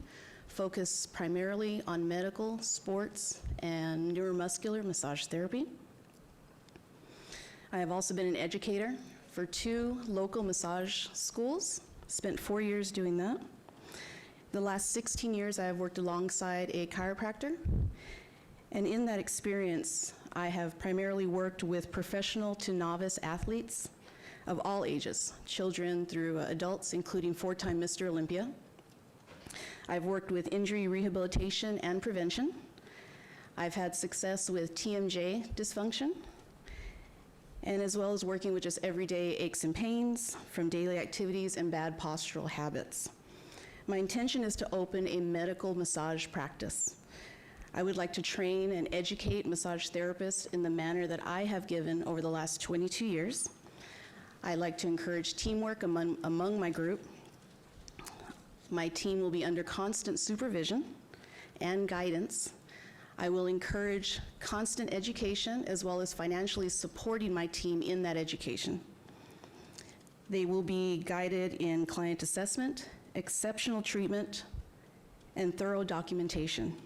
O: focused primarily on medical, sports, and neuromuscular massage therapy. I have also been an educator for 2 local massage schools, spent 4 years doing that. The last 16 years, I have worked alongside a chiropractor, and in that experience, I have primarily worked with professional to novice athletes of all ages, children through adults, including 4-time Mr. Olympia. I've worked with injury rehabilitation and prevention. I've had success with TMJ dysfunction, and as well as working with just everyday aches and pains from daily activities and bad postural habits. My intention is to open a medical massage practice. I would like to train and educate massage therapists in the manner that I have given over the last 22 years. I like to encourage teamwork among my group. My team will be under constant supervision and guidance. I will encourage constant education as well as financially supporting my team in that education. They will be guided in client assessment, exceptional treatment, and thorough documentation.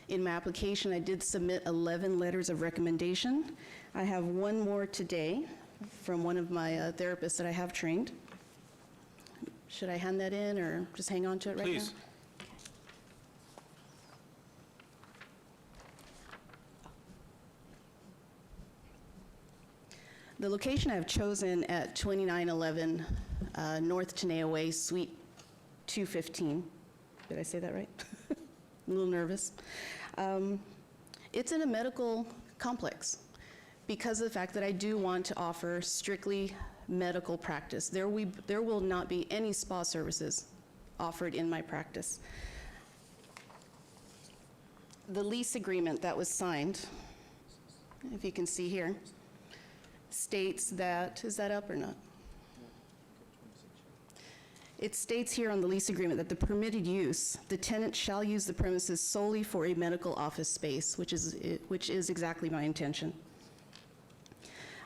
O: In my application, I did submit 11 letters of recommendation. I have one more today from one of my therapists that I have trained. Should I hand that in or just hang on to it right now?
A: Please.
O: The location I've chosen at 2911 North Tenaya Way, Suite 215. Did I say that right? A little nervous. It's in a medical complex because of the fact that I do want to offer strictly medical practice. There will not be any spa services offered in my practice. The lease agreement that was signed if you can see here, states that, is that up or not? It states here on the lease agreement that the permitted use, the tenant shall use the premises solely for a medical office space, which is exactly my intention.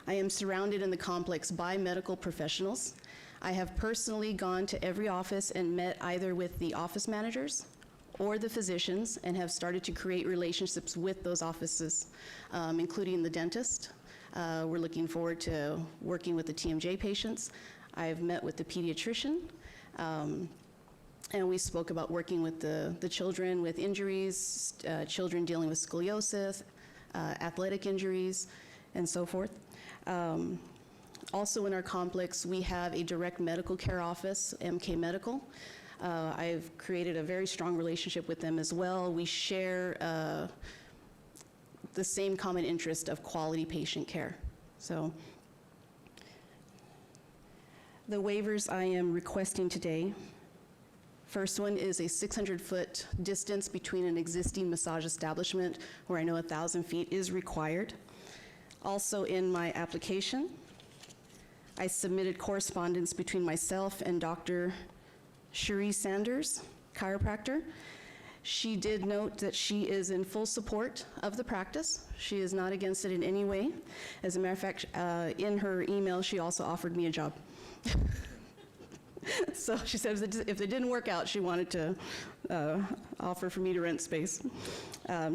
O: I am surrounded in the complex by medical professionals. I have personally gone to every office and met either with the office managers or the physicians and have started to create relationships with those offices, including the dentist. We're looking forward to working with the TMJ patients. I've met with the pediatrician, and we spoke about working with the children with injuries, children dealing with scoliosis, athletic injuries, and so forth. Also in our complex, we have a direct medical care office, MK Medical. I've created a very strong relationship with them as well. We share the same common interest of quality patient care. So the waivers I am requesting today, first one is a 600-foot distance between an existing massage establishment where I know 1,000 feet is required. Also in my application, I submitted correspondence between myself and Dr. Cherie Sanders, chiropractor. She did note that she is in full support of the practice. She is not against it in any way. As a matter of fact, in her email, she also offered me a job. So she said if it didn't work out, she wanted to offer for me to rent space.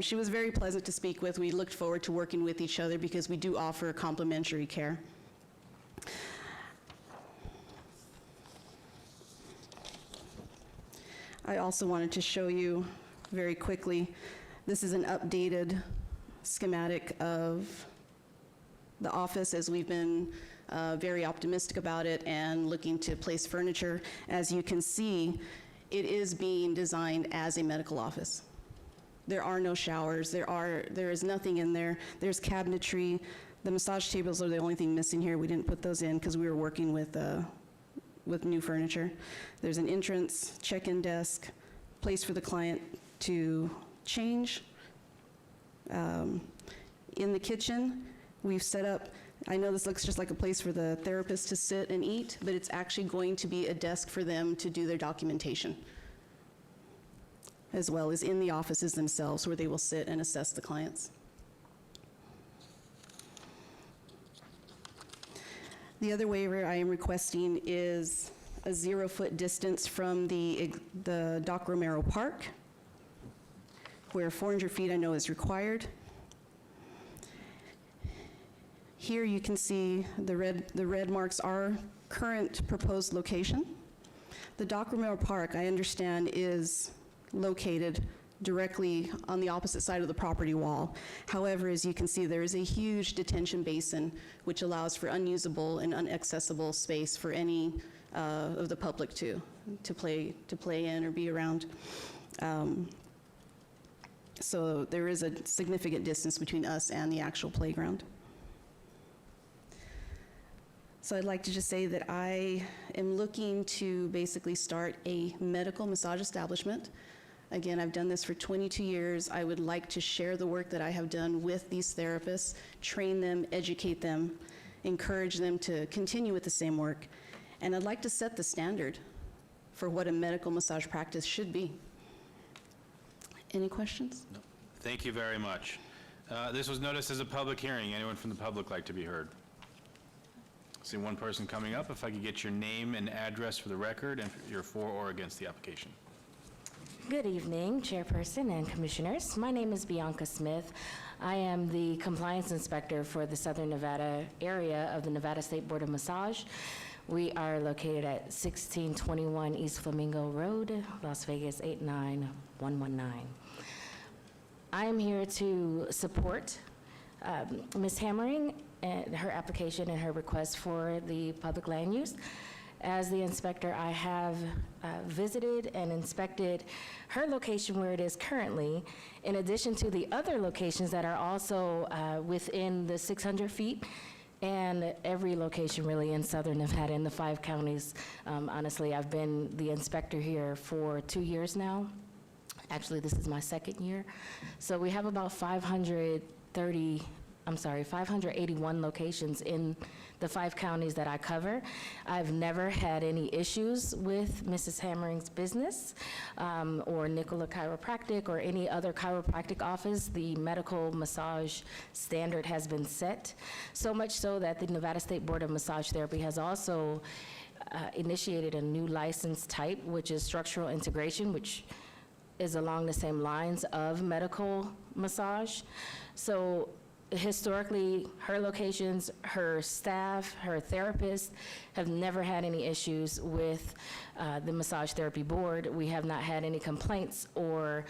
O: She was very pleasant to speak with. We looked forward to working with each other because we do offer complimentary care. I also wanted to show you very quickly, this is an updated schematic of the office as we've been very optimistic about it and looking to place furniture. As you can see, it is being designed as a medical office. There are no showers, there is nothing in there. There's cabinetry. The massage tables are the only thing missing here. We didn't put those in because we were working with new furniture. There's an entrance, check-in desk, place for the client to change. In the kitchen, we've set up, I know this looks just like a place for the therapist to sit and eat, but it's actually going to be a desk for them to do their documentation, as well as in the offices themselves where they will sit and assess the clients. The other waiver I am requesting is a 0-foot distance from the Doc Romero Park, where 400 feet I know is required. Here you can see the red marks are current proposed location. The Doc Romero Park, I understand, is located directly on the opposite side of the property wall. However, as you can see, there is a huge detention basin which allows for unusable and inaccessible space for any of the public to play in or be around. So there is a significant distance between us and the actual playground. So I'd like to just say that I am looking to basically start a medical massage establishment. Again, I've done this for 22 years. I would like to share the work that I have done with these therapists, train them, educate them, encourage them to continue with the same work. And I'd like to set the standard for what a medical massage practice should be. Any questions?
A: No. Thank you very much. This was noticed as a public hearing. Anyone from the public like to be heard? See one person coming up. If I could get your name and address for the record, and if you're for or against the application.
R: Good evening, Chairperson and Commissioners. My name is Bianca Smith. I am the Compliance Inspector for the Southern Nevada area of the Nevada State Board of Massage. We are located at 1621 East Flamingo Road, Las Vegas 89119. I am here to support Ms. Hammering and her application and her request for the public land use. As the inspector, I have visited and inspected her location where it is currently, in addition to the other locations that are also within the 600 feet, and every location really in Southern Nevada in the 5 counties. Honestly, I've been the inspector here for 2 years now. Actually, this is my 2nd year. So we have about 530 581 locations in the 5 counties that I cover. I've never had any issues with Mrs. Hammering's business or Nicola Chiropractic or any other chiropractic office. The medical massage standard has been set, so much so that the Nevada State Board of Massage Therapy has also initiated a new license type, which is structural integration, which is along the same lines of medical massage. So historically, her locations, her staff, her therapists have never had any issues with the Massage Therapy Board. We have not had any complaints or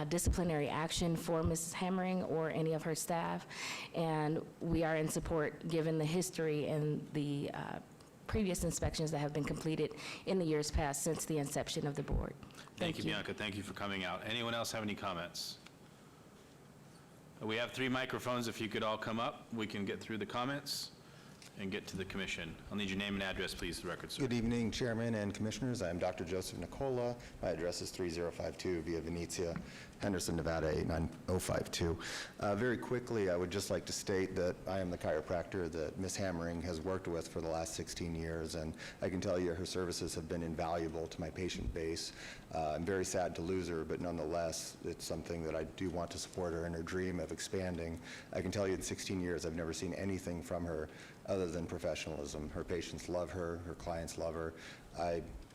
R: disciplinary action for Mrs. Hammering or any of her staff, and we are in support given the history and the previous inspections that have been completed in the years past since the inception of the board.
A: Thank you, Bianca. Thank you for coming out. Anyone else have any comments? We have 3 microphones. If you could all come up, we can get through the comments and get to the commission. I'll need your name and address, please, for the record, sir.
S: Good evening, Chairman and Commissioners. I'm Dr. Joseph Nicola. My address is 3052 Via Venezia, Henderson, Nevada, 89052. Very quickly, I would just like to state that I am the chiropractor that Ms. Hammering has worked with for the last 16 years, and I can tell you her services have been invaluable to my patient base. I'm very sad to lose her, but nonetheless, it's something that I do want to support her in her dream of expanding. I can tell you in 16 years, I've never seen anything from her other than professionalism. Her patients love her, her clients love her.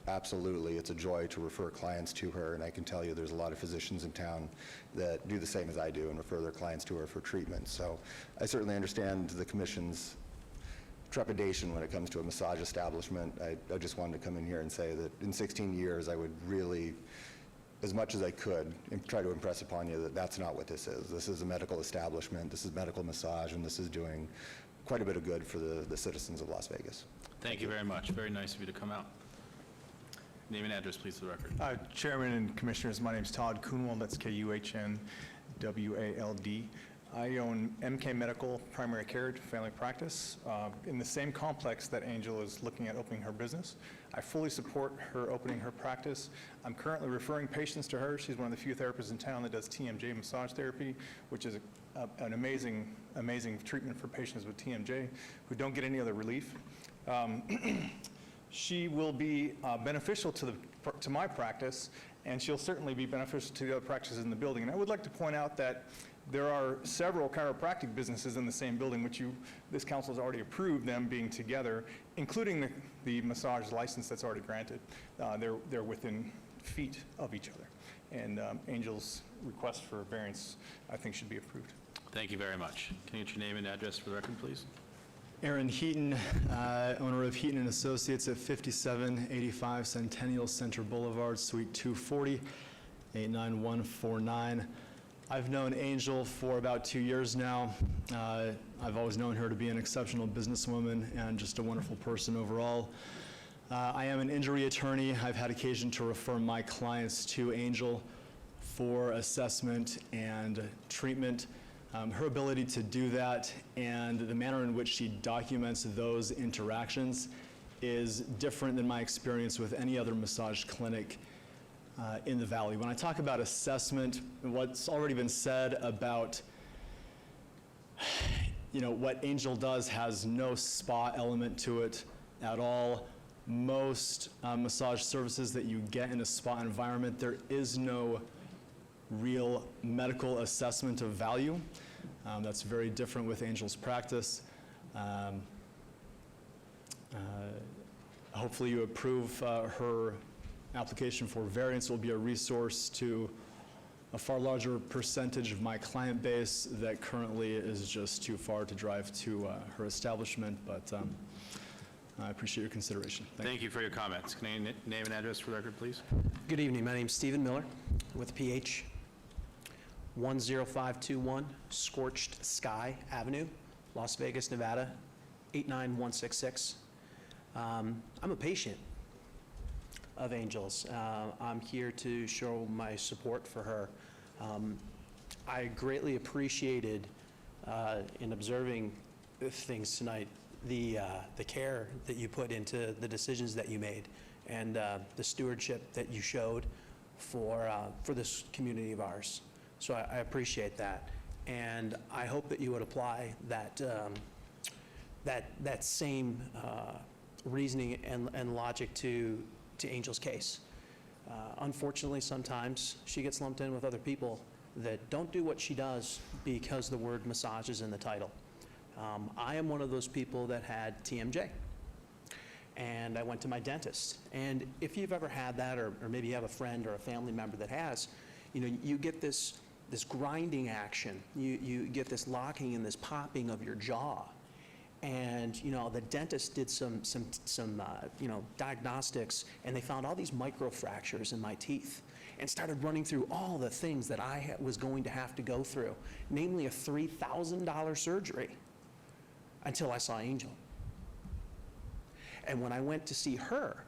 S: Absolutely, it's a joy to refer clients to her, and I can tell you there's a lot of physicians in town that do the same as I do and refer their clients to her for treatment. So I certainly understand the Commission's trepidation when it comes to a massage establishment. I just wanted to come in here and say that in 16 years, I would really, as much as I could, try to impress upon you that that's not what this is. This is a medical establishment, this is medical massage, and this is doing quite a bit of good for the citizens of Las Vegas.
A: Thank you very much. Very nice of you to come out. Name and address, please, for the record.
T: Chairman and Commissioners, my name is Todd Kuhnwald. That's Kuhnwald. I own MK Medical Primary Care Family Practice in the same complex that Angel is looking at opening her business. I fully support her opening her practice. I'm currently referring patients to her. She's one of the few therapists in town that does TMJ massage therapy, which is an amazing treatment for patients with TMJ who don't get any other relief. She will be beneficial to my practice, and she'll certainly be beneficial to the other practices in the building. And I would like to point out that there are several chiropractic businesses in the same building, which this council has already approved them being together, including the massage license that's already granted. They're within feet of each other. And Angel's request for a variance, I think, should be approved.
A: Thank you very much. Can you get your name and address for the record, please?
W: Aaron Heaton, owner of Heaton & Associates at 5785 Centennial Center Boulevard, Suite 240, 89149. I've known Angel for about 2 years now. I've always known her to be an exceptional businesswoman and just a wonderful person overall. I am an injury attorney. I've had occasion to refer my clients to Angel for assessment and treatment. Her ability to do that and the manner in which she documents those interactions is different than my experience with any other massage clinic in the Valley. When I talk about assessment, what's already been said about what Angel does has no spa element to it at all. Most massage services that you get in a spa environment, there is no real medical assessment of value. That's very different with Angel's practice. Hopefully you approve her application for variance. Will be a resource to a far larger percentage of my client base that currently is just too far to drive to her establishment, but I appreciate your consideration.
A: Thank you for your comments. Can I name and address for the record, please?
X: Good evening. My name's Stephen Miller with PH. 10521 Scorched Sky Avenue, Las Vegas, Nevada, 89166. I'm a patient of Angel's. I'm here to show my support for her. I greatly appreciated in observing things tonight the care that you put into the decisions that you made and the stewardship that you showed for this community of ours. So I appreciate that. And I hope that you would apply that, that same reasoning and logic to Angel's case. Unfortunately, sometimes she gets lumped in with other people that don't do what she does because the word massage is in the title. I am one of those people that had TMJ, and I went to my dentist. And if you've ever had that, or maybe you have a friend or a family member that has, you know, you get this grinding action. You get this locking and this popping of your jaw. And, you know, the dentist did some you know, diagnostics, and they found all these microfractures in my teeth and started running through all the things that I was going to have to go through, namely a $3,000 surgery, until I saw Angel. And when I went to see her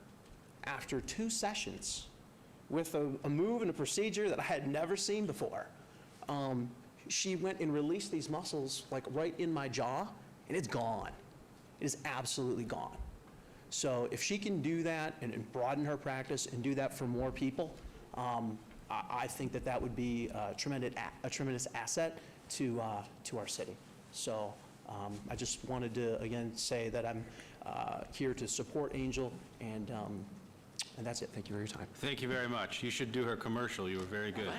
X: after 2 sessions with a move and a procedure that I had never seen before, she went and released these muscles like right in my jaw, and it's gone. It is absolutely gone. So if she can do that and broaden her practice and do that for more people, I think that that would be a tremendous asset to our city. So I just wanted to, again, say that I'm here to support Angel, and that's it. Thank you for your time.
A: Thank you very much. You should do her commercial. You were very good.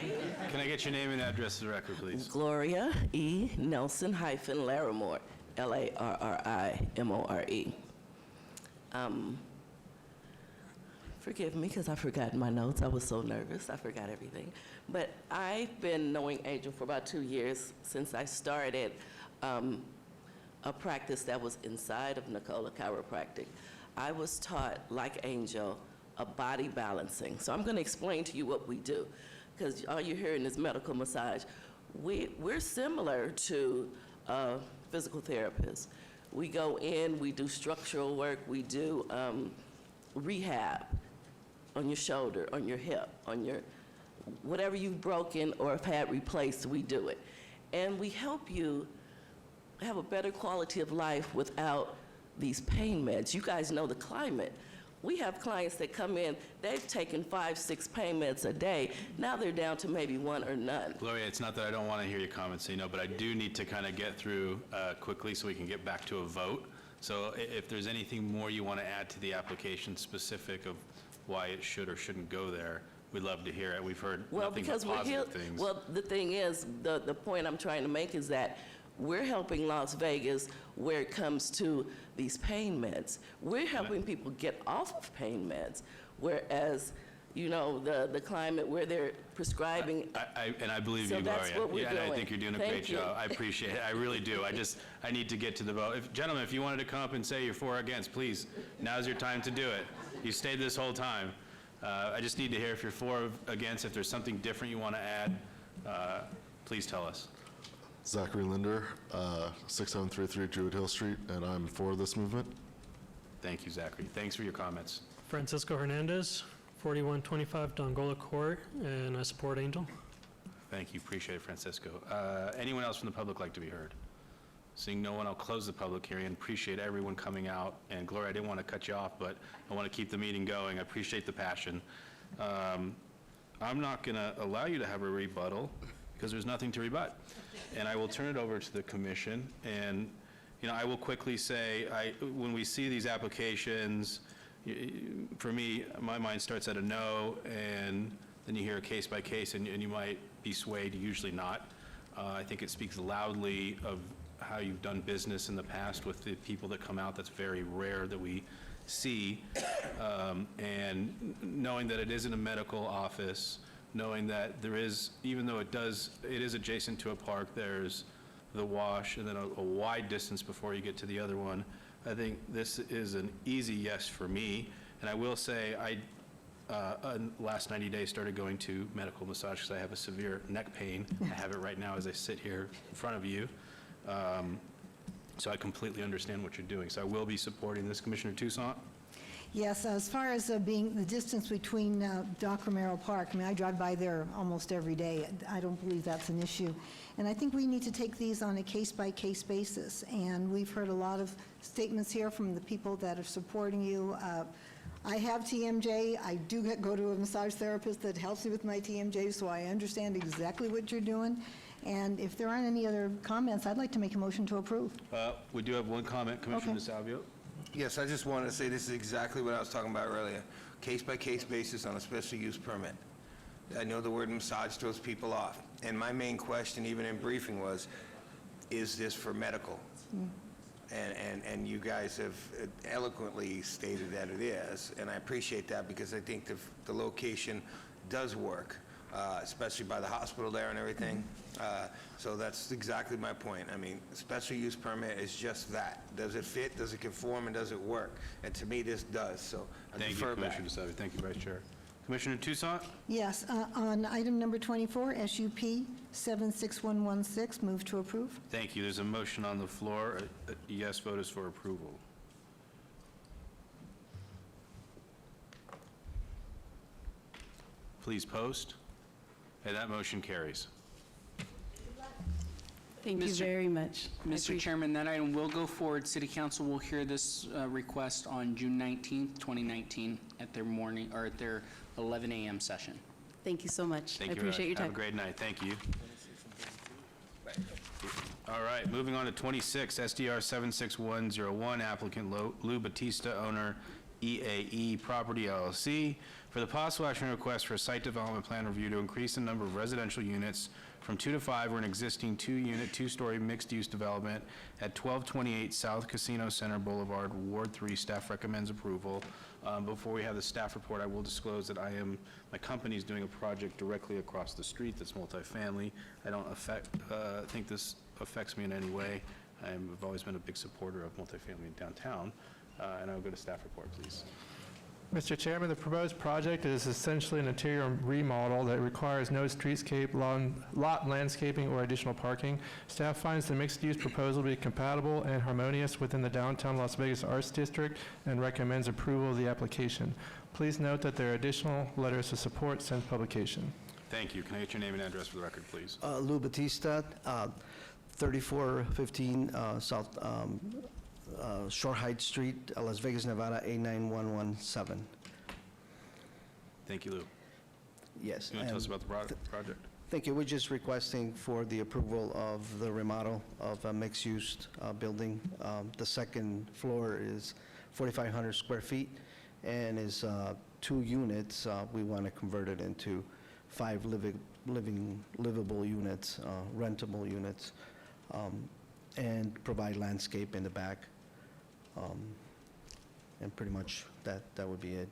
A: Can I get your name and address to the record, please?
B: Gloria E. Nelson hyphen Larimore, Larimore. Forgive me because I forgot my notes. I was so nervous. I forgot everything. But I've been knowing Angel for about 2 years since I started a practice that was inside of Nicola Chiropractic. I was taught, like Angel, a body balancing. So I'm going to explain to you what we do, because all you're hearing is medical massage. We're similar to physical therapists. We go in, we do structural work, we do rehab on your shoulder, on your hip, on your, whatever you've broken or have had replaced, we do it. And we help you have a better quality of life without these pain meds. You guys know the climate. We have clients that come in, they've taken 5, 6 pain meds a day. Now they're down to maybe 1 or none.
A: Gloria, it's not that I don't want to hear your comments, you know, but I do need to kind of get through quickly so we can get back to a vote. So if there's anything more you want to add to the application specific of why it should or shouldn't go there, we'd love to hear it. We've heard nothing but positive things.
B: Well, the thing is, the point I'm trying to make is that we're helping Las Vegas where it comes to these pain meds. We're helping people get off of pain meds, whereas, you know, the climate where they're prescribing.
A: And I believe
B: So
A: you,
B: that's
A: Gloria.
B: what we're
A: And I
B: doing.
A: think you're doing a
B: Thank
A: great
B: you.
A: job. I appreciate it. I really do. I need to get to the vote. Gentlemen, if you wanted to come up and say you're for or against, please, now's your time to do it. You stayed this whole time. I just need to hear if you're for or against, if there's something different you want to add, please tell us.
I: Zachary Linder, 6733 Druid Hill Street, and I'm for this movement.
A: Thank you, Zachary. Thanks for your comments.
Q: Francisco Hernandez, 4125 Dongola Court, and I support Angel.
A: Thank you. Appreciate it, Francisco. Anyone else from the public like to be heard? Seeing no one, I'll close the public hearing. Appreciate everyone coming out. And Gloria, I didn't want to cut you off, but I want to keep the meeting going. I appreciate the passion. I'm not going to allow you to have a rebuttal because there's nothing to rebut. And I will turn it over to the commission. And, you know, I will quickly say, when we see these applications, for me, my mind starts at a no, and then you hear a case by case, and you might be swayed, usually not. I think it speaks loudly of how you've done business in the past with the people that come out. That's very rare that we see. And knowing that it isn't a medical office, knowing that there is, even though it is adjacent to a park, there's the wash and then a wide distance before you get to the other one. I think this is an easy yes for me. And I will say, last 90 days started going to medical massage because I have a severe neck pain. I have it right now as I sit here in front of you. So I completely understand what you're doing. So I will be supporting this. Commissioner Toussaint?
K: Yes, as far as being the distance between Doc Romero Park, I mean, I drive by there almost every day. I don't believe that's an issue. And I think we need to take these on a case-by-case basis. And we've heard a lot of statements here from the people that are supporting you. I have TMJ. I do go to a massage therapist that helps me with my TMJ, so I understand exactly what you're doing. And if there aren't any other comments, I'd like to make a motion to approve.
A: We do have one comment, Commissioner
K: Okay.
A: DeSalvio.
C: Yes, I just wanted to say this is exactly what I was talking about earlier. Case-by-case basis on a special use permit. I know the word massage throws people off. And my main question, even in briefing, was, is this for medical? And you guys have eloquently stated that it is, and I appreciate that because I think the location does work, especially by the hospital there and everything. So that's exactly my point. I mean, special use permit is just that. Does it fit, does it conform, and does it work? And to me, this does, so I
A: Thank you,
C: defer back.
A: Commissioner DeSalvio. Thank you, Vice Chair. Commissioner Toussaint?
K: Yes, on item number 24, SUP 76116, move to approve.
A: Thank you. There's a motion on the floor. A yes vote is for approval. Please post. And that motion carries.
O: Thank you
H: Mr.
O: very much. I
H: Mr.
O: appreciate-
H: Chairman, that item will go forward. City Council will hear this request on June 19th, 2019, at their morning, or at their 11 a.m. session.
O: Thank you so much.
A: Thank
O: I
A: you.
O: appreciate your time.
A: Have a great night. Thank you. All right, moving on to 26, SDR 76101, applicant Lou Batista, owner EAE Property LLC, for the possible action request for a site development plan review to increase the number of residential units from 2 to 5 or an existing 2-unit, 2-story mixed-use development at 1228 South Casino Center Boulevard, Ward 3. Staff recommends approval. Before we have the staff report, I will disclose that my company is doing a project directly across the street that's multifamily. I don't think this affects me in any way. I've always been a big supporter of multifamily in downtown. And I'll go to staff report, please.
F: Mr. Chairman, the proposed project is essentially an interior remodel that requires no streetscape, lot landscaping, or additional parking. Staff finds the mixed-use proposal to be compatible and harmonious within the downtown Las Vegas Arts District and recommends approval of the application. Please note that there are additional letters of support since publication.
A: Thank you. Can I get your name and address for the record, please?
D: Lou Batista, 3415 South Shore Heights Street, Las Vegas, Nevada, 89117.
A: Thank you, Lou.
D: Yes.
A: You want to tell us about the project?
D: Thank you. We're just requesting for the approval of the remodel of a mixed-use building. The second floor is 4,500 square feet and is 2 units. We want to convert it into 5 livable units, rentable units, and provide landscape in the back. And pretty much that would be it.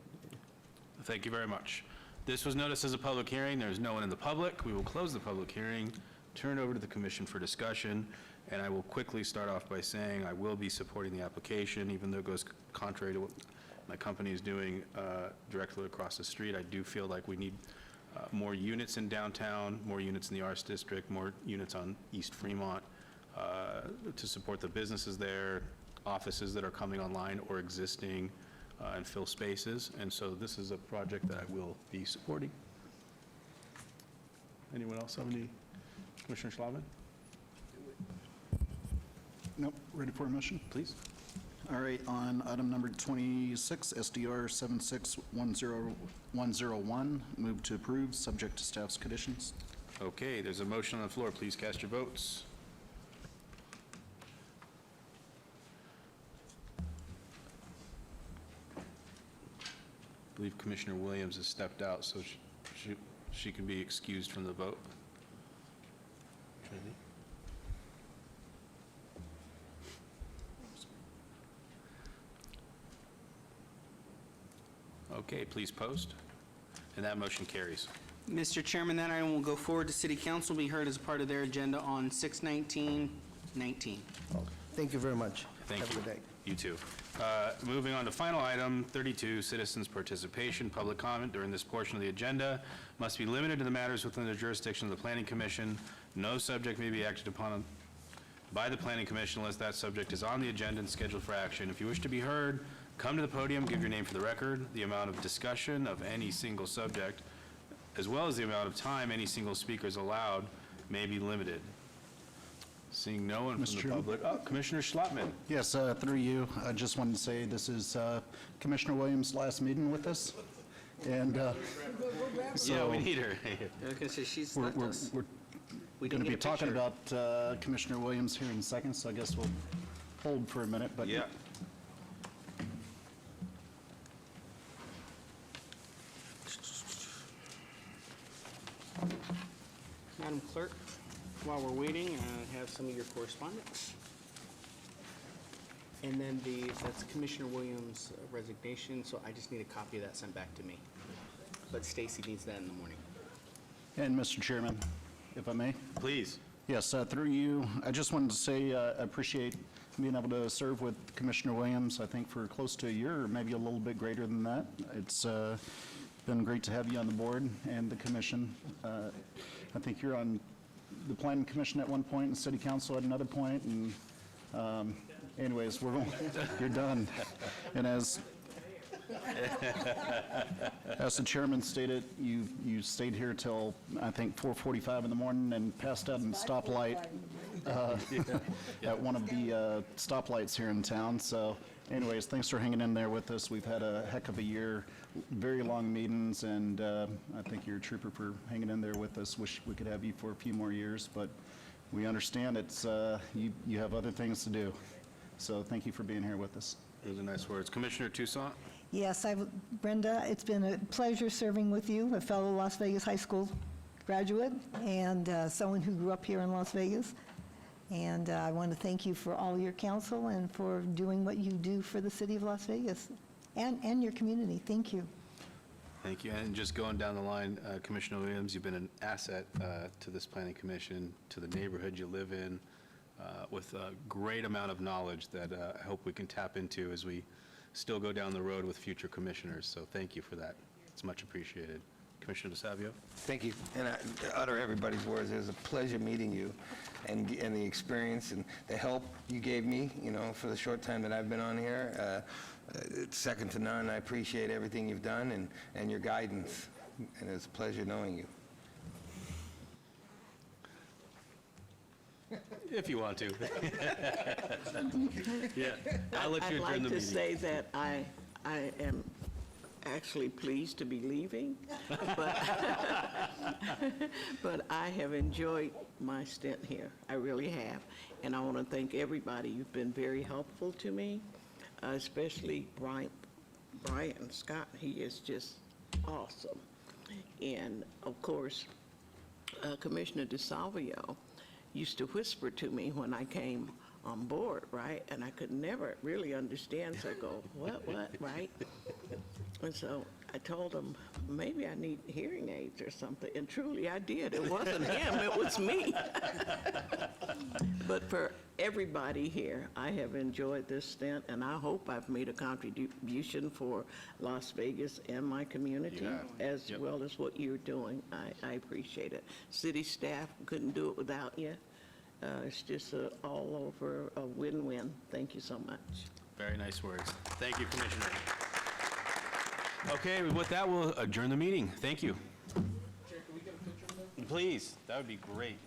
A: Thank you very much. This was noticed as a public hearing. There's no one in the public. We will close the public hearing, turn it over to the commission for discussion, and I will quickly start off by saying I will be supporting the application, even though it goes contrary to what my company is doing directly across the street. I do feel like we need more units in downtown, more units in the Arts District, more units on East Fremont to support the businesses there, offices that are coming online or existing, and fill spaces. And so this is a project that I will be supporting. Anyone else have any? Commissioner Schlotman?
J: Nope, ready for a motion?
A: Please.
J: All right, on item number 26, SDR 76101, move to approve, subject to staff's conditions.
A: Okay, there's a motion on the floor. Please cast your votes. I believe Commissioner Williams has stepped out, so she can be excused from the vote. Trinity? Okay, please post. And that motion carries.
H: Mr. Chairman, that item will go forward to City Council, be heard as part of their agenda on 6/19/19.
D: Thank you very much.
A: Thank
D: Have
A: you.
D: a good day.
A: You too. Moving on to final item, 32, citizens' participation. Public comment during this portion of the agenda must be limited to the matters within the jurisdiction of the Planning Commission. No subject may be acted upon by the Planning Commission unless that subject is on the agenda and scheduled for action. If you wish to be heard, come to the podium, give your name for the record. The amount of discussion of any single subject, as well as the amount of time any single speaker is allowed, may be limited. Seeing no one from the public. Oh, Commissioner Schlotman.
J: Yes, through you, I just wanted to say this is Commissioner Williams' last meeting with us, and
A: Yeah, we need her.
H: Okay, so she's
J: we're-
H: left
J: we're-
H: us.
J: we're
H: We
J: Going
H: didn't
J: to be
H: get a
J: talking
H: picture.
J: about Commissioner Williams here in a second, so I guess we'll hold for a minute, but.
A: Yeah.
H: Madam Clerk, while we're waiting, I have some of your correspondence. And then that's Commissioner Williams' resignation, so I just need a copy of that sent back to me. But Stacy needs that in the morning.
J: And Mr. Chairman, if I may?
A: Please.
J: Yes, through you, I just wanted to say I appreciate being able to serve with Commissioner Williams, I think for close to a year, or maybe a little bit greater than that. It's been great to have you on the board and the commission. I think you're on the planning commission at one point and city council at another point, and anyways, you're done. And as the chairman stated, you stayed here till, I think, 4:45 in the morning and passed out in a stoplight at one of the stoplights here in town. So anyways, thanks for hanging in there with us. We've had a heck of a year, very long meetings, and I think you're a trooper for hanging in there with us. Wish we could have you for a few more years, but we understand it's you have other things to do. So thank you for being here with us.
A: Those are nice words. Commissioner Toussaint?
K: Yes, Brenda, it's been a pleasure serving with you, a fellow Las Vegas High School graduate and someone who grew up here in Las Vegas. And I want to thank you for all your counsel and for doing what you do for the city of Las Vegas and your community. Thank you.
A: Thank you. And just going down the line, Commissioner Williams, you've been an asset to this planning commission, to the neighborhood you live in, with a great amount of knowledge that I hope we can tap into as we still go down the road with future commissioners. So thank you for that. It's much appreciated. Commissioner DeSavio?
C: Thank you. And I utter everybody's words. It was a pleasure meeting you and the experience and the help you gave me, for the short time that I've been on here. It's second to none. I appreciate everything you've done and your guidance. And it's a pleasure knowing you.
A: If you want to. Yeah, I'll let you adjourn the meeting.
E: I'd like to say that I am actually pleased to be leaving, but I have enjoyed my stint here. I really have. And I want to thank everybody. You've been very helpful to me, especially Brian Scott. He is just awesome. And of course, Commissioner DeSalvio used to whisper to me when I came on board, right? And I could never really understand, so I go, what, right? And so I told him, maybe I need hearing aids or something, and truly I did. It wasn't him, it was me. But for everybody here, I have enjoyed this stint, and I hope I've made a contribution for Las Vegas and my community, as well as what you're doing. I appreciate it. City staff couldn't do it without you. It's just all over a win-win. Thank you so much.
A: Very nice words. Thank you, Commissioner. Okay, with that, we'll adjourn the meeting. Thank you. Chair, can we get a picture of that? Please, that would be great.